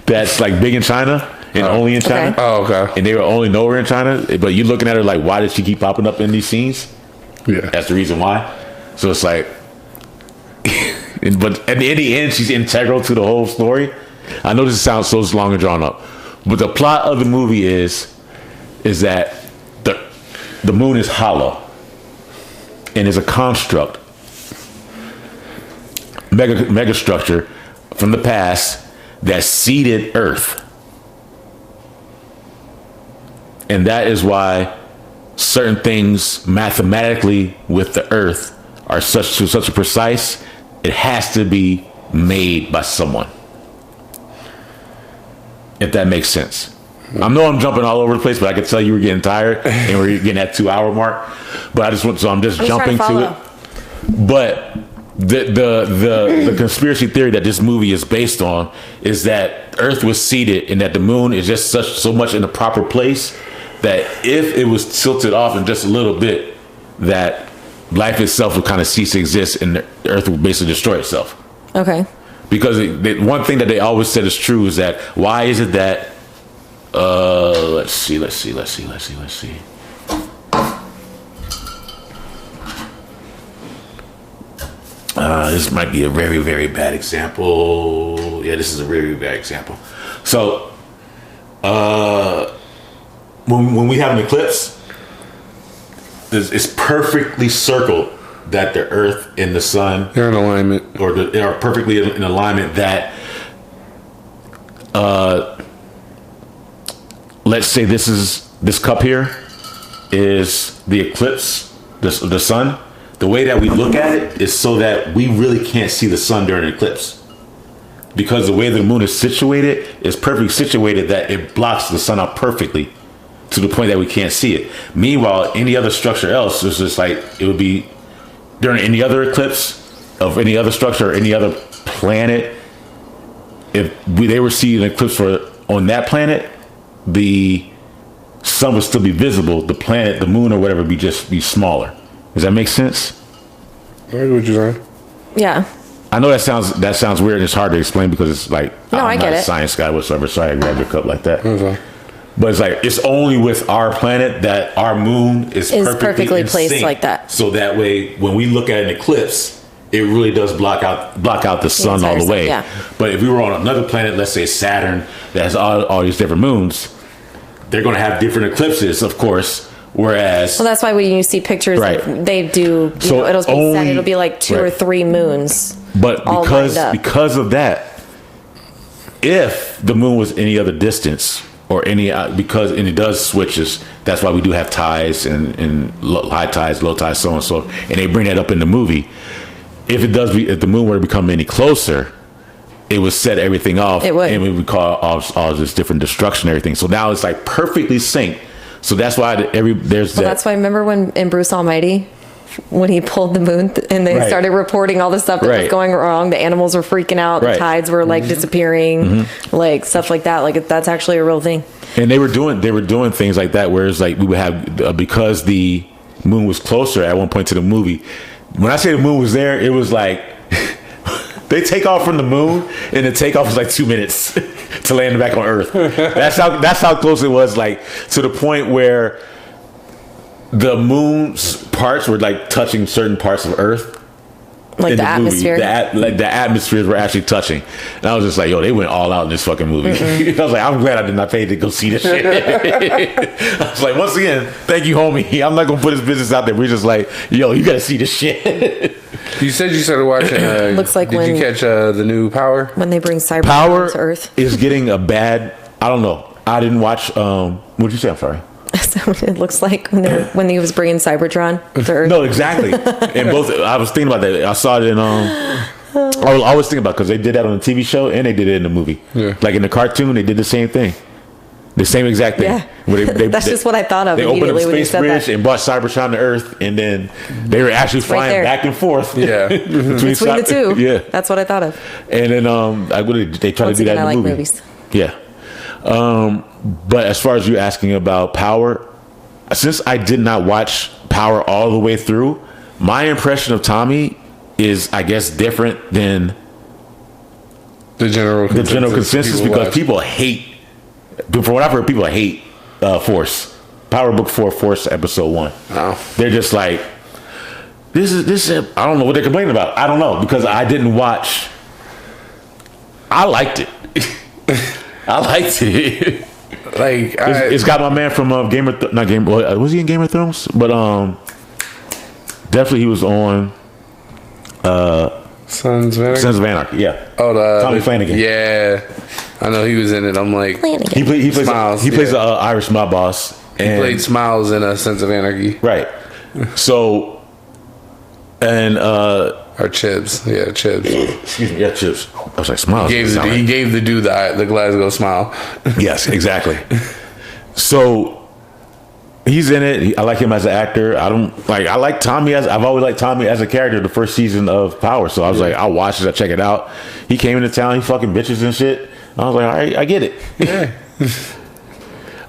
that's like big in China and only in China. Okay. Oh, okay. And they were only nowhere in China. But you're looking at her like, why does she keep popping up in these scenes? Yeah. That's the reason why. So it's like, but in the end, she's integral to the whole story. I know this sounds so long and drawn up, but the plot of the movie is that the moon is hollow and is a construct, mega structure from the past that seeded Earth. And that is why certain things mathematically with the Earth are such a precise, it has to be made by someone. if that makes sense. I know I'm jumping all over the place, but I can tell you were getting tired and we're getting that 2 hour mark. But I'm just jumping to it. But the conspiracy theory that this movie is based on is that Earth was seated and that the moon is just so much in the proper place that if it was tilted off in just a little bit, that life itself would kind of cease to exist and the Earth would basically destroy itself. Okay. Because one thing that they always said is true is that why is it that let's see. This might be a very, very bad example. Yeah, this is a very bad example. So, when we have an eclipse, it's perfectly circled that the Earth and the Sun they're in alignment, or they are perfectly in alignment. That, let's say this cup here is the eclipse, the Sun. The way that we look at it is so that we really can't see the sun during an eclipse. Because the way the moon is situated is perfectly situated that it blocks the sun out perfectly to the point that we can't see it. Meanwhile, any other structure else is just like, it would be during any other eclipse of any other structure or any other planet. If they were seeing an eclipse on that planet, the sun would still be visible. The planet, the moon or whatever, would be smaller. Does that make sense? I get what you're saying. Yeah. I know that sounds weird and it's hard to explain because it's like I'm not a science guy whatsoever. Sorry I grabbed your cup like that. Okay. But it's like it's only with our planet that our moon is perfectly placed sync. like that. So that way when we look at an eclipse, it really does block out the sun all the way. Yeah. But if we were on another planet, let's say Saturn, that has all these different moons, they're going to have different eclipses, of course. Whereas, well, that's why when you see pictures, right. They do. It'll be like two or three moons. But because of that, if the moon was any other distance or and it does switches, that's why we do have tides and high tides, low tides, so on and so forth. And they bring that up in the movie. If the moon were to become any closer, it would set everything off. It would. And we would call all this different destruction and everything. So now it's like perfectly synced. So that's why that's why, remember when in Bruce Almighty, when he pulled the moon and they started reporting all the stuff that was going wrong, the animals were freaking out, the tides were like disappearing, like stuff like that. Like that's actually a real thing. And they were doing things like that, where it's like we would have because the moon was closer at one point to the movie. When I say the moon was there, it was like they take off from the moon and the takeoff was like 2 minutes to land back on Earth. That's how close it was, like to the point where the moon's parts were like touching certain parts of Earth. Like the atmosphere. The atmospheres were actually touching. And I was just like, yo, they went all out in this fucking movie. I was like, I'm glad I did not pay to go see this shit. I was like, once again, thank you, homie. I'm not going to put his business out there. We're just like, yo, you got to see this shit. You said you started watching. Looks like did you catch the new Power? When they bring Cybertron Power to Earth. Is getting a bad, I don't know. I didn't watch, what'd you say? I'm sorry. It looks like when he was bringing Cybertron to Earth. No, exactly. And I was thinking about that. I saw it in. I was thinking about because they did that on the TV show and they did it in the movie. Yeah. Like in the cartoon, they did the same thing, the same exact thing. Yeah. That's just what I thought of. They opened up a when you space said bridge that. and brought Cybertron to Earth, and then they were actually flying back and forth. Yeah, between the two. Yeah, that's what I thought of. And then they tried to do that in the movie. Movies. Yeah. But as far as you asking about Power. Since I did not watch Power all the way through, my impression of Tommy is, I guess, different than the general consensus because people hate. From what I've heard, people hate Force. Power Book 4, Force Episode 1. Oh. They're just like, this is. I don't know what they're complaining about. I don't know because I didn't watch. I liked it. I liked it. Like it's got my man from was he in Game of Thrones? But definitely he was on Sons of Anarchy. Yeah. Oh, Tommy Flanagan. Yeah, I know he was in it. I'm like he plays Smiles, he plays the Irish mob boss. He played Smiles in Sons of Anarchy. Right. So and Or Chips. Yeah, Chips. Excuse me. Yeah, Chips. I was like, Smiles. He gave the dude the Glasgow smile. Yes, exactly. So he's in it. I like him as an actor. I like Tommy I've always liked Tommy as a character. The first season of Power. So I was like, I'll watch it. I'll check it out. He came into town. He fucking bitches and shit. I was like, all right, I get it. Yeah.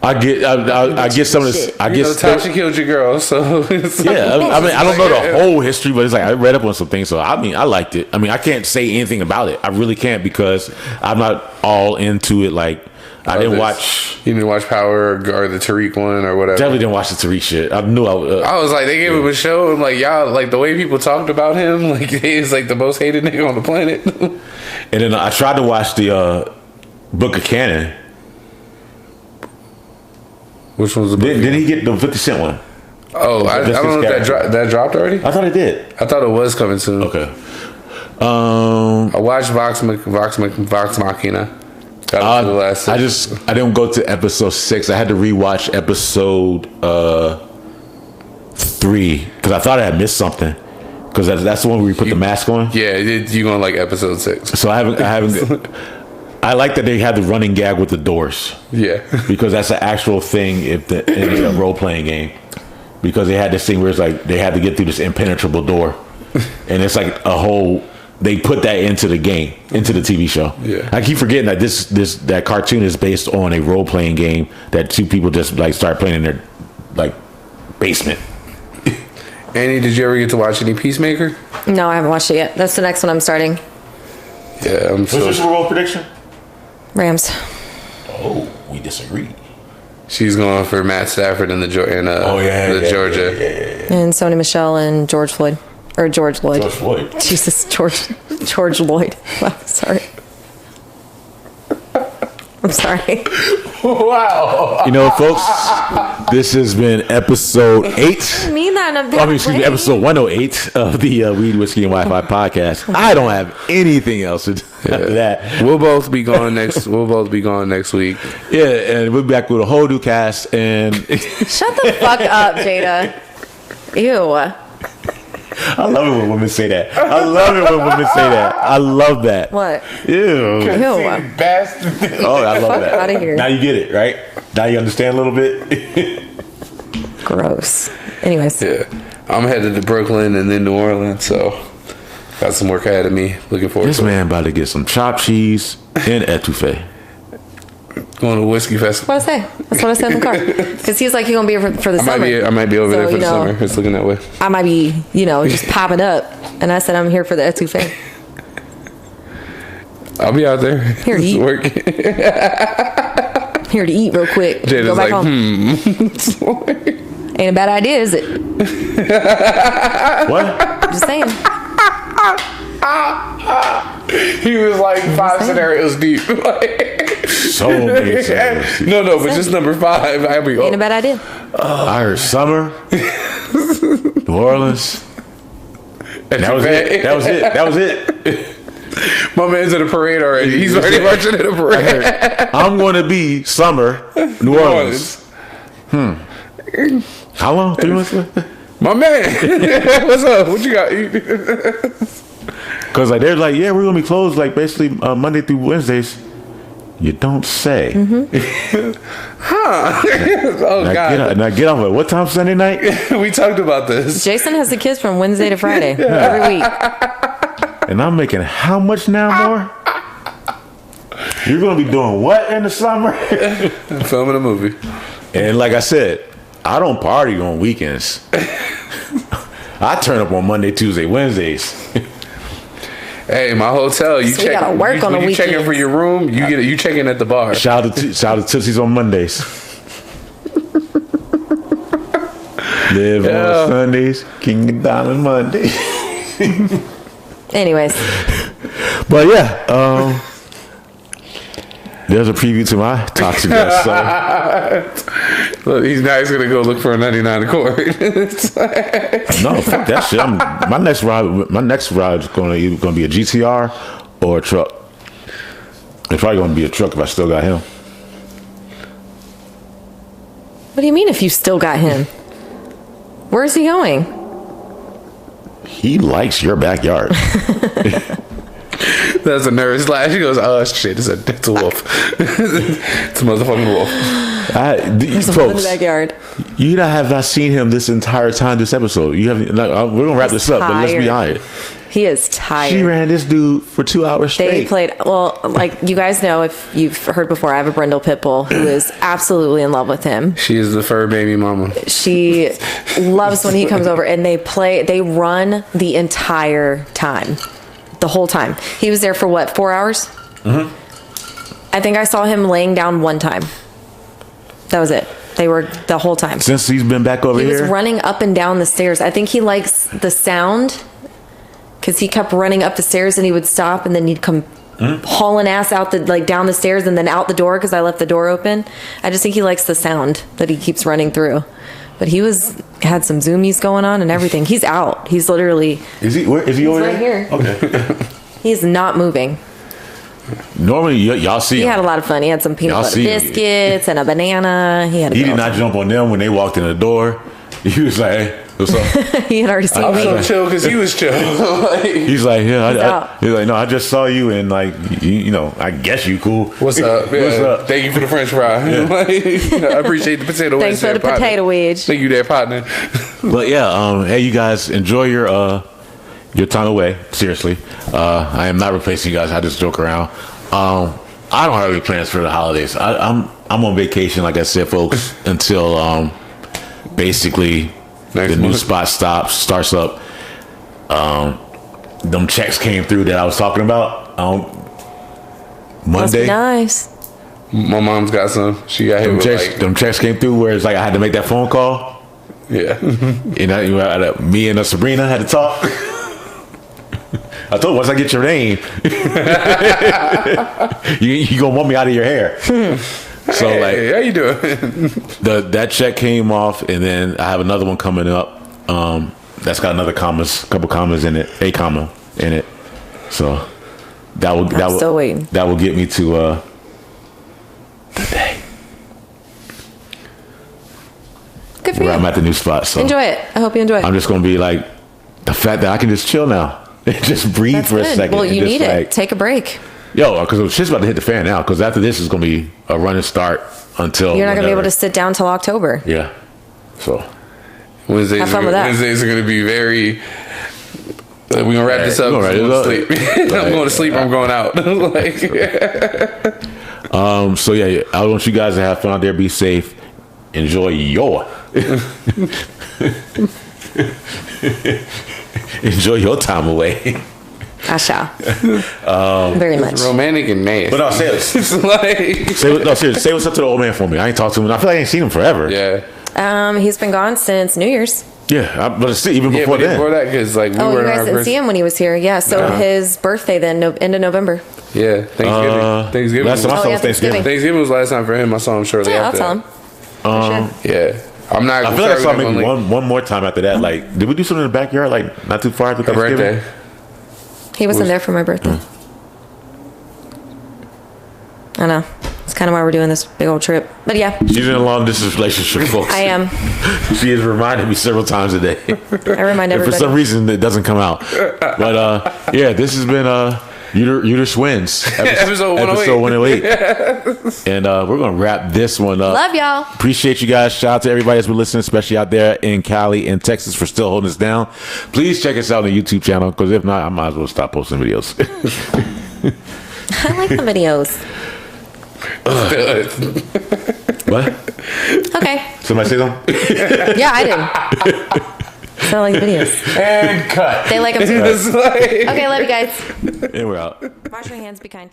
I get some of this. I guess Tasha killed your girl, so yeah. I mean, I don't know the whole history, but it's like I read up on some things, so I mean, I liked it. I mean, I can't say anything about it. I really can't because I'm not all into it. Like I didn't watch. You didn't watch Power or the Tariq one or whatever. Definitely didn't watch the Tariq shit. I knew I was like, they gave him a show, and like y'all, like the way people talked about him, like he's like the most hated nigga on the planet. And then I tried to watch the Book of Canon. Which one's the book? Did he get the 50 Cent one? Oh, I don't know if that dropped already. I thought it did. I thought it was coming soon. Okay. I watched Vox Machina. Got to the last. I didn't go to episode 6. I had to rewatch episode 3 because I thought I had missed something. Because that's the one where we put the mask on. Yeah, you going like episode 6. So I haven't. I like that they had the running gag with the doors. Yeah, because that's an actual thing in a role playing game. Because they had this thing where it's like they had to get through this impenetrable door, and it's like a whole. They put that into the game, into the TV show. Yeah, I keep forgetting that that cartoon is based on a role playing game that two people just like start playing in their like basement. Annie, did you ever get to watch any Peacemaker? No, I haven't watched it yet. That's the next one I'm starting. Yeah, What's your Super Bowl prediction? Rams. Oh, we disagree. She's going for Matt Stafford and Georgia. Yeah. And Sony Michelle and George Floyd. Or George Lloyd. George Floyd. Jesus, George Lloyd. Wow, sorry. I'm sorry. Wow. You know, folks, this has been episode 8. I mean that in a bad way. Episode 108 of the Weed, Whiskey, and Wi-Fi podcast. I don't have anything else to do after that. We'll both be gone next week. Yeah, and we'll be back with a whole new cast. And shut the fuck up, Jada. Ew. I love it when women say that. I love that. What? Ew. Bastard. Oh, I love that. Out of here. Now you get it, right? Now you understand a little bit. Gross. Anyways. Yeah. I'm headed to Brooklyn and then New Orleans, so got some work ahead of me. Looking forward to it. This man about to get some chopped cheese and etouffee. Going to a whiskey festival. What I say? That's what I said in the car. Because he's like, he's going to be here for the summer. I might be over there for the summer. It's looking that way. I might be, just popping up. And I said, I'm here for the etouffee. I'll be out there. Here to eat. Here to eat real quick. Jada's go back home. Ain't a bad idea, is it? What? Just saying. He was like 5 scenarios deep. So many scenarios. No, but just number 5. Ain't a bad idea. I heard summer, New Orleans. That was it. My man's in a parade already. He's already marching in a parade. I'm going to be summer, New Orleans. How long? 3 months? My man. What's up? What you got? Because they're like, yeah, we're going to be closed like basically Monday through Wednesdays. You don't say. Huh? Oh, God. Now get off it. What time Sunday night? We talked about this. Jason has the kids from Wednesday to Friday every week. And I'm making how much now more? You're going to be doing what in the summer? Filming a movie. And like I said, I don't party on weekends. I turn up on Monday, Tuesday, Wednesdays. Hey, my hotel. You check. Gotta work on the weekend. You check in for your room. You check in at the bar. Shout out to Tootsie's on Mondays. Live on Sundays, King Diamond Mondays. Anyways, but yeah, there's a preview to my toxic guest. Look, he's gonna go look for a 99 Accord. No, fuck that shit. My next ride is gonna be a GTR or a truck. It's probably gonna be a truck if I still got him. what do you mean if you still got him? Where's he going? He likes your backyard. That's a nervous laugh. She goes, "Oh shit, it's a wolf. It's a motherfucking wolf." There's a wolf in the backyard. You have not seen him this entire time this episode. You haven't. Like, we're gonna wrap this up, but let's be honest. He is tired. She ran this dude for 2 hours straight. They played, well, like you guys know, if you've heard before, I have a brindle pit bull who is absolutely in love with him. She is the fur baby mama. She loves when he comes over, and they run the entire time. The whole time. He was there for what, 4 hours? Mm-hmm. I think I saw him laying down one time. That was it. They were the whole time. Since he's been back over here? He was running up and down the stairs. I think he likes the sound because he kept running up the stairs and he would stop and then he'd come hauling ass out down the stairs and then out the door because I left the door open. I just think he likes the sound that he keeps running through. But he had some zoomies going on and everything. He's out. He's literally. Is he? Where is he? Over right here? Okay. He's not moving. Normally, y'all see. He him. had a lot of fun. He had some peanut butter biscuits and a banana. He did not jump on them when they walked in the door. He was like, "Hey, what's up?" He had already seen me. I was so chill because he was chill. He's like, "Yeah." He's like, "No, I just saw you and like, you know, I guess you cool." What's up? Yeah. What's up? Thank you for the French fry. Yeah. I appreciate the potato wedge. Thanks for the potato wedge. Thank you, there, partner. But yeah, hey, you guys enjoy your time away. Seriously, I am not replacing you guys. I just joke around. I don't have any plans for the holidays. I'm on vacation, like I said, folks, until basically the new spot starts up. Them checks came through that I was talking about Monday. Must be nice. My mom's got some. She got hit them checks came through where it's like I had to make that phone call. Yeah. And me and Sabrina had to talk. I told her, once I get your name, you gonna want me out of your hair. So hey, like, how you doing? that check came off, and then I have another one coming up. That's got couple commas in it, a comma in it. So still waiting. That will get me to the day. Good for where you. I'm at the new spot. So enjoy it. I hope you enjoy it. I'm just gonna be like the fact that I can just chill now. Just breathe That's for good. a second. Well, you need like, it. Take a break. Yo, because shit's about to hit the fan now. Because after this is going to be a running start until you're not going to be able to sit down till October. Yeah. So Wednesdays have fun with that. Wednesdays are going to be very. We're gonna wrap this up. I'm going to sleep. I'm going to sleep. I'm going out. So yeah, I want you guys to have fun out there. Be safe. Enjoy your. Enjoy your time away. I shall. Very much. Romantic and mad. But no, say it. It's like Seriously, say what's up to the old man for me. I ain't talked to him. I feel like I ain't seen him forever. Yeah. He's been gone since New Year's. Yeah, but even before that. Before that, because like we were you guys didn't see him when he was here. Yeah, so his birthday then, end of November. Yeah, Thanksgiving. Last time I saw was Thanksgiving. Thanksgiving was the last time for him. I saw him shortly Yeah, I'll after. tell him. For sure. Yeah. I'm not. I feel like I saw maybe one more time after that. Like, did we do something in the backyard? Like, not too far after Thanksgiving? birthday. He wasn't there for my birthday. I know. It's kind of why we're doing this big old trip. But yeah. She's in a long distance relationship, folks. I am. She has reminded me several times a day. I remind everybody. And for some reason, it doesn't come out. But yeah, this has been Uterus Wins. Episode 108. And we're going to wrap this one up. Love y'all. Appreciate you guys. Shout out to everybody that's been listening, especially out there in Cali and Texas for still holding us down. Please check us out on the YouTube channel, because if not, I might as well stop posting videos. I like the videos. What? Okay. Somebody say something? Yeah, I did. I like the videos. And cut. They like them too. Okay, love you guys. And we're out. Wash your hands. Be kind.